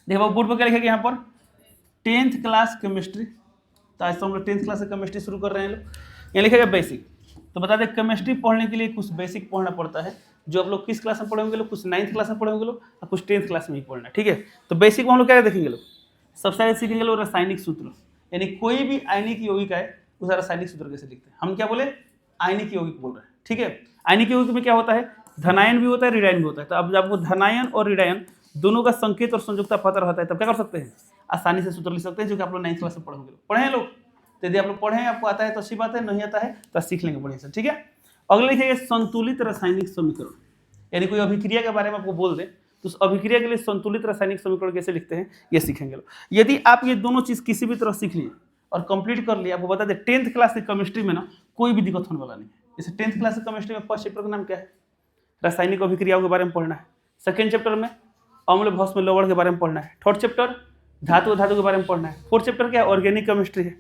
देखो बोर्ड पर क्या लिखेगा यहाँ पर 10th क्लास केमिस्ट्री। तो आज तो हम लोग 10th क्लास से केमिस्ट्री शुरू कर रहे हैं लोग। यहाँ लिखेगा बेसिक। तो बता दें केमिस्ट्री पढ़ने के लिए कुछ बेसिक पढ़ना पड़ता है, जो आप लोग किस क्लास में पढ़े होंगे लोग, कुछ 9th क्लास में पढ़े होंगे लोग और कुछ 10th क्लास में ही पढ़ना है, ठीक है। तो बेसिक में हम लोग क्या देखेंगे लोग, सबसे पहले सीखेंगे लोग रासायनिक सूत्र, यानी कोई भी आयनिक यौगिक है उसका रासायनिक सूत्र कैसे लिखते हैं। हम क्या बोले, आयनिक यौगिक बोल रहे हैं, ठीक है। आयनिक यौगिक में क्या होता है, धनायन भी होता है ऋणायन भी होता है। तो अब जब आपको धनायन और ऋणायन दोनों का संकेत और संयुक्ता पता रहता है तब क्या कर सकते हैं, आसानी से सूत्र लिख सकते हैं, जो कि आप लोग 9th क्लास में पढ़ोगे, पढ़े हैं लोग। तो यदि आप लोग पढ़े हैं, आपको आता है तो अच्छी बात है, नहीं आता है तो सीख लेंगे बढ़िया से, ठीक है। अगले लिखिए संतुलित रासायनिक समीकरण, यानी कोई अभिक्रिया के बारे में आपको बोल दे तो उस अभिक्रिया के लिए संतुलित रासायनिक समीकरण कैसे लिखते हैं ये सीखेंगे लोग। यदि आप ये दोनों चीज किसी भी तरह सीख लिए और कंप्लीट कर लिए, आपको बता दें 10th क्लास की केमिस्ट्री में ना कोई भी दिक्कत होने वाला नहीं है। जैसे 10th क्लास की केमिस्ट्री में फर्स्ट चैप्टर का नाम क्या है, रासायनिक अभिक्रियाओं के बारे में पढ़ना है। सेकेंड चैप्टर में अम्ल भस्म लवण के बारे में पढ़ना है। थर्ड चैप्टर धातु धातु के बारे में पढ़ना है। फोर्थ चैप्टर क्या है, ऑर्गेनिक केमिस्ट्री है,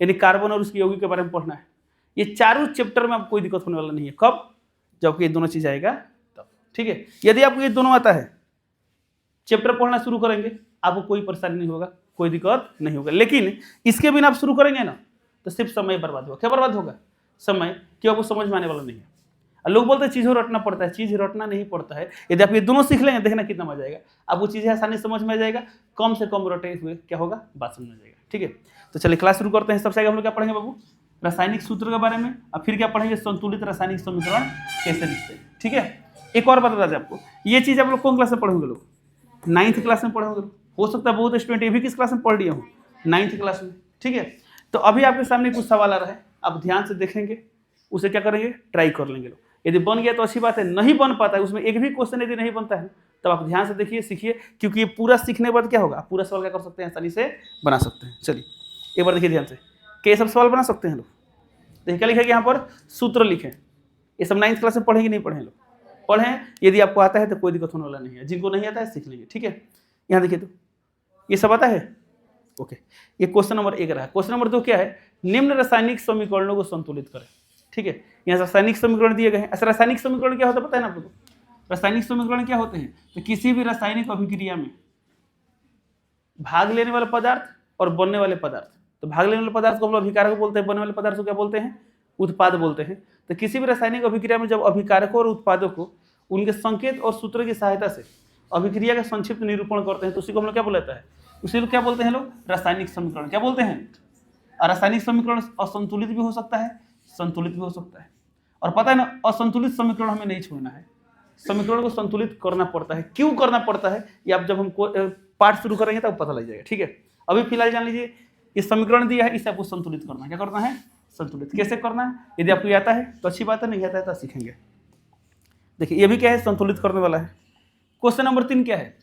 यानी कार्बन और उसके यौगिक के बारे में पढ़ना है। ये चारों चैप्टर में आपको कोई दिक्कत होने वाला नहीं है। कब, जबकि ये दोनों चीज आएगा तब, ठीक है। यदि आपको ये दोनों आता है, चैप्टर पढ़ना शुरू करेंगे, आपको कोई परेशानी नहीं होगा, कोई दिक्कत नहीं होगा। लेकिन इसके बिना आप शुरू करेंगे ना तो सिर्फ समय बर्बाद होगा। क्या बर्बाद होगा, समय, क्यों आपको समझ में आने वाला नहीं है। लोग बोलते हैं चीज़ों रटना पड़ता है, चीज़ रटना नहीं पड़ता है। यदि आप ये दोनों सीख लेंगे, देखना कितना मजा आएगा, आपको चीज़ें आसानी समझ में आ जाएगा, कम से कम रटे हुए क्या होगा, बात समझ में आ जाएगा, ठीक है। तो चलिए क्लास शुरू करते हैं। सबसे आगे हम लोग क्या पढ़ेंगे बाबू, रासायनिक सूत्र के बारे में, और फिर क्या पढ़ेंगे, संतुलित रासायनिक समीकरण कैसे लिखते हैं, ठीक है। एक और बता दें आपको, ये चीज़ आप लोग कौन क्लास में पढ़ोगे लोग, 9th क्लास में पढ़ोगे। हो सकता है बहुत स्टूडेंट ये भी किस क्लास में पढ़ लिया हूँ, 9th क्लास में, ठीक है। तो अभी आपके सामने कुछ सवाल आ रहा है, आप ध्यान से देखेंगे, उसे क्या करेंगे, ट्राई कर लेंगे लोग। यदि बन गया तो अच्छी बात है, नहीं बन पाता है, उसमें एक भी क्वेश्चन यदि नहीं बनता है तब आप ध्यान से देखिए, सीखिए, क्योंकि ये पूरा सीखने के बाद क्या होगा, पूरा सवाल क्या कर सकते हैं, आसानी से बना सकते हैं। चलिए एक बार देखिए ध्यान से, क्या सब सवाल बना सकते हैं लोग। देखिए क्या लिखा है यहाँ पर, सूत्र लिखे। ये सब 9th क्लास में पढ़ेंगे नहीं पढ़े लोग, पढ़ें। यदि आपको आता है तो कोई दिक्कत होने वाला नहीं है, जिनको नहीं आता है सीख लेंगे, ठीक है। यहाँ देखिए तो ये सब आता है, ओके। ये क्वेश्चन नंबर 1 रहा। क्वेश्चन नंबर 2 क्या है, निम्न रासायनिक समीकरणों को संतुलित करें, ठीक है। यहाँ रासायनिक समीकरण दिए गए हैं। ऐसा रासायनिक समीकरण क्या होता है पता है ना आपको, रासायनिक समीकरण क्या होते हैं, तो किसी भी रासायनिक अभिक्रिया में भाग लेने वाले पदार्थ और बनने वाले पदार्थ, तो भाग लेने वाले पदार्थ को हम लोग अभिकारक बोलते हैं, बनने वाले पदार्थ को क्या बोलते हैं, उत्पाद बोलते हैं। तो किसी भी रासायनिक अभिक्रिया में जब अभिकारकों और उत्पादों को उनके संकेत और सूत्र की सहायता से अभिक्रिया का संक्षिप्त निरूपण करते हैं तो उसी को हम लोग क्या बोलता है, उसी को क्या बोलते हैं लोग, रासायनिक समीकरण, क्या बोलते हैं। और रासायनिक समीकरण असंतुलित भी हो सकता है, संतुलित भी हो सकता है। और पता है ना, असंतुलित समीकरण हमें नहीं छोड़ना है, समीकरण को संतुलित करना पड़ता है। क्यों करना पड़ता है ये आप जब हमको पाठ शुरू करेंगे तब पता लग जाएगा, ठीक है। अभी फिलहाल जान लीजिए, ये समीकरण दिया है, इसे आपको संतुलित करना है। क्या करना है, संतुलित। कैसे करना है, यदि आपको आता है तो अच्छी बात है, नहीं आता है तो सीखेंगे। देखिए ये भी क्या है, संतुलित करने वाला है। क्वेश्चन नंबर 3 क्या है,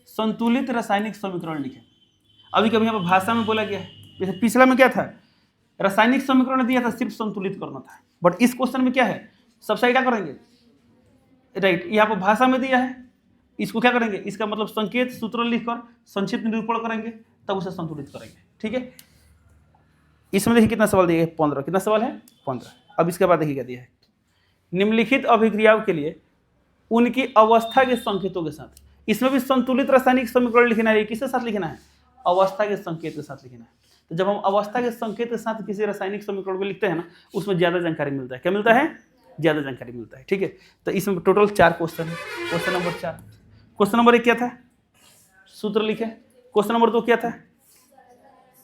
संतुलित रासायनिक समीकरण लिखें। अभी कभी यहाँ पर भाषा में बोला गया है, जैसे पिछला में क्या था, रासायनिक समीकरण दिया था, सिर्फ संतुलित करना था। बट इस क्वेश्चन में क्या है, सबसे क्या करेंगे, राइट, यहाँ पर भाषा में दिया है, इसको क्या करेंगे, इसका मतलब संकेत सूत्र लिखकर संक्षिप्त निरूपण करेंगे, तब उसे संतुलित करेंगे, ठीक है। इसमें देखिए कितना सवाल दिया है, 15। कितना सवाल है, 15। अब इसके बाद देखिए क्या दिया है, निम्नलिखित अभिक्रियाओं के लिए उनकी अवस्था के संकेतों के साथ, इसमें भी संतुलित रासायनिक समीकरण लिखना है। किसके साथ लिखना है, अवस्था के संकेत के साथ लिखना है। तो जब हम अवस्था के संकेत के साथ किसी रासायनिक समीकरण को लिखते हैं ना, उसमें ज्यादा जानकारी मिलता है। क्या मिलता है, ज्यादा जानकारी मिलता है, ठीक है। तो इसमें टोटल 4 क्वेश्चन है। क्वेश्चन नंबर 4, क्वेश्चन नंबर 1 क्या था, सूत्र लिखे। क्वेश्चन नंबर 2 क्या था,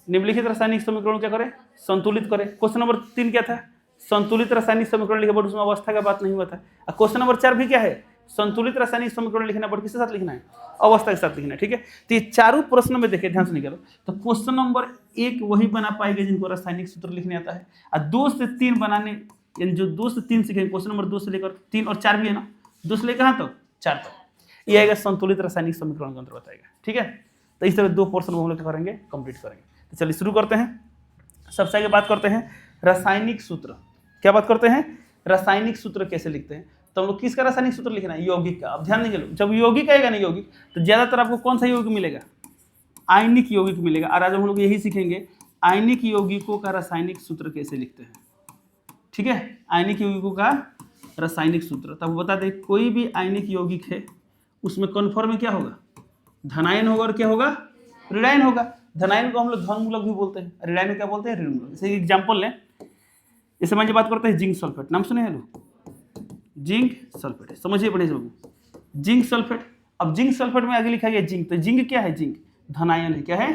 निम्नलिखित रासायनिक समीकरण क्या करें, संतुलित करें। क्वेश्चन नंबर 3 क्या था, संतुलित रासायनिक समीकरण लिखे, बट उसमें अवस्था का बात नहीं हुआ था। और क्वेश्चन नंबर 4 भी क्या है, संतुलित रासायनिक समीकरण लिखना, बट किसके साथ लिखना है, अवस्था के साथ लिखना है, ठीक है। तो ये चारों प्रश्न में देखिए ध्यान से निकालो, तो क्वेश्चन नंबर 1 वही बना पाएंगे जिनको रासायनिक सूत्र लिखने आता है, और 2 से 3 बनाने, यानी जो 2 से 3 सीखेंगे, क्वेश्चन नंबर 2 से लेकर 3 और 4 भी है ना, 2 से लेकर कहाँ तक, 4 तक, ये आएगा संतुलित रासायनिक समीकरण के अंतर्गत आएगा, ठीक है। तो इस तरह 2 पोर्शन हम लोग क्या करेंगे, कंप्लीट करेंगे। तो चलिए शुरू करते हैं। सबसे आगे बात करते हैं रासायनिक सूत्र। क्या बात करते हैं, रासायनिक सूत्र कैसे लिखते हैं। तो हम लोग किसका रासायनिक सूत्र लिखना है, यौगिक का। अब ध्यान देंगे लोग, जब यौगिक आएगा ना, यौगिक, तो ज्यादातर आपको कौन सा यौगिक मिलेगा, आयनिक यौगिक मिलेगा। और आज हम लोग यही सीखेंगे आयनिक यौगिकों का रासायनिक सूत्र कैसे लिखते हैं, ठीक है। आयनिक यौगिकों का रासायनिक सूत्र, तब बता दें कोई भी आयनिक यौगिक है उसमें कन्फर्म में क्या होगा, धनायन होगा और क्या होगा, ऋणायन होगा। धनायन को हम लोग धन मूलक भी बोलते हैं, ऋणायन को क्या बोलते हैं, ऋण मूलक। जैसे एग्जाम्पल लें, इस समय बात करते हैं जिंक सल्फेट, नाम सुने हैं लोग, जिंक सल्फेट, समझिए बढ़िया से बाबू, जिंक सल्फेट। अब जिंक सल्फेट में आगे लिखा गया जिंक, तो जिंक क्या है, जिंक धनायन है, क्या है,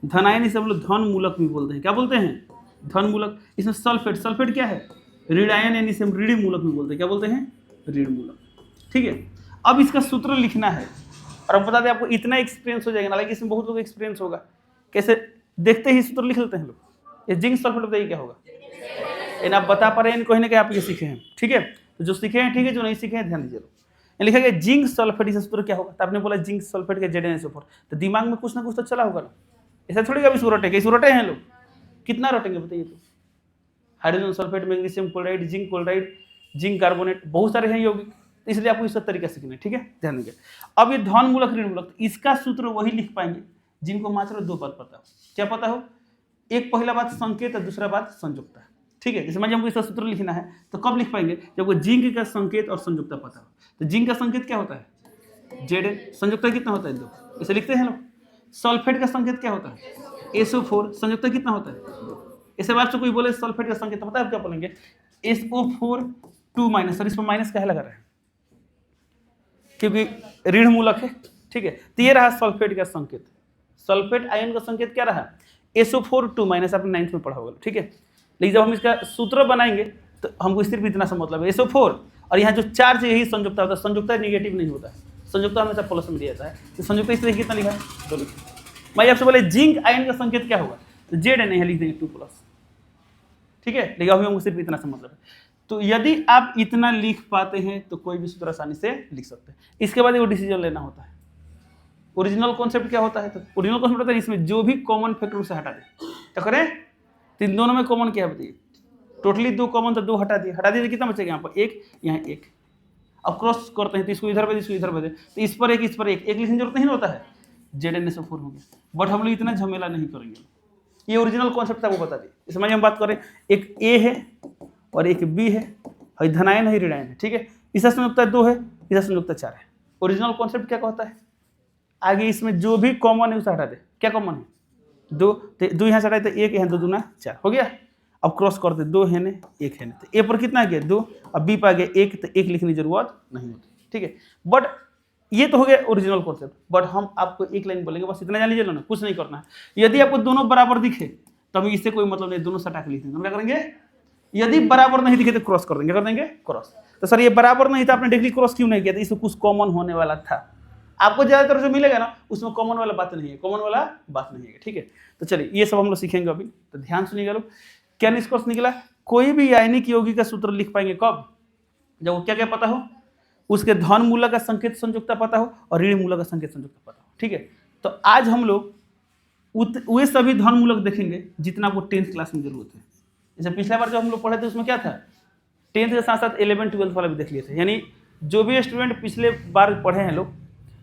धनायन। इसे हम लोग धन मूलक भी बोलते हैं, क्या बोलते हैं, धन मूलक। इसमें सल्फेट, सल्फेट क्या है, ऋणायन, यानी इसे हम ऋण मूलक भी बोलते हैं, क्या बोलते हैं, ऋण मूलक। ठीक है, अब इसका सूत्र लिखना है, और अब बता दें आपको इतना एक्सपीरियंस हो जाएगा, हालांकि इसमें बहुत लोग एक्सपीरियंस होगा, कैसे देखते ही सूत्र लिख लेते हैं लोग। ये जिंक सल्फेट बताइए क्या होगा, इन आप बता पा रहे हैं, कहीं ना कहीं आप ये सीखे हैं। ठीक है, तो जो सीखे हैं ठीक है, जो नहीं सीखे हैं ध्यान दीजिए। लिखा गया जिंक सल्फेट, इसका सूत्र क्या होगा, तो आपने बोला जिंक सल्फेट के ZnSO4, तो दिमाग में कुछ ना कुछ तो चला होगा ना, ऐसा थोड़ी कभी इसको रटेंगे, इसको रटे हैं लोग, कितना रटेंगे बताइए। तो hydrogen sulphate, magnesium chloride, zinc chloride, zinc carbonate, बहुत सारे हैं यौगिक, इसलिए आपको इसका तरीका सीखना है। ठीक है, ध्यान दीजिए। अब ये धन मूलक ऋण मूलक, इसका सूत्र वही लिख पाएंगे जिनको मात्र दो बात पता हो। क्या पता हो, एक पहला बात संकेत और दूसरा बात संयुक्ता। ठीक है, जैसे मान हमको इसका सूत्र लिखना है तो कब लिख पाएंगे, जब वो जिंक का संकेत और संयुक्ता पता हो। तो जिंक का संकेत क्या होता है, Zn, संयुक्ता कितना होता है, 2, इसे लिखते हैं लोग। सल्फेट का संकेत क्या होता है, SO4, संयुक्ता कितना होता है, 2। इसे बात से कोई बोले सल्फेट का संकेत, पता है आप क्या बोलेंगे, SO4 2-। सर इस पर माइनस क्या लगा रहा है, क्योंकि ऋण मूलक है। ठीक है, तो ये रहा सल्फेट का संकेत, सल्फेट आयन का संकेत क्या रहा, SO4 2-, आपने 9th में पढ़ा होगा। ठीक है, लेकिन जब हम इसका सूत्र बनाएंगे तो हमको सिर्फ इतना सा मतलब है, SO4, और यहाँ जो चार्ज है यही संयुक्ता होता है, संयुक्ता नेगेटिव नहीं होता है, संयुक्ता हमेशा प्लस में दिया जाता है। तो संयुक्ता इसलिए कितना लिखा है, 2 लिखा। मैं आपसे बोले जिंक आयन का संकेत क्या होगा, तो Zn यहाँ लिख देंगे 2+। ठीक है, लेकिन अभी हमको सिर्फ इतना सा मतलब है। तो यदि आप इतना लिख पाते हैं तो कोई भी सूत्र आसानी से लिख सकते हैं। इसके बाद वो डिसीजन लेना होता है। ओरिजिनल कॉन्सेप्ट क्या होता है, तो ओरिजिनल कॉन्सेप्ट होता है इसमें जो भी कॉमन फैक्टर उसे हटा दे। क्या करें, तो इन दोनों में कॉमन क्या है बताइए, टोटली 2 कॉमन, तो 2 हटा दिए, हटा दिए कितना बचेगा यहाँ पर 1, यहाँ 1। अब क्रॉस करते हैं तो इसको इधर भेजे, इसको इधर भेजे, तो इस पर 1, इस पर 1 लिखने की जरूरत नहीं होता है, ZnSO4 हो गया। बट हम लोग इतना झमेला नहीं करेंगे, ये ओरिजिनल कॉन्सेप्ट आपको बता दिए। इसमें हम बात करें, एक A है और एक B है, और धनायन है, ऋणायन है। ठीक है, इसका संयुक्ता 2 है, इसका संयुक्ता 4 है। ओरिजिनल कॉन्सेप्ट क्या कहता है, आगे इसमें जो भी कॉमन है उसे हटा दे। क्या कॉमन है, 2, तो 2 यहाँ से हटाए तो 1, यहाँ 2 दूना 4 हो गया। अब क्रॉस करते 2 है ने 1 है ने, तो A पर कितना आ गया 2, अब B पर आ गया 1, तो 1 लिखने की जरूरत नहीं होती। ठीक है, बट ये तो हो गया ओरिजिनल कॉन्सेप्ट। बट हम आपको एक लाइन बोलेंगे, बस इतना जान लीजिए ना, कुछ नहीं करना है। यदि आपको दोनों बराबर दिखे तो हम इससे कोई मतलब नहीं, दोनों सटा के लिख देंगे। क्या करेंगे, यदि बराबर नहीं दिखे तो क्रॉस कर देंगे, कर देंगे क्रॉस। तो सर ये बराबर नहीं था, आपने डिग्री क्रॉस क्यों नहीं किया, तो इसमें कुछ कॉमन होने वाला था। आपको ज्यादातर जो मिलेगा ना उसमें कॉमन वाला बात नहीं है, कॉमन वाला बात नहीं है। ठीक है, तो चलिए ये सब हम लोग सीखेंगे अभी, तो ध्यान सुनिएगा लोग। क्या निष्कर्ष निकला, कोई भी आयनिक यौगिक का सूत्र लिख पाएंगे कब, जब वो क्या क्या पता हो, उसके धन मूलक का संकेत संयुक्ता पता हो और ऋण मूलक का संकेत संयुक्ता पता हो। ठीक है, तो आज हम लोग वे सभी धन मूलक देखेंगे जितना आपको 10th क्लास में जरूरत है। जैसे पिछला बार जो हम लोग पढ़े थे उसमें क्या था, 10th के साथ साथ 11th 12th वाला भी देख लिए थे। यानी जो भी स्टूडेंट पिछले बार पढ़े हैं लोग,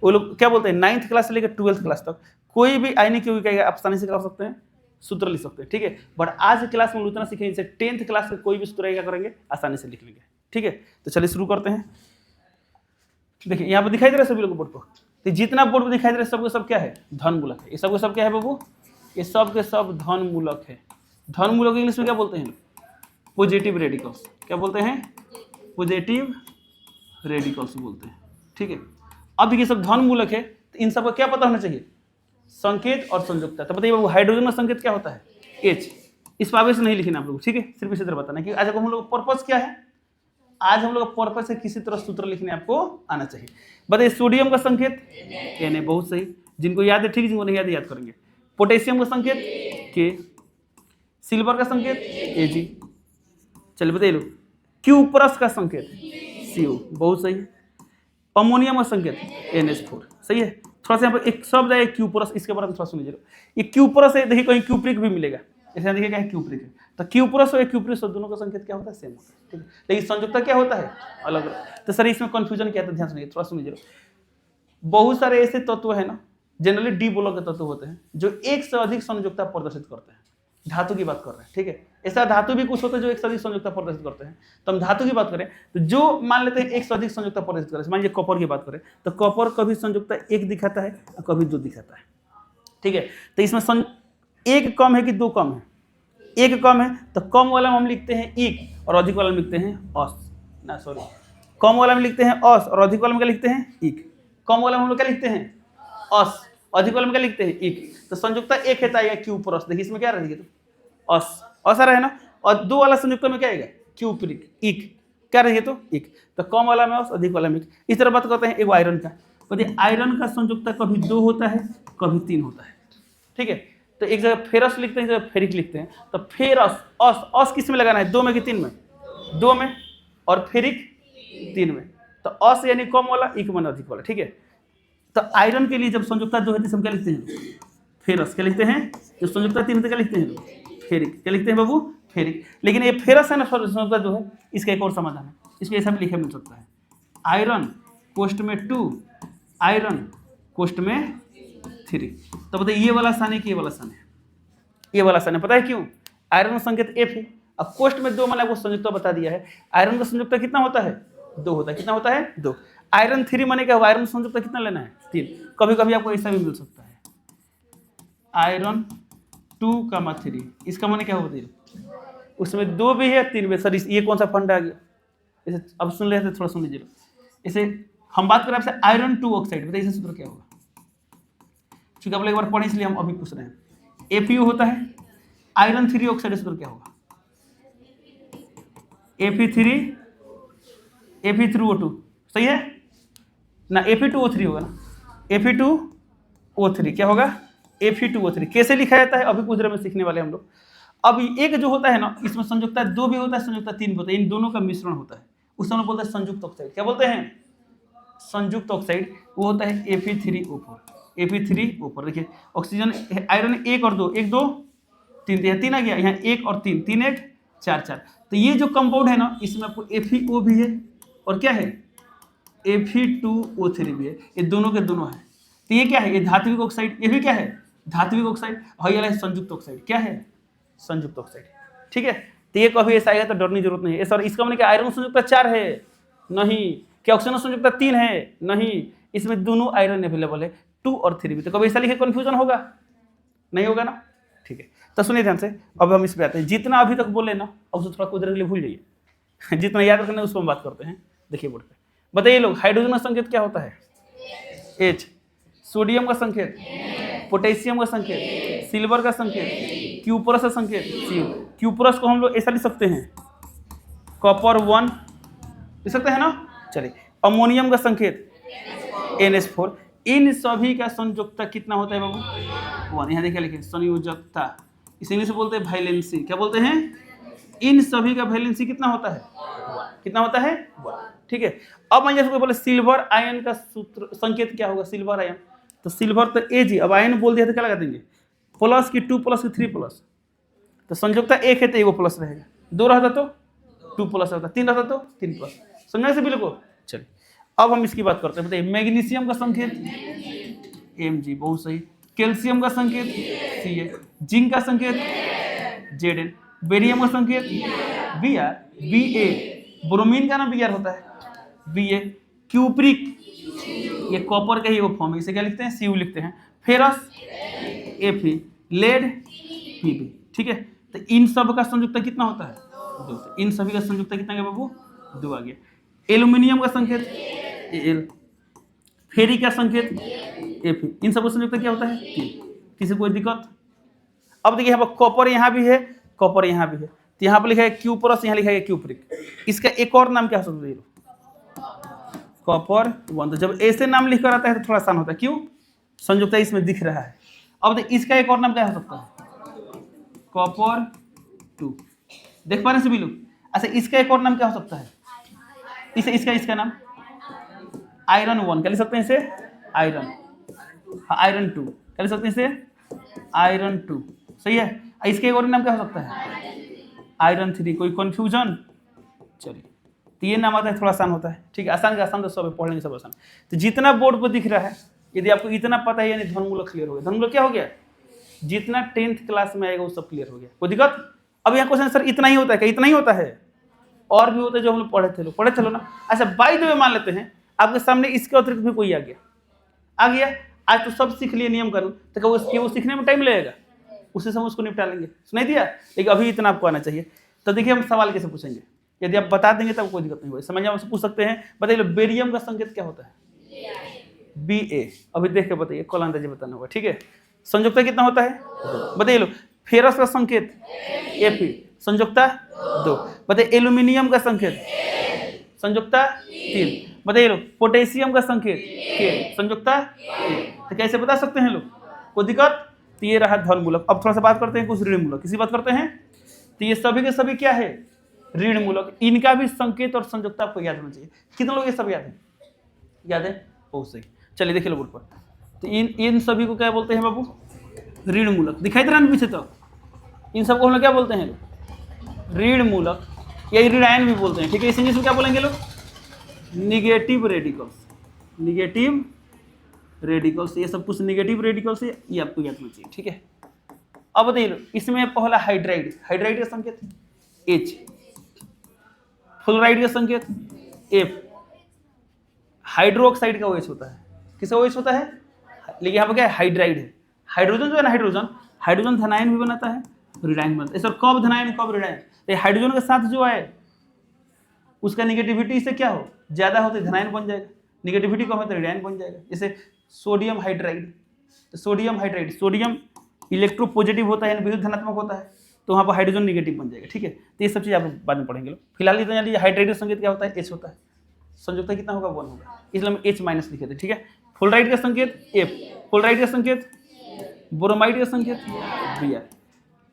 वो लोग क्या बोलते हैं 9th क्लास से लेकर 12th क्लास तक कोई भी आयनिक यौगिक आप आसानी से कर सकते हैं, सूत्र लिख सकते हैं। ठीक है, बट आज की क्लास में उतना सीखेंगे, जैसे 10th क्लास का कोई भी सूत्र क्या करेंगे, आसानी से लिख लेंगे। ठीक है, तो चलिए शुरू करते हैं। देखिए यहाँ पर दिखाई दे रहा है सभी लोगों बोर्ड पर, तो जितना बोर्ड पर दिखाई दे रहा है सबके सब क्या है, धन मूलक है। ये सबके सब क्या है बाबू, ये सब के सब धन मूलक है। धन मूलक इंग्लिश में क्या बोलते हैं, पॉजिटिव रेडिकल्स। क्या बोलते हैं, पॉजिटिव रेडिकल्स बोलते हैं। ठीक है, अब देखिए सब धन मूलक है, तो इन सबका क्या पता होना चाहिए, संकेत और संयुक्ता। तो बताइए बाबू हाइड्रोजन का संकेत क्या होता है, H। इस पर आगे से नहीं लिखना आप लोग, ठीक है, सिर्फ इसी तरह बताना कि आज हम लोग पर्पस क्या है, आज हम लोग पर्पस है किसी तरह सूत्र लिखने आपको आना चाहिए। बताइए सोडियम का संकेत Na, बहुत सही, जिनको याद है ठीक, जिनको नहीं याद करेंगे। पोटेशियम का संकेत K, सिल्वर का संकेत Ag। चलिए बताइए लोग, क्यूपरस का संकेत CO, बहुत सही। अमोनियम का संकेत NH4, सही है। थोड़ा सा यहाँ पर एक शब्द है क्यूपरस, इसके बारे में थोड़ा सुनिए। ये क्यूपरस है, देखिए कहीं क्यूप्रिक भी मिलेगा, ऐसे देखिए क्या है क्यूप्रिक है, तो क्यूपरस और क्यूप्रिस दोनों का संकेत क्या होता है, सेम होता है। ठीक है, लेकिन संयुक्ता क्या होता है, अलग अलग। तो सर इसमें कंफ्यूजन क्या है, ध्यान सुनिए, थोड़ा सुनिए। बहुत सारे ऐसे तत्व है ना, जनरली डी ब्लॉक के तत्व होते हैं जो एक से अधिक संयुक्ता प्रदर्शित करते हैं। धातु की बात कर रहे हैं, ठीक है। ऐसा धातु भी कुछ होते हैं जो एक से अधिक संयुक्ता प्रदर्शित करते हैं, तो हम धातु की बात करें तो जो मान लेते हैं एक से अधिक संयुक्ता प्रदर्शित करते हैं, मान लीजिए कॉपर की बात करें तो कॉपर कभी संयुक्ता एक दिखाता है और कभी दो दिखाता है, ठीक है। तो इसमें एक कम है कि दो कम है, एक कम है तो कम वाला में हम लिखते हैं एक और अधिक वाला में लिखते हैं अस, ना सॉरी, कम वाला में लिखते हैं अस और अधिक वाला में क्या लिखते हैं एक। कम वाला में हम लोग क्या लिखते हैं अस, अधिक वाला में क्या लिखते हैं एक। तो संयुक्ता एक है तो आएगा क्यू प्लस, देखिए इसमें क्या रहेगी तो अस आ रहा है ना, और दो वाला संयुक्त में क्या आएगा क्यू प्रिक एक, क्या रहेगा तो एक। तो कम वाला में अधिक वाला में एक। इस तरह बात करते हैं एक आयरन का, कहते आयरन का संयुक्ता कभी दो होता है कभी तीन होता है, ठीक है। तो एक जगह फेरस लिखते हैं, एक जगह फेरिक लिखते हैं। तो फेरस अस किस में लगाना है, दो में कि तीन में, दो में, और फेरिक तीन में। तो अस यानी कम वाला, एक मन अधिक वाला, ठीक है। तो आयरन के लिए जब संयुक्ता दो है तो हम क्या लिखते हैं फेरस, क्या लिखते हैं, जब संयुक्ता तीन होते क्या लिखते हैं फेरिक, क्या लिखते हैं बाबू फेरिक। लेकिन ये फेरस है ना संयुक्ता जो है, इसका एक और समाधान है, इसमें ऐसा भी लिखा मिल सकता है आयरन कोष्ट में 2 आयरन कोष्ट में 3। तो बताइए ये वाला स्थान है कि ये वाला स्थान है, ये वाला स्थान है, पता है क्यों, आयरन का संकेत F है। अब कोष्ट में 2 माने वो संयुक्ता बता दिया है, आयरन का संयुक्ता कितना होता है 2 होता है, कितना होता है 2। आयरन 3 माने क्या, आयरन संयुक्ता कितना लेना है 3। कभी कभी आपको ऐसा भी मिल सकता है आयरन 2,3, इसका माने क्या होता है, उसमें 2 भी है 3 भी। सर ये कौन सा फंड आ गया, इसे अब सुन लेते थोड़ा सुन लीजिए। इसे हम बात करें आपसे आयरन 2 ऑक्साइड, बताइए इसे सूत्र क्या होगा, क्योंकि आप लोग एक बार पढ़े इसलिए हम अभी पूछ रहे हैं। FeO होता है, आयरन 3 ऑक्साइड सूत्र क्या होगा, Fe3O2, सही है ना, Fe2O3 होगा ना, Fe2O3 क्या होगा, Fe2O3 कैसे लिखा जाता है अभी कुछ देर में सीखने वाले हम लोग। अब एक जो होता है ना, इसमें संयुक्ता 2 भी होता है संयुक्ता 3 भी होता है, इन दोनों का मिश्रण होता है, उस समय बोलते हैं संयुक्त ऑक्साइड। क्या बोलते हैं, संयुक्त ऑक्साइड, वो होता है Fe3O4। Fe3O4 देखिए ऑक्सीजन आयरन 1 और 2, 1 2 3, यहाँ 3 आ गया, यहाँ 1 और 3, 3 1 4 4। तो ये जो कंपाउंड है ना, इसमें आपको FeO भी है और क्या है Fe2O3 भी है, ये दोनों के दोनों है। तो ये क्या है, ये धात्विक ऑक्साइड, ये भी क्या है धात्विक ऑक्साइड, और ये संयुक्त ऑक्साइड, क्या है संयुक्त ऑक्साइड, ठीक है। तो ये कभी ऐसा आएगा तो डरने की जरूरत नहीं है। सर इसका मतलब क्या आयरन संयुक्ता 4 है, नहीं। क्या ऑक्सीजन संयुक्ता 3 है, नहीं। इसमें दोनों आयरन अवेलेबल है 2 और 3 भी। तो कभी ऐसा लिखे कन्फ्यूजन होगा, नहीं होगा ना, ठीक है। तो सुनिए ध्यान से, अब हम इस पे आते हैं। जितना अभी तक बोले ना, अब उसको थोड़ा कुछ देर के लिए भूल जाइए, जितना याद रखना है उसको हम बात करते हैं। देखिए बोर्ड पे बताइए लोग, हाइड्रोजन का संकेत क्या होता है H, सोडियम का संकेत, पोटेशियम का संकेत, सिल्वर का संकेत, क्यूपरस का संकेत Cu। क्यूपरस को हम लोग ऐसा लिख सकते हैं कॉपर 1 लिख सकते हैं ना। चलिए अमोनियम का संकेत NH4। इन सभी का संयोजकता कितना होता है बाबू 1। यहाँ देखिए लिखे संयोजकता, इसे इंग्लिश में बोलते हैं वैलेंसी। क्या बोलते हैं, इन सभी का वैलेंसी कितना होता है, कितना होता है 1, ठीक है। अब मान लीजिए बोले सिल्वर आयन का सूत्र संकेत क्या होगा, सिल्वर आयन, तो सिल्वर तो Ag, अब आयन बोल दिया तो क्या लगा देंगे प्लस की 2 प्लस की 3 प्लस। तो संयोजकता 1 है तो एगो प्लस रहेगा, 2 रहता तो 2 प्लस रहता, 3 रहता तो 3 प्लस। समझने से बिल्कुल। चलिए अब हम इसकी बात करते हैं। बताइए मैग्नीशियम का संकेत Mg, बहुत सही। कैल्शियम का संकेत Ca, जिंक का संकेत Zn, बेरियम का संकेत Br, Ba, ब्रोमीन का नाम Br होता है Ba, क्यूप्रिक ये कॉपर का ही वो फॉर्म है, इसे क्या लिखते हैं Cu लिखते हैं। फेरस Fe, लेड Pb, ठीक है। तो इन सब का संयुक्ता कितना होता है 2। इन सभी का संयुक्ता कितना गया बाबू 2 आ गया। एल्यूमिनियम का संकेत Al, फेरी का संकेत Fe, इन सब का संयुक्ता क्या होता है 3। किसी कोई दिक्कत। अब देखिए यहाँ पर कॉपर यहाँ भी है, कॉपर यहाँ भी है, तो यहाँ पर लिखा है क्यूपरस, यहाँ लिखा है क्यूप्रिक। इसका एक और नाम क्या हो सकता है कॉपर 1। तो जब ऐसे नाम लिख कर आता है तो थोड़ा आसान होता है, क्यों संयुक्ता इसमें दिख रहा है। अब इसका एक और नाम क्या हो सकता है कॉपर 2, देख पा रहे हैं सभी लोग। अच्छा इसका एक और नाम क्या हो सकता है, इसका नाम आयरन 1, क्या लिख सकते हैं इसे आयरन, हाँ आयरन 2, क्या लिख सकते हैं इसे आयरन 2, सही है। इसका एक और नाम क्या हो सकता है आयरन 3। कोई कन्फ्यूजन। चलिए तो ये नाम आता है, थोड़ा आसान होता है, ठीक है। आसान का आसान तो सब पढ़ लेंगे, सब आसान। तो जितना बोर्ड पर दिख रहा है, यदि आपको इतना पता है यानी धनमूलक क्लियर हो गया। धनमूलक क्या हो गया, जितना 10th क्लास में आएगा वो सब क्लियर हो गया, कोई दिक्कत? अब यहाँ क्वेश्चन सर इतना ही होता है क्या? इतना ही होता है, और भी होता है जो हम लोग पढ़े थे ना। अच्छा बाय द वे मान लेते हैं आपके सामने इसके अतिरिक्त भी कोई आ गया, आज तो सब सीख लिए नियम कानून, तो क्या वो सीखने में टाइम लगेगा? उसी समय उसको निपटा लेंगे, सुनाई दिया? लेकिन अभी इतना आपको आना चाहिए। तो देखिए हम सवाल कैसे पूछेंगे, यदि आप बता देंगे तब कोई दिक्कत नहीं होगी, समझ आपसे पूछ सकते हैं। बताइए बेरियम का संकेत क्या होता है? Ba। अभी देख के बताइए, कल अंदाजे बताना होगा, ठीक है। संयोजकता कितना होता है? 2। बताइए लो फेरस का संकेत Fe, संयोजकता 2। बताइए एल्यूमिनियम का संकेत संयोजकता 3। बताइए लो पोटेशियम का संकेत K, संयोजकता 3। तो कैसे बता सकते हैं लोग, कोई दिक्कत? तो ये रहा धन मूलक। अब थोड़ा सा बात करते हैं कुछ ऋण मूलक, किसी बात करते हैं। तो ये सभी के सभी क्या है? ऋण मूलक। इनका भी संकेत और संयोजकता आपको याद होना चाहिए। कितने लोग ये सब याद है? याद है? बहुत सही। चलिए देखिए लो बोर्ड पर, तो इन सभी को क्या बोलते हैं बाबू? ऋण मूलक। दिखाई दे रहा है पीछे तक? इन सबको हम लोग क्या बोलते हैं लोग? ऋण मूलक या ऋणायन भी बोलते हैं, ठीक है। इस इंग्लिश में क्या बोलेंगे लोग? Negative radicals. निगेटिव रेडिकल्स, ये सब कुछ निगेटिव रेडिकल्स है, ये आपको याद होना चाहिए, ठीक है। अब बताइए लो इसमें पहला हाइड्राइड, हाइड्राइड का संकेत H, फ्लोराइड का संकेत F, हाइड्रोक्साइड का OH होता है। किसका OH होता है? लेकिन यहाँ पर क्या है? हाइड्राइड है। हाइड्रोजन जो है ना, हाइड्रोजन धनायन भी बनाता है, ऋणायन बनता है। सर कब धनायन कब ऋणायन? तो हाइड्रोजन के साथ जो है उसका निगेटिविटी से क्या हो ज्यादा होता है, धनायन बन जाएगा। निगेटिविटी कम है तो ऋणायन बन जाएगा। जैसे सोडियम हाइड्राइड, तो सोडियम इलेक्ट्रो पॉजिटिव होता है, विद्युत धनात्मक होता है, तो वहाँ पर हाइड्रोजन निगेटिव बन जाएगा, ठीक है। तो ये सब चीज़ आप बाद में पढ़ेंगे। फिलहाल ये जान लीजिए हाइड्राइड का संकेत क्या होता है? H होता है। संयोजकता कितना होगा? 1 होगा, इसलिए हम H माइनस लिखे थे, ठीक है। फ्लोराइड का संकेत F, फ्लोराइड का संकेत, ब्रोमाइड का संकेत Br,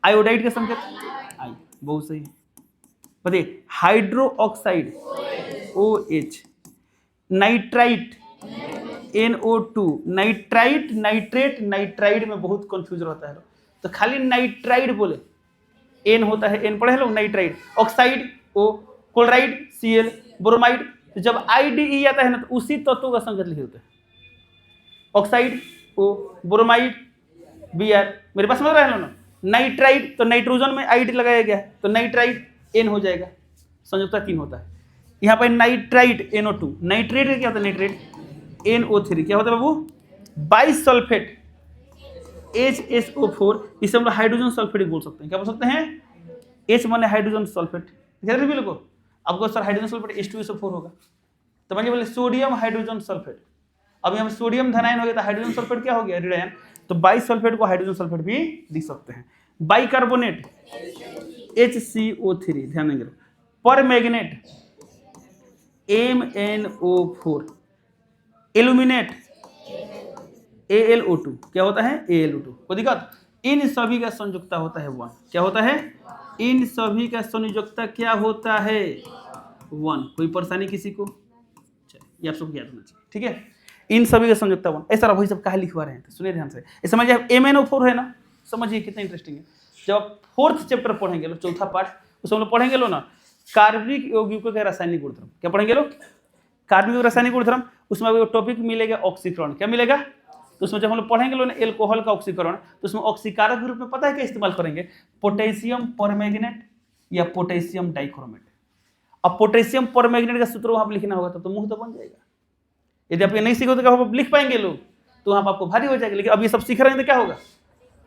आयोडाइड का संकेत I। बहुत सही। बताइए hydro oxide OH, nitrite NO2, nitrite, nitrate, nitride में बहुत कंफ्यूजन होता है, तो खाली नाइट्राइड बोले, N होता है, N पढ़े लोग, nitride, oxide O, chloride Cl, bromide. तो जब IDE आता है ना तो उसी तत्वों का संकेत लिखे होते हैं, ऑक्साइड O, ब्रोमाइड Br। मेरे पास समझ रहे हैं ना? नाइट्राइड तो नाइट्रोजन में आइड लगाया गया है, तो नाइट्राइड N हो जाएगा, संयोजकता 3 होता है। यहाँ पर नाइट्राइड NO2, नाइट्रेट क्या होता है? नाइट्रेट NO3 क्या होता है बाबू? बाइसल्फेट HSO4, इसे हम लोग हाइड्रोजन सल्फेट बोल सकते हैं। क्या बोल सकते हैं? H माने हाइड्रोजन सल्फेट, भी लोगों आपको सर हाइड्रोजन सल्फेट H2SO4 होगा, तो मानिए बोले सोडियम हाइड्रोजन सल्फेट। अब यहाँ सोडियम धनायन हो गया तो हाइड्रोजन सल्फेट क्या हो गया? ऋणायन। तो बाइसल्फेट को हाइड्रोजन सल्फेट भी लिख सकते हैं। बाइकार्बोनेट HCO3, ध्यान देंगे। पर मैग्नेट MnO4, एल्यूमिनेट AlO2, क्या होता है? AlO2। कोई दिक्कत? इन सभी का संयोजकता होता है 1। क्या होता है? इन सभी का संयोजकता क्या होता है? 1। कोई परेशानी किसी को? ये आप सबको याद होना चाहिए, ठीक है। इन सभी का संयोजकता 1। ऐसा वही सब कहा लिखवा रहे हैं, तो सुनिए ध्यान से। समझिए MnO4 है ना, समझिए कितना इंटरेस्टिंग है। जब आप 4th चैप्टर पढ़ेंगे लो, चौथा पार्ट, उसमें हम लोग पढ़ेंगे लो ना कार्बनिक यौगिकों के रासायनिक गुणधर्म। क्या पढ़ेंगे लोग? कार्बनिक रासायनिक गुणधर्म। उसमें आपको टॉपिक मिलेगा ऑक्सीकरण। क्या मिलेगा? तो उसमें जब हम लोग पढ़ेंगे लोग एल्कोहल का ऑक्सीकरण, तो उसमें ऑक्सीकारक के रूप में पता है क्या इस्तेमाल करेंगे? पोटेशियम परमैंगनेट या पोटेशियम डाइक्रोमेट। अब पोटेशियम परमैंगनेट का सूत्र वहां पर लिखना होगा, तब तो मुंह तो बन जाएगा। यदि आप ये नहीं सीखोगे तो आप लिख पाएंगे लोग, तो वहां पर आपको भारी हो जाएगा। लेकिन अब ये सब सीख रहे हैं तो क्या होगा?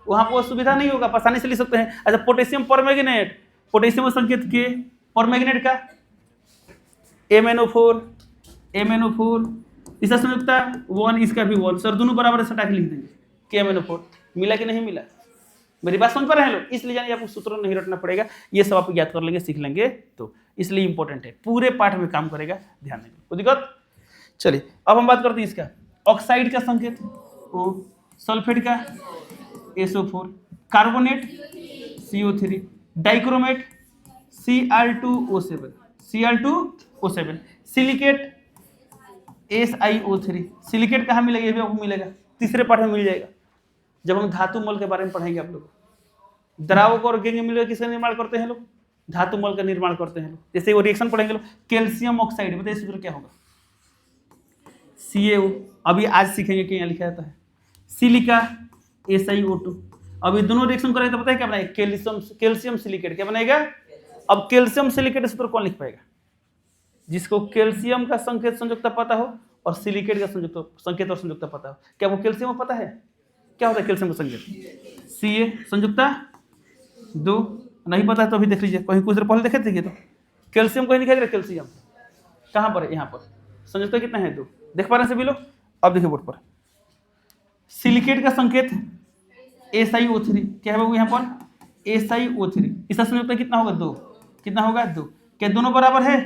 वहां पर सुविधा नहीं होगा, आसानी से लिख सकते हैं। अच्छा पोटेशियम परमैंगनेट, पोटेशियम संकेत के, परमैंगनेट का MnO4, इसका संयुक्ता 1, इसका भी 1। सर दोनों बराबर सटा के लिख देंगे कि MnO4 मिला कि नहीं मिला। मेरी बात समझ पा रहे हैं लोग? इसलिए जानिए आपको सूत्र नहीं रटना पड़ेगा, ये सब आप याद कर लेंगे, सीख लेंगे, तो इसलिए इंपॉर्टेंट है, पूरे पाठ में काम करेगा, ध्यान देंगे। कोई दिक्कत? चलिए अब हम बात करते हैं इसका ऑक्साइड का संकेत O, सल्फेट का SO4, carbonate CO3, dichromate Cr2O7, silicate SiO3। Silicate कहाँ मिलेगा? ये भी आपको मिलेगा, तीसरे पाठ में मिल जाएगा जब हम धातु मल के बारे में पढ़ेंगे। आप लोग द्रावक और गैंग मिलकर किसका निर्माण करते हैं लोग? धातु मल का निर्माण करते हैं लोग। जैसे वो रिएक्शन पढ़ेंगे लोग, कैल्शियम ऑक्साइड, बताइए सूत्र क्या होगा? CaO। अभी आज सीखेंगे कि यहाँ लिखा जाता है। Silica SiO2। अब ये दोनों रिएक्शन करेंगे तो पता है क्या बनाएगा, कैल्शियम सिलिकेट। क्या बनेगा? अब कैल्शियम सिलिकेट सूत्र कौन लिख पाएगा? जिसको कैल्शियम का संकेत संयुक्ता पता हो और सिलिकेट का संकेत और संयुक्ता पता हो। क्या वो कैल्शियम पता है? क्या होता है कैल्शियम का संकेत? Ca संयुक्ता 2। नहीं पता है तो अभी देख लीजिए, कहीं कुछ देर पहले देखे थे। तो कैल्शियम कहीं दिखाई दे रहा है? कैल्शियम कहाँ पर है? यहाँ पर। संयुक्ता कितना है? 2। देख पा रहे हैं सभी लोग? अब देखिए बोर्ड पर सिलिकेट का संकेत SiO3। क्या है बाबू यहाँ पर? SiO3। इसका संयुक्ता कितना होगा? 2। कितना होगा? 2। क्या दोनों बराबर है?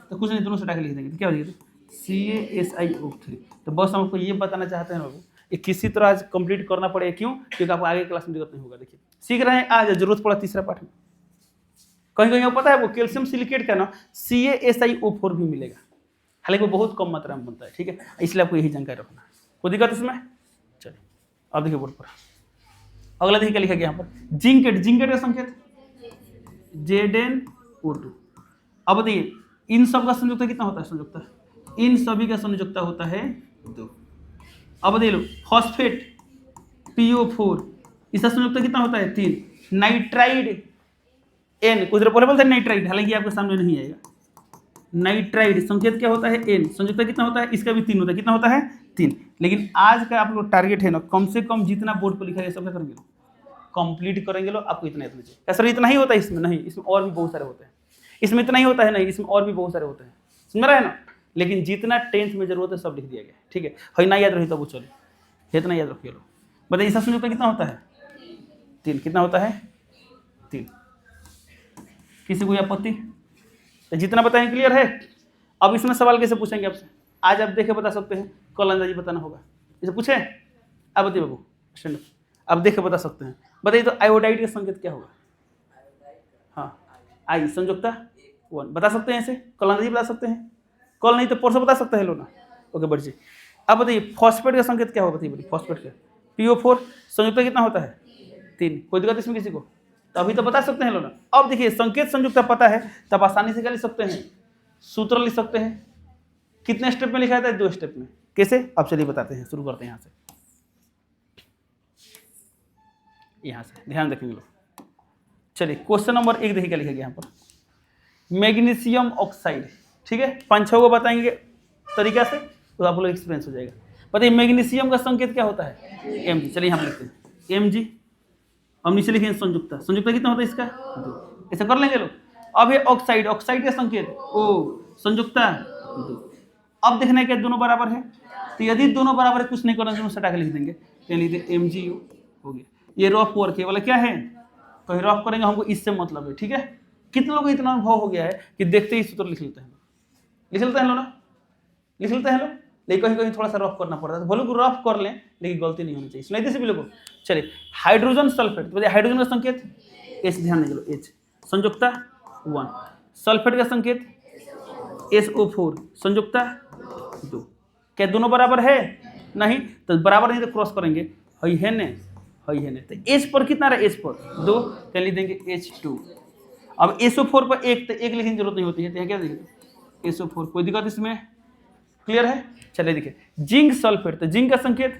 तो कुछ नहीं, दोनों सटा के लिख देंगे। तो क्या हो जाएगा? CaSiO3। तो बस हम आपको ये बताना चाहते हैं बाबू, ये किसी तरह आज कंप्लीट करना पड़ेगा। क्यों? क्योंकि आपको आगे क्लास में दिक्कत नहीं होगा। देखिए सीख रहे हैं, आज जरूरत पड़ा तीसरा पाठ में। कहीं कहीं पता है वो कैल्शियम सिलिकेट का ना CaSiO4 भी मिलेगा, हालांकि वो बहुत कम मात्रा में बनता है। ठीक है, इसलिए आपको यही जानकारी रखना है। कोई दिक्कत इसमें? चलिए अब देखिए बोर्ड पर अगला देखिए क्या लिखा गया यहाँ पर। जिंकेट का संकेत ZnO2। अब देखिए इन सब का संयुक्ता कितना होता है? संयुक्ता इन सभी का संयुक्ता होता है 2। अब देख लो फॉस्फेट PO4, इसका संयुक्ता कितना होता है? 3। नाइट्राइड N, कुछ देर पहले बोलते हैं नाइट्राइड, हालांकि आपके सामने नहीं आएगा। नाइट्राइड संकेत क्या होता है? N। संयुक्ता कितना होता है? इसका भी 3 होता है। कितना होता है? 3। लेकिन आज का आप लोग टारगेट है ना, कम से कम जितना बोर्ड पर लिखा है सब क्या करेंगे? कंप्लीट करेंगे लोग। आपको इतना चाहिए। सर इतना ही होता है इसमें? नहीं, इसमें और भी बहुत सारे होते हैं। इसमें इतना ही होता है? नहीं, इसमें और भी बहुत सारे होते हैं। समझ रहा है ना? लेकिन जितना 10th में जरूरत है सब लिख दिया गया। ठीक है, हई ना याद रही तो वो चले, इतना याद रखिए लो। बताइए इसका संयुक्ता कितना होता है? 3। कितना होता है? 3। किसी को आपत्ति? तो जितना बताएं क्लियर है। अब इसमें सवाल कैसे पूछेंगे आपसे? आज आप देखे बता सकते हैं, कल अंदाजी बताना होगा। इसे पूछे? अब बताइए बाबू, स्टैंड अप। अब देखे बता सकते हैं। बताइए तो आयोडाइड का संकेत क्या होगा? हाँ, आई संयुक्ता 1 बता सकते हैं। ऐसे कल अंदाजी बता सकते हैं, कल नहीं तो परसों बता सकते हैं लोग ना। ओके बढ़िए। अब बताइए फॉस्फेट का संकेत क्या होगा? बताइए फॉस्फेट का PO4 संयुक्ता कितना होता है? 3। कोई दिक्कत इसमें किसी को? तो अभी तो बता सकते हैं लोग ना। अब देखिए संकेत संयुक्ता पता है तब आसानी से क्या लिख सकते हैं? सूत्र लिख सकते हैं। कितने स्टेप में लिखा जाता है? 2 स्टेप में। कैसे? अब चलिए बताते हैं, शुरू करते हैं यहाँ से। यहाँ से ध्यान रखेंगे लोग। चलिए क्वेश्चन नंबर 1 देखिए क्या लिखा गया यहाँ पर। Magnesium oxide. ठीक है, 5-6 को बताएंगे तरीका से तो आप लोग एक्सपीरियंस हो जाएगा। बताइए मैग्नीशियम का संकेत क्या होता है? Mg। चलिए यहाँ लिखते हैं Mg। हम नीचे लिखेंगे संयुक्ता कितना होता है इसका? 2। ऐसा कर लेंगे लोग। अब ये ऑक्साइड का संकेत O, संयुक्ता 2। अब देखना है क्या दोनों बराबर है? तो यदि दोनों बराबर है, कुछ नहीं करना, दोनों सटा के लिख देंगे। तो लिख दे MgO हो गया। ये रफ वर्क है वाला क्या है? कहीं रफ करेंगे, हमको इससे मतलब है। ठीक है, कितने लोगों को इतना अनुभव हो गया है कि देखते ही सूत्र लिख लेते हैं लोग ना, लिख लेते हैं लोग। लेकिन कहीं कहीं थोड़ा सा रफ करना पड़ता है। तो बोलो रफ कर लें, लेकिन गलती नहीं होनी चाहिए। सुनाई दे सभी लोगों को। चलिए हाइड्रोजन सल्फेट। तो हाइड्रोजन का संकेत H, ध्यान देंगे H। संयुक्ता 1। सल्फेट का संकेत SO4, संयुक्ता 2। क्या दोनों बराबर है? नहीं, तो बराबर नहीं तो क्रॉस करेंगे। हई है ने तो H पर कितना रहा? H पर 2, क्या लिख देंगे H2। अब SO4 पर 1, तो 1 लिखने की जरूरत नहीं होती है। तो क्या देंगे SO4। कोई दिक्कत इसमें? क्लियर है? चलिए देखिए जिंक सल्फेट। तो जिंक का संकेत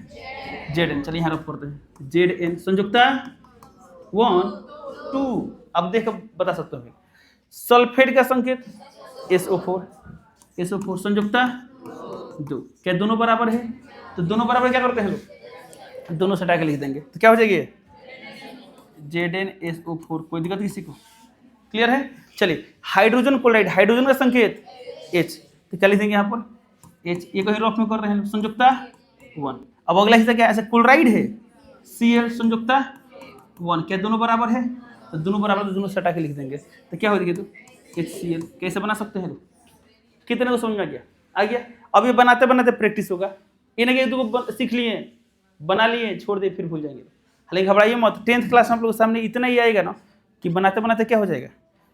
Zn। चलिए यहाँ रख करते हैं Zn। संयुक्ता 1, 2। अब देख बता सकते हो। सल्फेट का संकेत SO4, संयुक्ता 2। क्या दोनों बराबर है? तो दोनों बराबर क्या करते हैं लोग? दोनों सटा के लिख देंगे। तो क्या हो जाएगी ZnSO4। कोई दिक्कत किसी को? क्लियर है? चलिए हाइड्रोजन क्लोराइड। हाइड्रोजन का संकेत H। तो क्या लिख देंगे यहाँ पर H। ये कहीं रफ में कर रहे हैं संयुक्ता 1। अब अगला हिस्सा क्या है? ऐसे क्लोराइड है Cl, संयुक्ता 1। क्या दोनों बराबर है? तो दोनों बराबर, तो दोनों सटा के लिख देंगे। तो क्या हो जाएगी? तो HCl। कैसे बना सकते हैं? कितने को समझ में आ गया? अब ये बनाते बनाते प्रैक्टिस होगा। ये नहीं कि तो सीख लिए, बना लिए, छोड़ दिए, फिर भूल जाएंगे। हालांकि घबराइए मत। 10th क्लास में आप लोग सामने इतना ही आएगा ना कि बनाते बनाते क्या हो जाएगा,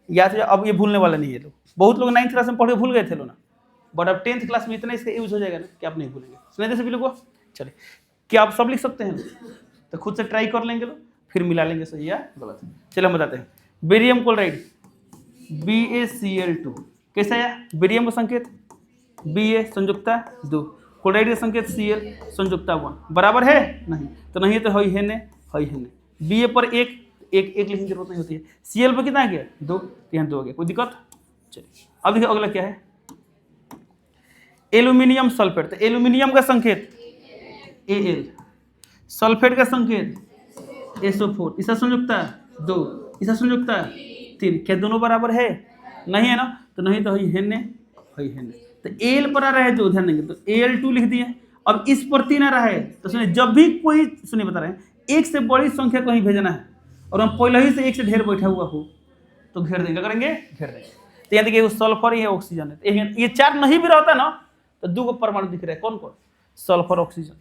याद हो जाए। अब ये भूलने वाला नहीं है लोग। बहुत लोग 9th क्लास में पढ़ के भूल गए थे लोग ना, बट अब 10th क्लास में इतना इसका यूज हो जाएगा ना कि आप नहीं भूलेंगे। सुनाई दे सभी लोगों को? चलिए क्या आप सब लिख सकते हैं? तो खुद से ट्राई कर लेंगे लोग, फिर मिला लेंगे सही या गलत। चलो हम बताते हैं। Barium chloride BaCl2। कैसा आया? बेरियम का संकेत Ba, संयुक्ता 2। क्लोराइड का संकेत Cl, संयुक्ता 1। बराबर है? नहीं, तो नहीं है तो हई है ने। Ba पर एक लिखने की जरूरत नहीं होती है। Cl पर कितना आ गया 2, तो यहाँ 2 आ गया, कोई दिक्कत? चलिए अब देखिए अगला क्या है, एल्यूमिनियम सल्फेट। तो एल्यूमिनियम का संकेत Al, सल्फेट का संकेत SO4, इसका संयुक्ता 2, इसका संयुक्ता 3, क्या दोनों बराबर है? नहीं है ना, तो नहीं तो हेन्ने तो Al पर आ रहा है 2, ध्यान देंगे तो Al2 लिख दिए। अब इस पर 3 आ रहा है, तो सुनिए जब भी कोई, सुनिए बता रहे हैं, एक से बड़ी संख्या कहीं भेजना है और हम पहले ही से एक से ढेर बैठा हुआ हो तो घेर देंगे, करेंगे घेर देंगे। तो यहाँ देखिए सल्फर है, ऑक्सीजन है, तो ये 4 नहीं भी रहता ना तो 2 को परमाणु दिख रहा है, कौन कौन? Sulphur, oxygen.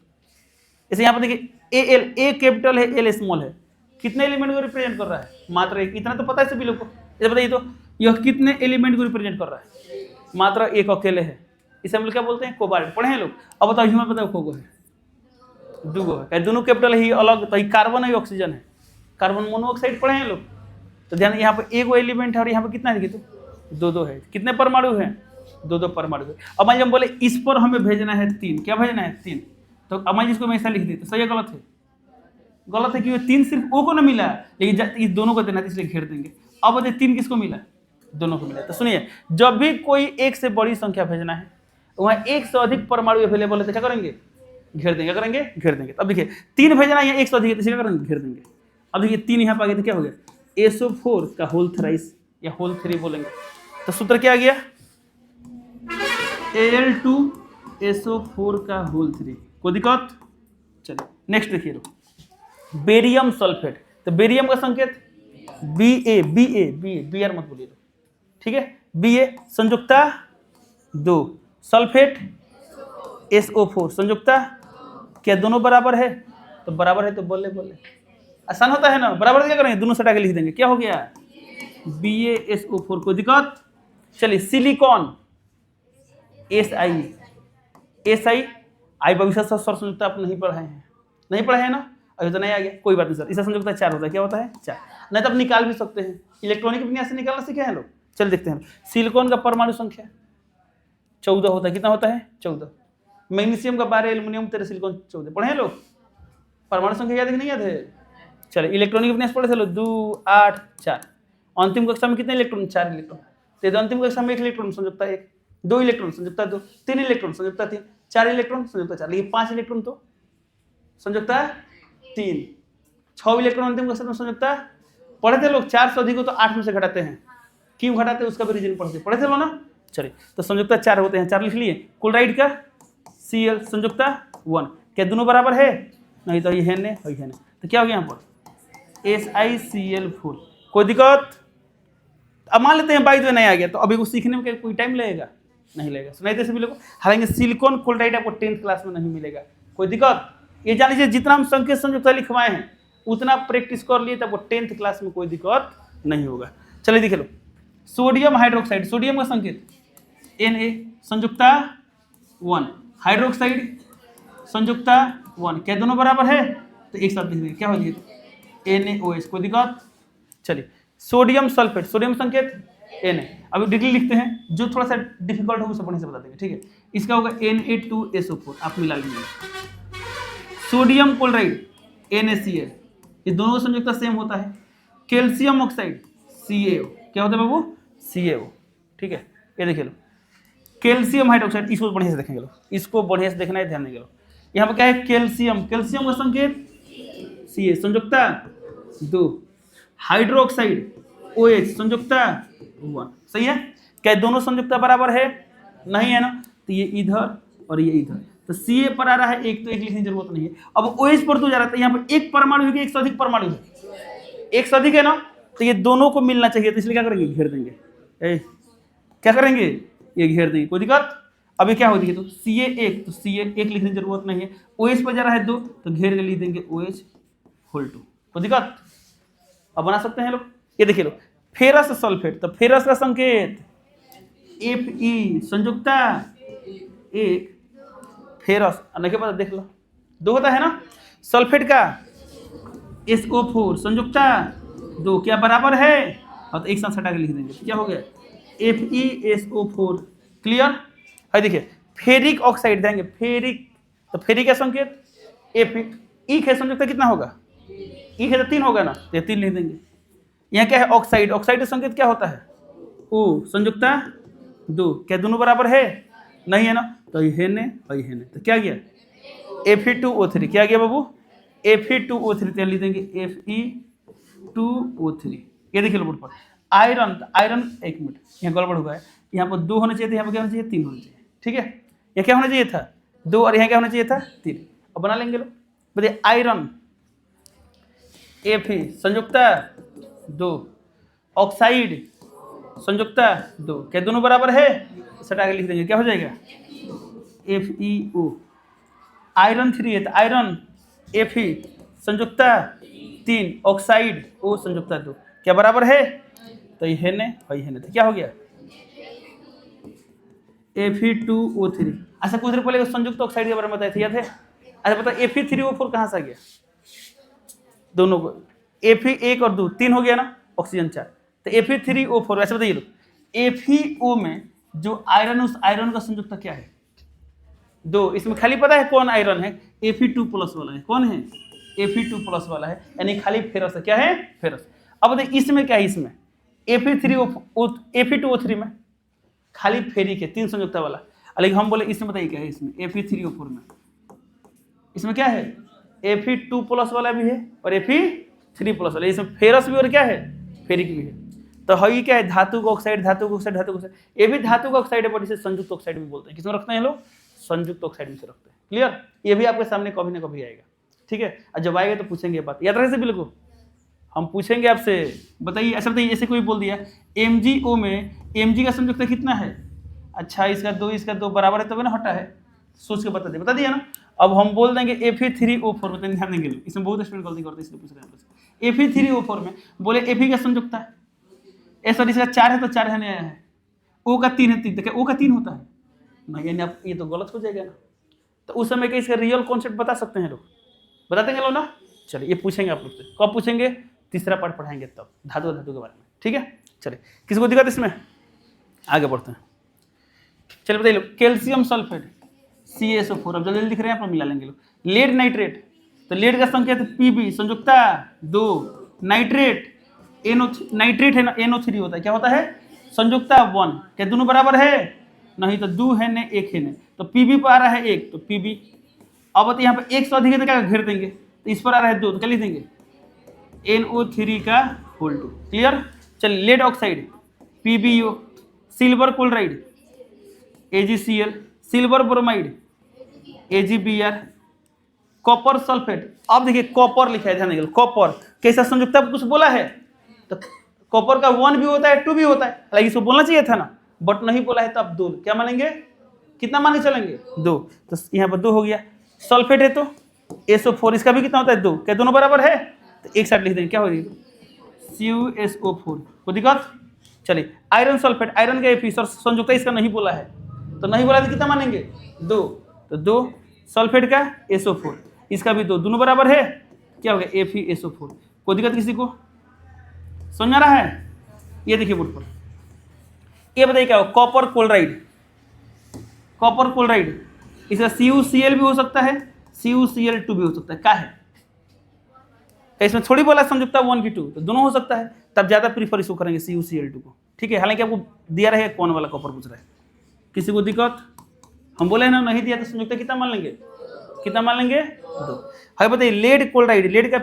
इसे यहाँ पर देखिए Al, A कैपिटल है, L स्मॉल है, कितने एलिमेंट को रिप्रेजेंट कर रहा है? मात्र एक। इतना तो पता है सभी लोग को। इसे बताइए तो यह कितने एलिमेंट को रिप्रेजेंट कर रहा है? मात्र एक अकेले है। इसे हम लोग क्या बोलते हैं? कोबाल्ट। पढ़े हैं लोग? अब बताओ ह्यूमन बताओ को है? 2 है, दोनों कैपिटल ही अलग, तो कार्बन है, ऑक्सीजन है, कार्बन मोनोऑक्साइड। पढ़े हैं लोग? तो ध्यान, यहाँ पर एक एलिमेंट है और यहाँ पर कितना है देखिए तो 2 है। कितने परमाणु है? 2 परमाणु है। अब मान हम बोले इस पर हमें भेजना है 3, क्या भेजना है? 3। तो अब मान इसको मैं ऐसा लिख दी तो सही है गलत है? गलत है, क्योंकि 3 सिर्फ ओ को ना मिला, लेकिन इस दोनों को देना है इसलिए घेर देंगे। अब बताइए 3 किसको मिला? दोनों को मिला। तो सुनिए जब भी कोई एक से बड़ी संख्या भेजना है वहाँ एक से अधिक परमाणु अवेलेबल है तो क्या करेंगे? घेर देंगे, करेंगे घेर देंगे। अब देखिए 3 भेजना है, एक से अधिक है तो क्या करेंगे? घेर देंगे। अब देखिए 3 यहाँ पर आ गया तो क्या हो गया? SO4 का होल थ्राइस या होल 3 बोलेंगे। तो सूत्र क्या आ गया? Al2SO4 का होल 3। कोई दिक्कत? चलिए नेक्स्ट देखिए लो, बेरियम सल्फेट। तो बेरियम का संकेत Ba मत बोलिए, ठीक है? Ba संयुक्ता 2, सल्फेट SO4 संयुक्ता, क्या दोनों बराबर है? तो बराबर है तो बोले आसान होता है ना, बराबर क्या करेंगे? दोनों सटा के लिख देंगे, क्या हो गया? BaSO4। कोई दिक्कत? चलिए सिलिकॉन Si आई भविष्य सर संयुक्ता आप नहीं पढ़े हैं, नहीं पढ़े हैं ना, अभी तो नहीं आ गया, कोई बात नहीं सर। इसका संयुक्ता 4 होता है, क्या होता है? 4। नहीं तो आप निकाल भी सकते हैं, इलेक्ट्रॉनिक विन्यास से निकालना सीखे हैं लोग। चल देखते हैं। सिलिकॉन का परमाणु संख्या 14 होता है, कितना होता है? 14। मैग्नीशियम का 12, एल्यूमिनियम 13, सिलिकॉन 14। पढ़े हैं लोग? परमाणु संख्या याद है कि नहीं याद है? चलिए इलेक्ट्रॉनिक विन्यास पढ़े थे लोग, 2, 8, 4। अंतिम कक्षा में कितने इलेक्ट्रॉन? 4 इलेक्ट्रॉन। तो अंतिम कक्षा में 1 इलेक्ट्रॉन संयुक्ता 1, 2 इलेक्ट्रॉन संयुक्ता 2, 3 इलेक्ट्रॉन संयुक्ता 3, 4 इलेक्ट्रॉन संयुक्ता 4, लेकिन 5 इलेक्ट्रॉन तो संयुक्ता 3, 6 इलेक्ट्रॉन अंतिम कक्षा में संयुक्ता। पढ़े थे लोग? 4 से अधिक हो तो 8 में से घटाते हैं, क्यों घटाते हैं उसका भी रीजन पढ़े थे लोग ना। चलिए तो संयुक्ता 4 होते हैं, 4 लिख लिए। क्लोराइड का Cl संयुक्ता 1, क्या दोनों बराबर है? नहीं तो ये है ने, तो क्या हो गया यहाँ पर? SiCl4। कोई दिक्कत? अब मान लेते हैं 22 में नहीं आ गया, तो अभी को सीखने में कोई टाइम लगेगा? नहीं लगेगा। सुनाई दे सभी लोगों को? हालांकि सिलिकॉन क्लोराइड आपको 10th क्लास में नहीं मिलेगा। कोई दिक्कत? ये जान लीजिए जितना हम संकेत संयुक्ता लिखवाए हैं उतना प्रैक्टिस कर लिए तब 10th क्लास में कोई दिक्कत नहीं होगा। चलिए देख लो, सोडियम हाइड्रोक्साइड। सोडियम का संकेत Na संयुक्ता 1, हाइड्रोक्साइड संयुक्ता 1, क्या दोनों बराबर है? तो एक साथ लिख देंगे, क्या हो जाएगा? NaOH। कोई दिक्कत? चलिए सोडियम सल्फेट, सोडियम संकेत Na। अभी डिग्री लिखते हैं, जो थोड़ा सा डिफिकल्ट होगा उसे बढ़िया से बता देंगे, ठीक है? इसका होगा Na2SO4, आप मिला लीजिए। सोडियम क्लोराइड NaCl, ये दोनों का संयुक्ता सेम होता है। कैल्शियम ऑक्साइड CaO, क्या होता है बाबू? CaO, ठीक है? ये देखिए लो, कैल्शियम हाइड्रोक्साइड, इसको बढ़िया से देखेंगे लोग, इसको बढ़िया से देखना है, ध्यान देंगे लोग। यहाँ पर क्या है? कैल्शियम, कैल्शियम का संकेत Ca संयुक्ता 2, हाइड्रोक्साइड OH संयुक्ता 1। सही है? क्या दोनों संयुक्ता बराबर है? नहीं है ना, तो ये इधर और ये इधर, तो Ca पर आ रहा है 1, तो 1 लिखने की जरूरत नहीं है। अब OH पर तो जा रहा है, यहाँ पर एक परमाणु है कि एक से अधिक परमाणु है? एक से अधिक है ना, तो ये दोनों को मिलना चाहिए, तो इसलिए क्या करेंगे? घेर देंगे। क्या करेंगे? ये घेर देंगे। कोई दिक्कत? अभी क्या हो देखिए तो Ca1, तो Ca1 लिखने की जरूरत नहीं है। OH पर जा रहा है 2, तो घेर के लिख देंगे OH होल 2। कोई दिक्कत? अब बना सकते हैं लोग। ये देखिए लो, फेरस सल्फेट। तो फेरस का संकेत Fe संयुक्ता 1, फेरस नहीं पता, देख लो 2 होता है ना। सल्फेट का SO4 संयुक्ता 2, क्या बराबर है? और तो एक साथ हटा के लिख देंगे, क्या हो गया? FeSO4। क्लियर है? देखिए फेरिक ऑक्साइड देंगे, फेरिक, तो फेरिक का संकेत Fe, ई के संयुक्ता कितना होगा? ई है तो 3 होगा ना, तो ये 3 लिख देंगे। यहाँ क्या है ऑक्साइड, ऑक्साइड का संकेत क्या होता है ओ, संयुक्ता 2, क्या दोनों बराबर है नहीं है ना, तो ये ने और ये ने, तो क्या गया Fe2O3, क्या गया बाबू Fe2O3, तो लिख देंगे Fe2O3। ये देखिए बोर्ड पर आयरन, आयरन एक मिनट यहाँ गड़बड़ हुआ है, यहाँ पर 2 होने चाहिए थे, यहाँ पर क्या होना चाहिए 3 होना चाहिए, ठीक है। यहाँ क्या होना चाहिए था 2 और यहाँ क्या होना चाहिए था 3, अब बना लेंगे लोग। बताइए आयरन Fe संयुक्ता 2, ऑक्साइड संयुक्ता 2, क्या दोनों बराबर है, सटा के लिख देंगे, क्या हो जाएगा FeO। आयरन 3 है तो आयरन Fe संयुक्ता 3, ऑक्साइड O संयुक्ता 2, क्या बराबर है, तो ये है ने और ये है ने, तो क्या हो गया Fe2O3। अच्छा कुछ देर पहले संयुक्त ऑक्साइड के बारे में बताए थे, याद है। अच्छा पता Fe3O4 कहाँ से आ गया, दोनों को Fe1 और 2 3 हो गया ना, ऑक्सीजन 4, तो Fe3O4। वैसे बताइए लोग FeO में जो आयरन उस आयरन का संयुक्त क्या है 2, इसमें खाली पता है कौन आयरन है Fe2+ वाला है, कौन है Fe2+ वाला है, यानी खाली फेरस है, क्या है फेरस। अब बताइए इसमें क्या है, इसमें Fe2O3 में खाली फेरिक है 3 संयुक्ता वाला, लेकिन हम बोले इसमें बताइए क्या है, इसमें Fe3O4 में इसमें क्या है Fe2+ वाला भी है और Fe3+ वाला, इसमें फेरस भी और क्या है फेरिक भी है। तो हई क्या है धातु का ऑक्साइड, धातु का ऑक्साइड, धातु का ऑक्साइड, ये भी धातु का ऑक्साइड है, बट इसे संयुक्त ऑक्साइड भी बोलते हैं। किसमें रखते हैं लोग, संयुक्त ऑक्साइड में से रखते हैं। क्लियर, ये भी आपके सामने कभी ना कभी आएगा, ठीक है। और जब आएगा तो पूछेंगे बात, याद रखे से बिल्कुल हम पूछेंगे आपसे। बताइए ऐसा बताइए, ऐसे कोई बोल दिया MgO में Mg का संयुक्त कितना है, अच्छा इसका 2 इसका 2 बराबर है, तभी ना हटा है, सोच के बता दिया ना। अब हम बोल देंगे Fe3O4 में, ध्यान देंगे लोग, इसमें बहुत स्टूडेंट गलती करते हैं, इसलिए पूछ रहे हैं। Fe3O4 में बोले Fe का संयुक्त है, सॉरी इसका 4 है तो 4 है, O का 3 है, 3 तो क्या O का 3 होता है नहीं, यानी आप ये तो गलत हो जाएगा ना। तो उस समय के इसका रियल कॉन्सेप्ट बता सकते हैं लोग, बता देंगे लोग ना। चलिए ये पूछेंगे आप लोग से, कब पूछेंगे, तीसरा पार्ट पढ़ाएंगे तब, धातु के बारे में, ठीक है। चलिए किसी को दिक्कत इसमें, आगे बढ़ते हैं। चलिए बताइए लोग कैल्शियम सल्फेट CaSO4, अब जल्दी दिख रहे हैं आप मिला लेंगे लोग। लेड नाइट्रेट, तो लेड का संकेत Pb संयुक्ता 2, नाइट्रेट नाइट्रेट है ना NO3 होता है, क्या होता है संयुक्ता 1, क्या दोनों बराबर है नहीं, तो 2 है ने 1 है ने, तो Pb पर आ रहा है 1 तो Pb। अब यहाँ पर 1 से अधिक है तो क्या घेर देंगे, तो इस पर आ रहा है 2 तो क्या लिख देंगे NO3 का होल 2। क्लियर। चलिए lead oxide PbO, silver chloride AgCl, silver bromide AgBr, copper sulphate. अब देखिए कॉपर लिखा है, ध्यान देंगे कॉपर कैसा संयुक्त कुछ बोला है, तो कॉपर का 1 भी होता है 2 भी होता है, हालांकि इसको बोलना चाहिए था ना, बट नहीं बोला है, तो आप 2 क्या मानेंगे, कितना मान के चलेंगे 2, तो यहाँ पर 2 हो गया। सल्फेट है तो SO4, इसका भी कितना होता है 2, क्या दोनों बराबर है, तो एक साइड लिख देंगे, क्या हो जाएगा CuSO4, कोई दिक्कत। चलिए आयरन सल्फेट, आयरन का Fe संयुक्त इसका नहीं बोला है, तो नहीं बोला तो कितना मानेंगे 2, तो 2 सल्फेट का SO4, इसका भी 2, दोनों बराबर है, क्या हो गया FeSO4। कोई दिक्कत किसी को, समझ आ रहा है। ये देखिए बोर्ड पर, ये बताइए क्या हो, कॉपर क्लोराइड, कॉपर क्लोराइड इसका CuCl भी हो सकता है, CuCl2 भी हो सकता है, क्या है इसमें थोड़ी बोला संयुक्ता 1 की 2, तो दोनों हो सकता है, तब ज्यादा प्रीफर इसको करेंगे CuCl2 को, ठीक है। हालांकि आपको दिया रहेगा कौन वाला कॉपर पूछ रहा है, किसी को दिक्कत, हम बोले ना नहीं दिया तो संयुक्त कितना मान लेंगे, कितना मान लेंगे 2। है बताइए लेड क्लोराइड, लेड का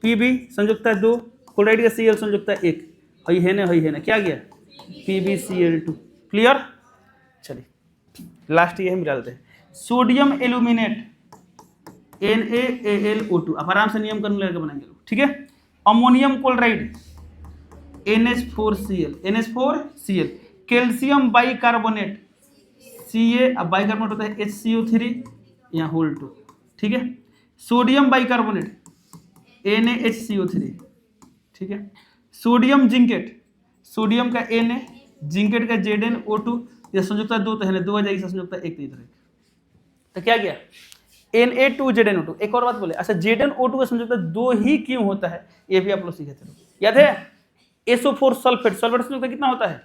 Pb संयुक्ता 2, क्लोराइड का Cl संयुक्ता 1, हई है ना क्या गया PbCl2। क्लियर। चलिए लास्ट यही मिला लेते हैं, सोडियम एल्यूमिनेट NaAlO2, आप आराम से नियम करने लगा बनाएंगे लोग, ठीक है। Ammonium chloride NH4Cl, calcium bicarbonate Ca, अब बाइकार्बोनेट होता है HCO3 यहाँ होल 2, ठीक है। सोडियम बाइकार्बोनेट NaHCO3, ठीक है। सोडियम जिंकेट, सोडियम का Na, जिंकेट का ZnO2, यह संयुक्ता 2 तो है ना, 2 आ जाएगी, संयुक्ता 1 तो इधर है, तो क्या गया Na2ZnO2। एक और बात बोले, अच्छा ZnO2 का संयुक्ता 2 ही क्यों होता है, ये भी आप लोग सीखे थे, याद है। SO4 सल्फेट, सल्फेट संयुक्ता कितना होता है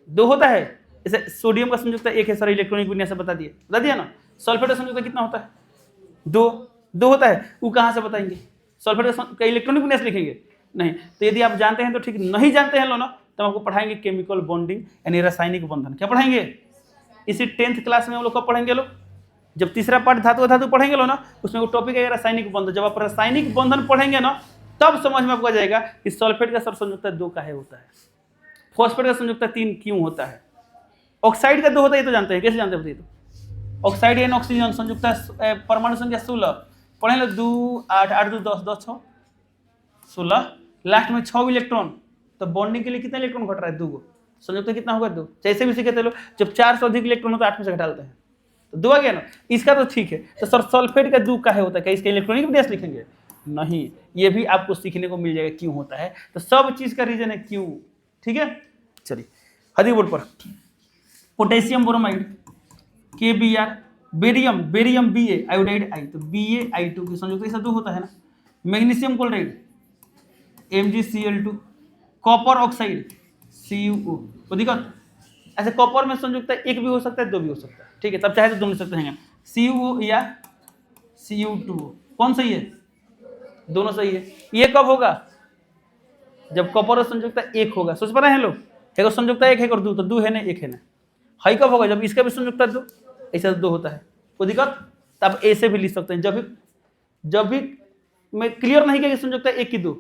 2 होता है, जैसे सोडियम का संयुक्ता 1 है, सर इलेक्ट्रॉनिक विन्यास से बता दिया ना। सल्फेट का संयुक्ता कितना होता है 2, 2 होता है, वो कहाँ से बताएंगे? सल्फेट का इलेक्ट्रॉनिक विन्यास लिखेंगे नहीं। तो यदि आप जानते हैं तो ठीक, नहीं जानते हैं लो ना, तो हम आपको पढ़ाएंगे केमिकल बॉन्डिंग यानी रासायनिक बंधन। क्या पढ़ाएंगे? इसी 10th क्लास में हम लोग कब पढ़ेंगे लोग? जब तीसरा पार्ट धातु धातु पढ़ेंगे लो ना, उसमें वो टॉपिक है रासायनिक बंधन। जब आप रासायनिक बंधन पढ़ेंगे ना, तब समझ में आपको आ जाएगा कि सल्फेट का सर संयुक्ता 2 काहे होता है, फॉस्फेट का संयुक्ता 3 क्यों होता है, ऑक्साइड का 2 होता है, ये तो जानते हैं। कैसे जानते हैं बताइए? तो ऑक्साइड एन ऑक्सीजन संयुक्ता परमाणु संख्या 16 पढ़े लो, 2 8 8 2 10 10 6 16, लास्ट में 6 इलेक्ट्रॉन। तो बॉन्डिंग के लिए कितना इलेक्ट्रॉन घट रहा है? 2 गो। संयुक्त कितना होगा? 2। जैसे भी सीखे लो, जब 4 से अधिक इलेक्ट्रॉन होता है 8 में से घटाते हैं तो 2 आ गया ना। इसका तो ठीक है। तो सर सल्फेट का 2 काहे होता है? क्या इसका इलेक्ट्रॉनिक विन्यास लिखेंगे? नहीं, ये भी आपको सीखने को मिल जाएगा क्यों होता है। तो सब चीज का रीजन है क्यों। ठीक है, चलिए हदी बोर्ड पर potassium bromide KBr, barium Ba, iodide I, तो BaI2 की संयुक्त ऐसा 2 होता है ना। Magnesium chloride MgCl2, copper oxide CuO। तो दिक्कत ऐसे कॉपर में संयुक्ता 1 भी हो सकता है, 2 भी हो सकता है। ठीक है, तब चाहे तो दोनों सकते हैं, CuO या Cu2O। कौन सही है? दोनों सही है। ये कब होगा? जब कॉपर और संयुक्ता 1 होगा। सोच पा रहे हैं लोग? एक संयुक्ता 1 है और 2, तो 2 है ना, 1 है ना। हाई कब होगा? जब इसका भी संयुक्ता 2, ऐसा 2 होता है। कोई दिक्कत? तब ऐसे भी लिख सकते हैं। जब भी मैं क्लियर नहीं किया कि संयुक्ता 1 की 2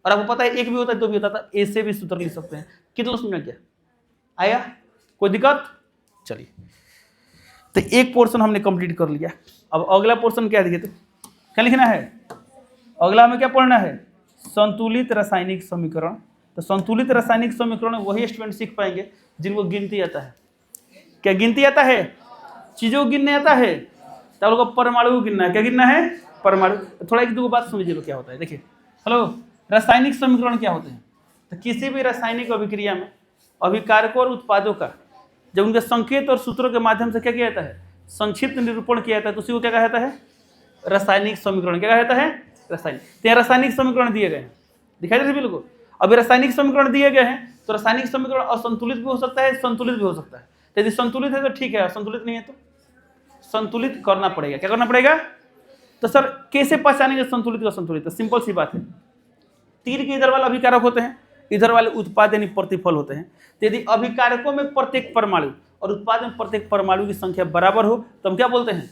और आपको पता है 1 भी होता है 2 भी होता है, ऐसे भी सूत्र लिख सकते हैं। कितना समझ गया? आया? कोई दिक्कत? चलिए, तो एक पोर्शन हमने कंप्लीट कर लिया। अब अगला पोर्शन क्या दिखे? तो क्या लिखना है? अगला हमें क्या पढ़ना है? संतुलित रासायनिक समीकरण। तो संतुलित रासायनिक समीकरण वही स्टूडेंट सीख पाएंगे जिनको गिनती आता है। क्या गिनती आता है? चीजों को गिनने आता है। तो लोगों को परमाणु को गिनना है। क्या गिनना है? परमाणु। थोड़ा एक दो बात समझिए क्या होता है। देखिए, हेलो, रासायनिक समीकरण क्या होते हैं? तो किसी भी रासायनिक अभिक्रिया में अभिकारकों और उत्पादों का जब उनके संकेत और सूत्रों के माध्यम से क्या किया जाता है? संक्षिप्त निरूपण किया जाता है, तो उसी को क्या कहा जाता है? रासायनिक समीकरण। क्या कहा जाता है? रासायनिक। तो यहाँ रासायनिक समीकरण दिए गए हैं, दिखाई दे सभी को। अभी रासायनिक समीकरण दिए गए हैं, तो रासायनिक समीकरण असंतुलित भी हो सकता है, संतुलित भी हो सकता है। तो यदि संतुलित है तो ठीक है, असंतुलित नहीं है तो संतुलित करना पड़ेगा। क्या करना पड़ेगा? तो सर कैसे पहचानेंगे संतुलित और असंतुलित? तो सिंपल सी बात है, तीर के इधर वाले अभिकारक होते हैं, इधर वाले उत्पाद यानी प्रतिफल होते हैं। तो यदि अभिकारकों में प्रत्येक परमाणु और उत्पाद में प्रत्येक परमाणु की संख्या बराबर हो तो हम क्या बोलते हैं?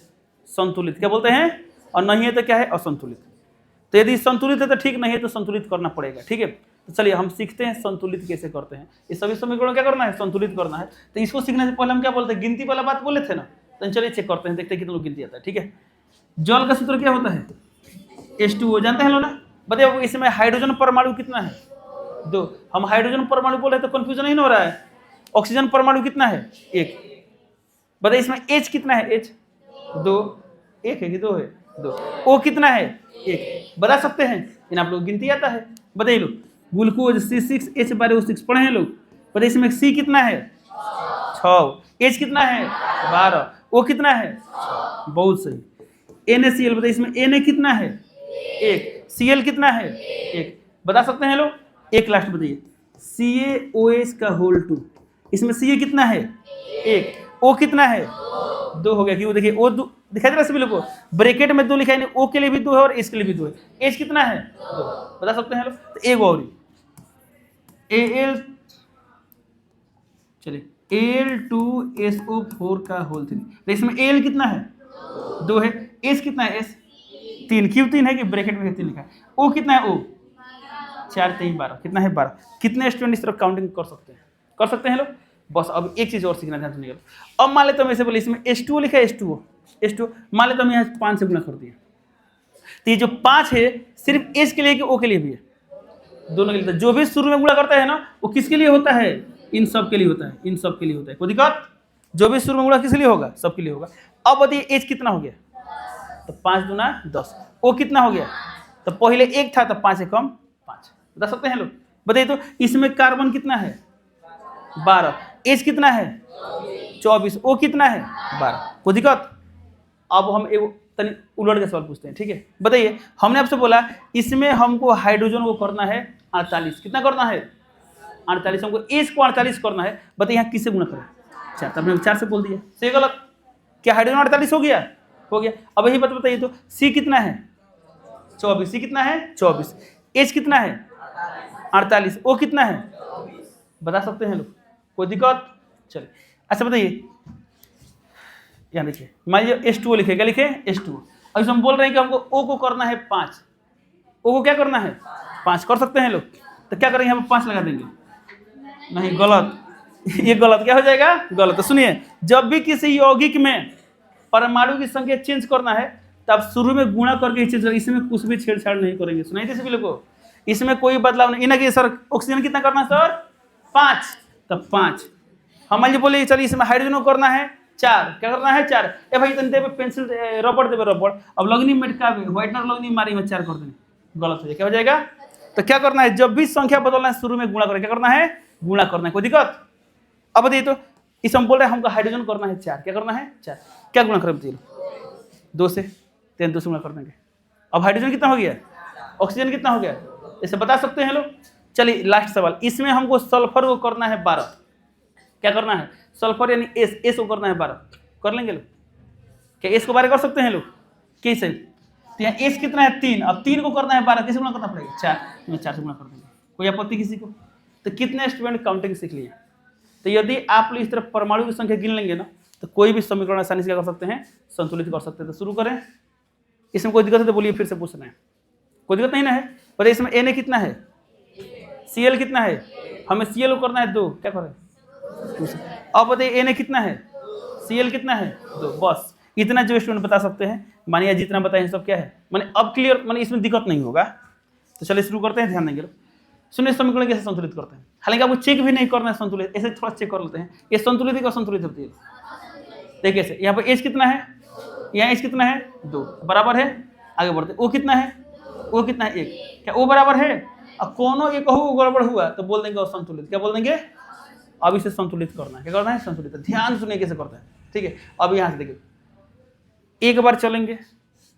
संतुलित। क्या बोलते हैं? और नहीं है तो क्या है? असंतुलित। तो यदि संतुलित है तो ठीक, नहीं है तो संतुलित करना पड़ेगा। ठीक है, तो चलिए हम सीखते हैं संतुलित कैसे करते हैं। इस सभी समीकरणों क्या करना है? संतुलित करना है। तो इसको सीखने से पहले हम क्या बोलते हैं? गिनती वाला बात बोले थे ना, तो चलिए चेक करते हैं, देखते हैं कितना गिनती आता है। ठीक है, जल का सूत्र क्या होता है? H2O। जानते हैं लोग ना? बताइए इसमें हाइड्रोजन परमाणु कितना है? 2। हम हाइड्रोजन परमाणु बोले तो कंफ्यूजन नहीं हो रहा है? ऑक्सीजन परमाणु कितना है? 1। बताइए इसमें H कितना है? H 2। 1 है कि 2 है? 2। O कितना है? 1। बता सकते हैं? इन आप लोग गिनती आता है? बताइए लोग, ग्लूकोज C6H12O6 पढ़े हैं लोग? बताइए इसमें C कितना है? 6। H कितना है? 12। O कितना है? 6। बहुत सही। NaCl बताइए इसमें Na कितना है? 1। Cl कितना है? 1। बता सकते हैं लोग? 1 लास्ट बताइए। CaOH का होल 2, इसमें Ca कितना है? 1। O कितना है? 2 हो गया। क्यों? देखिए O दिखाई दे रहा है सभी लोग को? ब्रैकेट में 2 लिखा है, O के लिए भी 2 है और H के लिए भी 2 है। H कितना है? 2। बता सकते हैं लोग? तो एक और Al, चलिए Al2SO4 का होल 3। तो इसमें Al कितना है? 2 है। H कितना है? S 3। क्यों 3 है कि ब्रैकेट में 3 लिखा है। O कितना है? O 4 3 12। कितना है? 12। कितने स्टूडेंट इस तरह काउंटिंग कर सकते हैं? कर सकते हैं लोग? बस अब एक चीज और सीखना ध्यान सुनिएगा। अब मान लेते हम ऐसे बोले इसमें H2O लिखा है, H2O मान लेते हम यहाँ 5 से गुना कर दिए, तो ये जो 5 है सिर्फ H के लिए कि O के लिए भी है? दोनों के लिए। जो भी शुरू में गुणा करता है ना, वो किसके लिए होता है? इन सब के लिए होता है। इन सब के लिए होता है। कोई दिक्कत? जो भी शुरू में गुणा किसके लिए होगा? सबके लिए होगा। अब बताइए H कितना हो गया? तो 5 दूना 10। O कितना हो गया? तो पहले 1 था तो 5 से कम 5। बता सकते हैं लोग? बताइए तो इसमें कार्बन कितना है? 12। H कितना है? 24। O कितना है? 12। कोई दिक्कत? अब हम एक तनी उलट के सवाल पूछते हैं। ठीक है, बताइए हमने आपसे बोला इसमें हमको हाइड्रोजन को करना है 48। कितना करना है? 48। हमको H को 48 करना है। बताइए यहाँ किससे गुणा करें? 4। तब मैंने 4 से बोल दिया। सही गलत? क्या हाइड्रोजन 48 हो गया? हो गया। अब यही बात बताइए तो सी कितना है 24, सी कितना है 24, एच कितना है 48, ओ कितना है बता सकते हैं लोग, कोई दिक्कत? चलिए अच्छा बताइए, यहाँ देखिए मान लीजिए H2O लिखे, क्या लिखे H2O। अब हम बोल रहे हैं कि हमको O को करना है 5, O को क्या करना है 5, कर सकते हैं लोग, तो क्या करेंगे हम 5 लगा देंगे, नहीं गलत, ये गलत, क्या हो जाएगा गलत। तो सुनिए, जब भी किसी यौगिक में परमाणु की संख्या चेंज करना है तब शुरू में गुणा करके ही चेंज करेंगे, इसमें कुछ भी छेड़छाड़ नहीं करेंगे। सुनाई दे सभी लोग को, इसमें कोई बदलाव नहीं। इन्हें सर ऑक्सीजन कितना करना है सर 5, तब 5 हम मान लीजिए बोले चलिए इसमें हाइड्रोजन को करना है 4, क्या करना है 4, ए भाई तन देवे पेंसिल रबड़ देवे रबड़, अब लगनी मेटकावे व्हाइटनर लगनी मारी में 4 कर देंगे, गलत हो जाएगा, क्या हो जाएगा? तो क्या करना है, जब भी संख्या बदलना है शुरू में गुणा करें, क्या करना है गुणा करना है, कोई दिक्कत? अब बताइए तो इस हम बोल रहे हैं हमको हाइड्रोजन करना है 4, क्या करना है 4, क्या गुणा करें बताइए 2 से, 2 से गुणा कर देंगे। अब हाइड्रोजन कितना हो गया, ऑक्सीजन कितना हो गया, इसे बता सकते हैं लोग। चलिए लास्ट सवाल, इसमें हमको सल्फर को करना है 12, क्या करना है सल्फर यानी एस को करना है 12, कर लेंगे लोग? क्या एस को 12 कर सकते हैं लोग? कैसे? तो यहाँ एस कितना है 3, अब 3 को करना है 12, कैसे गुणा करना पड़ेगा 4, 4 से गुणा कर देंगे, कोई आपत्ति किसी को? तो कितने स्टूडेंट काउंटिंग सीख लिए? तो यदि आप लोग इस तरह परमाणु की संख्या गिन लेंगे ना तो कोई भी समीकरण आसानी से क्या कर सकते हैं, संतुलित कर सकते हैं। तो शुरू करें, इसमें कोई दिक्कत है तो बोलिए, फिर से पूछना है, कोई दिक्कत नहीं ना है? पर इसमें Na कितना है, Cl कितना है, हमें Cl को करना है 2, क्या करें? अब बताइए Na कितना है, Cl कितना है 2, बस इतना जो स्टूडेंट बता सकते हैं, मानिए जितना बताए सब क्या है, माने अब क्लियर, माने इसमें दिक्कत नहीं होगा। तो चलिए शुरू करते हैं, ध्यान देंगे। सुनिए समीकरण कैसे संतुलित करते हैं, हालांकि आपको चेक भी नहीं करना है संतुलित, ऐसे थोड़ा चेक कर लेते हैं ये संतुलित है, असंतुलित होती है। देखिए कैसे, यहाँ पर H कितना है, यहाँ H कितना है 2, बराबर है, आगे बढ़ते। O कितना है, O कितना है 1, क्या O बराबर है? अब कोनो एक गड़बड़ हुआ तो बोल देंगे असंतुलित, क्या बोल देंगे? अब इसे संतुलित करना है, क्या करना है संतुलित। ध्यान सुनिए कैसे करते हैं, ठीक है? अब यहाँ से देखिए, एक बार चलेंगे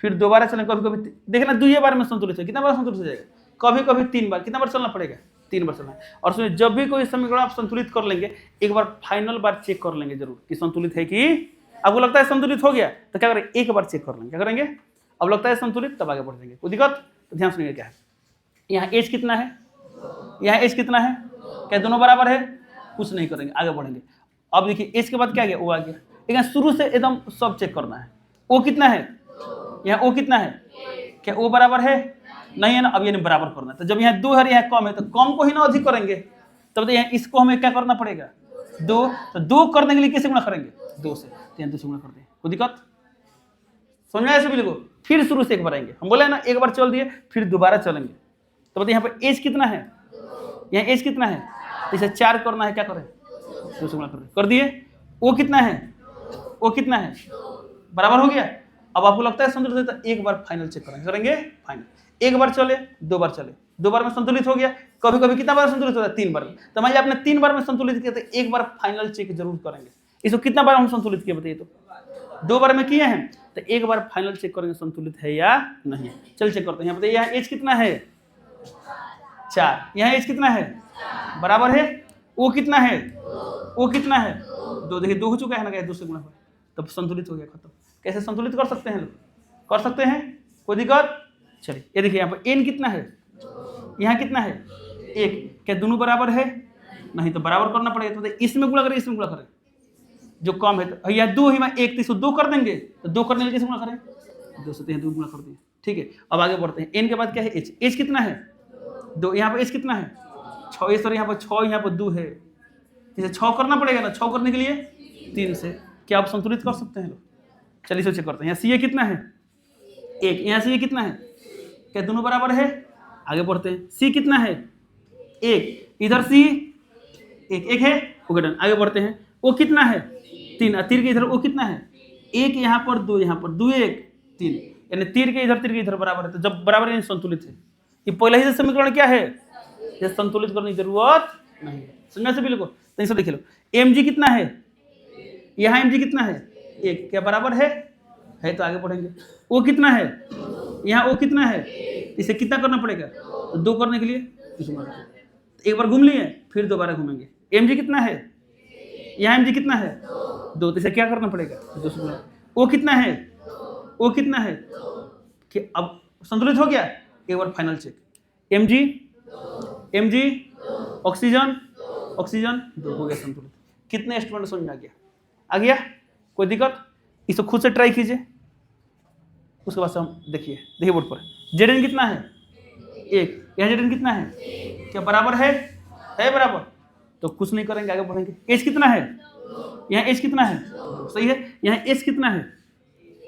फिर दोबारा चलेंगे, कभी कभी देखना 2 बार में संतुलित है, कितना बार संतुलित हो जाएगा, कभी कभी 3 बार, कितना बार चलना पड़ेगा 3 बार चलना है। और सुनिए जब भी कोई समीकरण आप संतुलित कर लेंगे एक बार फाइनल बार चेक कर लेंगे जरूर कि संतुलित है कि, आपको लगता है संतुलित हो गया तो क्या करेंगे, एक बार चेक कर लेंगे, क्या करेंगे? अब लगता है संतुलित तब आगे बढ़ देंगे, कोई दिक्कत? तो ध्यान सुनिए क्या है, यहाँ H कितना है, यहाँ H कितना है, क्या दोनों बराबर है? कुछ नहीं करेंगे, आगे बढ़ेंगे। अब देखिए H के बाद क्या गया, O आ गया, लेकिन शुरू से एकदम सब चेक करना है। O कितना है, यहाँ O कितना है, क्या O बराबर है? नहीं है ना, अब ये बराबर करना है। तो जब यहाँ 2 है यहाँ कम है तो कम को ही ना अधिक करेंगे, तब तो यहाँ इसको हमें क्या करना पड़ेगा 2, तो 2 करने के लिए कैसे गुणा करेंगे 2 से, तो यहाँ 2 से गुणा कर दें, कोई दिक्कत? समझ में आया सभी लोगों? फिर शुरू से एक बार आएंगे, हम बोले ना एक बार चल दिए फिर दोबारा चलेंगे। तो बताइए यहाँ पर H कितना है, यहाँ H कितना है, तो इसे 4 करना है, क्या करें 2 से गुणा कर दिए। O कितना है, O कितना है, बराबर हो गया। अब आपको लगता है संतुलित है तो एक बार फाइनल चेक करेंगे फाइनल, एक बार चले 2 बार चले, 2 बार में संतुलित हो गया, कभी कभी कितना बार संतुलित होता है 3 बार में। तो मान लीजिए आपने 3 बार में संतुलित किया तो एक बार फाइनल चेक जरूर करेंगे। इसको कितना बार हम संतुलित किए बताइए तो, 2 बार में किए हैं तो एक बार फाइनल चेक करेंगे संतुलित है या नहीं। चल चेक करते हैं, यहाँ बताइए यहाँ H कितना है 4, यहाँ H कितना है बराबर है, O कितना है, O कितना है 2, देखिए 2 हो चुका है ना, 2 से गुणा हुआ तब संतुलित हो गया, खत्म। कैसे संतुलित कर सकते हैं लोग, कर सकते हैं, कोई दिक्कत? चलिए ये देखिए यहाँ पर N कितना है, यहाँ कितना है 1, क्या दोनों बराबर है? नहीं, तो बराबर करना पड़ेगा, तो इसमें गुणा करें इसमें गुणा करें, जो कम है तो यहाँ 2 ही में 1 तो 2 कर देंगे, तो 2 करने के लिए कैसे गुणा करें 2 से, 2 गुणा कर दिए, ठीक है। अब आगे बढ़ते हैं, N के बाद क्या है H, H कितना है 2, यहाँ पर H कितना है 6, सॉरी यहाँ पर 6, यहाँ पर 2 है, इसे 6 करना पड़ेगा ना, 6 करने के लिए 3 से, क्या आप संतुलित कर सकते हैं लोग? चलिए सोचे करते हैं, यहाँ Ca कितना है 1, यहाँ Ca कितना है, क्या दोनों बराबर है? आगे बढ़ते हैं, C कितना है 1, इधर C 1 है, ओके डन। आगे बढ़ते हैं, O कितना है 3, तीर के इधर O कितना है 1, यहाँ पर 2, यहाँ पर 2 1 3, यानी तीर के इधर बराबर है, तो जब बराबर यानी संतुलित है। ये पहले ही से समीकरण क्या है, ये संतुलित करने की जरूरत नहीं है, समझ में सभी लोगों? तो इसे देख लो, Mg कितना है, यहाँ Mg कितना है 1, क्या बराबर है तो आगे बढ़ेंगे। O कितना है, यहाँ O कितना है, इसे कितना करना पड़ेगा 2 करने के लिए, एक बार घूम लिए फिर दोबारा घूमेंगे। Mg कितना है, यहाँ Mg कितना है 2, तो इसे क्या करना पड़ेगा 2 से गुणा। O कितना है ओ कितना है कि अब संतुलित हो गया। एक बार final check, Mg Mg oxygen oxygen 2 हो गया संतुलित। कितने स्टूडेंट समझ में आ गया कोई दिक्कत? इसको खुद से ट्राई कीजिए, उसके बाद से हम देखिए बोर्ड पर Zn कितना है 1, यहाँ Zn कितना है, क्या बराबर है बराबर, तो कुछ नहीं करेंगे, आगे बढ़ेंगे। H कितना है, यहाँ H कितना है, सही है। यहाँ H कितना है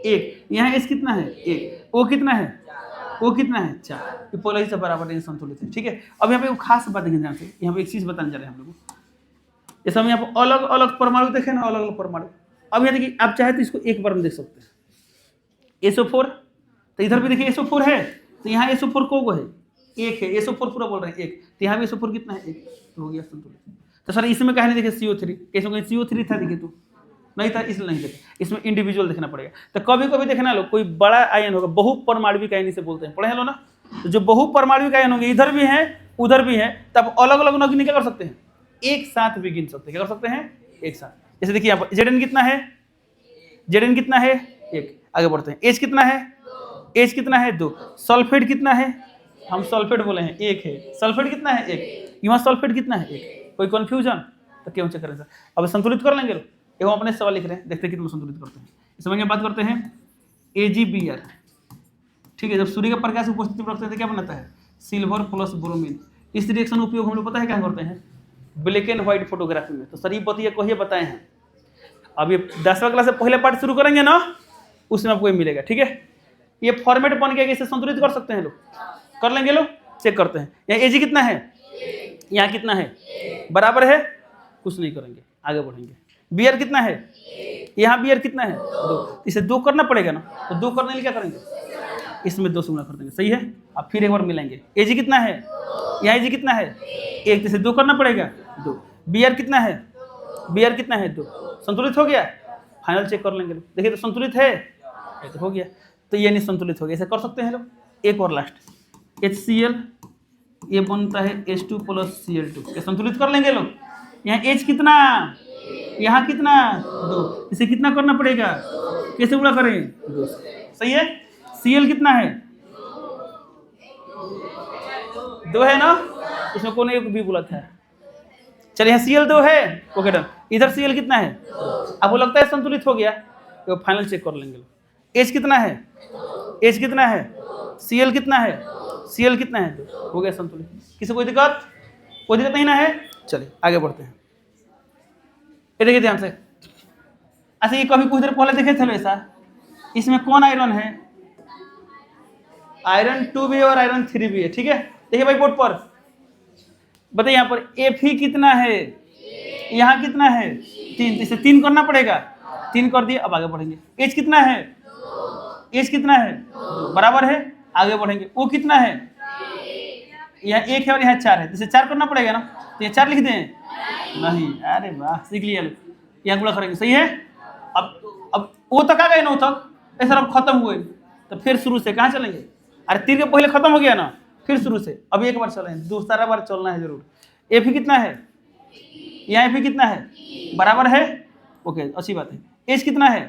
1, यहाँ H कितना है 1, O कितना है 4, ये पोलर ही से बराबर नहीं संतुलित है, ठीक है। अब यहाँ पे खास बात देखें ध्यान से, यहाँ पे एक चीज बताने जा रहे हैं हम लोग को। जैसे हम यहाँ पे अलग अलग परमाणु देखे ना, अलग अलग परमाणु। अब यहाँ देखिए, आप चाहे तो इसको एक बार में देख सकते हैं। SO4, तो इधर भी देखिए SO4 है, तो यहाँ SO4 को है 1 है, SO4 पूरा बोल रहे हैं 1, तो यहाँ भी SO4 कितना है 1, तो हो गया संतुलित। तो सर इसमें कहा नहीं देखे CO3, इसमें CO3 था, देखिए तो नहीं था, इसलिए नहीं देखे। इसमें इंडिविजुअल देखना पड़ेगा। तो कभी कभी देखना लो, कोई बड़ा आयन होगा, बहुपरमाणविक आयन इसे बोलते हैं, पढ़े लो ना। तो जो बहुपरमाणविक आयन होंगे, इधर भी है उधर भी है, तब अलग अलग नगनी क्या कर सकते हैं, एक साथ भी गिन सकते हैं। क्या कर सकते हैं, एक साथ। जैसे देखिए यहाँ पर Zn कितना है, Zn कितना है 1, आगे बढ़ते हैं। H कितना है, H कितना है 2, सल्फेट कितना है, हम सल्फेट बोले हैं 1 है, सल्फेट कितना है 1, यहाँ सल्फेट कितना है 1, कोई कंफ्यूजन? तो क्यों चेक करें सर, अब संतुलित कर लेंगे। एवं अपने सवाल लिख रहे हैं, देखते हैं कितना संतुलित करते हैं। इस समय बात करते हैं AgBr, ठीक है। जब सूर्य का प्रकाश उपस्थिति में रखते हैं तो क्या बनता है, सिल्वर प्लस ब्रोमीन। इस रिएक्शन उपयोग हम लोग पता है क्या करते हैं, ब्लैक एंड व्हाइट फोटोग्राफी में। तो सर ये बतिया को ही बताए हैं। अब ये 10वीं क्लास से पहले पार्ट शुरू करेंगे ना, उसमें आपको मिलेगा, ठीक है। ये फॉर्मेट बन गया, इसे संतुलित कर सकते हैं लोग, कर लेंगे लोग। चेक करते हैं, यहाँ Ag कितना है, यहाँ कितना है, बराबर है, कुछ नहीं करेंगे, आगे बढ़ेंगे। Br कितना है, यहाँ Br कितना है 2, इसे 2 करना पड़ेगा ना, तो 2 करने के लिए क्या करेंगे, इसमें 2 से गुणा कर देंगे, सही है। अब फिर एक बार मिलाएंगे। Ag कितना है, यहाँ Ag कितना है 1, इसे 2 करना पड़ेगा 2। Br कितना है, Br कितना है 2, संतुलित हो गया। फाइनल चेक कर लेंगे लोग, देखिए तो संतुलित है, तो हो गया। तो ये नहीं संतुलित हो गया, ऐसे कर सकते हैं लोग। एक और लास्ट HCl, ये बनता है H2 + Cl2, ये संतुलित कर लेंगे लोग। यहाँ H कितना, यहाँ कितना 2, इसे कितना करना पड़ेगा, कैसे गुणा करें 2, सही है। Cl कितना है 2 है ना, इसमें कौन एक भी बोला था। चलिए यहाँ Cl 2 है, ओके डन। इधर Cl कितना है, आपको लगता है संतुलित हो गया, तो फाइनल चेक कर लेंगे लोग। H कितना है, H कितना है, Cl कितना है, Cl कितना है 2, हो गया संतुलित। किसी कोई दिक्कत नहीं ना है। चलिए आगे बढ़ते हैं। ये देखिए ध्यान से, अच्छा ये कभी कुछ देर पहले देखे थे ऐसा, इसमें कौन आयरन है, आयरन 2 भी है और आयरन 3 भी है, ठीक है। देखिए भाई बोर्ड पर बताइए, यहाँ पर Fe कितना है, यहाँ कितना है 3, इसे 3 करना पड़ेगा, 3 कर दिए। अब आगे बढ़ेंगे। H कितना है, H कितना है 2, बराबर है, आगे बढ़ेंगे। O कितना है, यहाँ 1 है और यहाँ 4 है, इसे 4 करना पड़ेगा ना, तो ये 4 लिख दें, नहीं, अरे वाह सीख लिया लोग, यहाँ गुणा करेंगे, सही है। अब O तक आ गए, 9 तक, ऐसा अब खत्म हुए, तो फिर शुरू से कहाँ चलेंगे, अरे 3 के पहले खत्म हो गया ना, फिर शुरू से। अब एक बार चलें, दूसरा बार चलना है जरूर। Fe कितना है, यहाँ Fe कितना है, बराबर है, ओके अच्छी बात है। H कितना है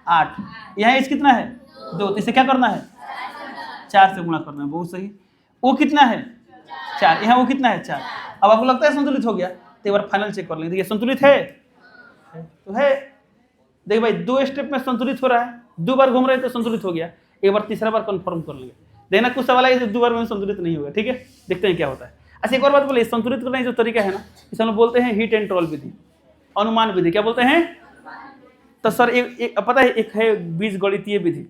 8, यहाँ H कितना है 2, तो इसे क्या करना है 4 से गुणा करना है, बहुत सही। O कितना है 4, यहाँ O कितना है 4। अब आपको लगता है संतुलित हो गया, तो एक बार फाइनल चेक कर लेंगे। देखिए संतुलित है, तो है। देखिए भाई 2 स्टेप में संतुलित हो रहा है, 2 बार घूम रहे तो संतुलित हो गया। एक बार तीसरा बार कंफर्म कर लेंगे। देखना कुछ सवाल है 2 बार में संतुलित नहीं होगा, ठीक है, देखते हैं क्या होता है। अच्छा एक और बात बोले, संतुलित करने जो तरीका है ना, इसे हम बोलते हैं हीट एंड ट्रोल विधि, अनुमान विधि। क्या बोलते हैं, तो सर एक पता है, एक है बीजगणितीय विधि,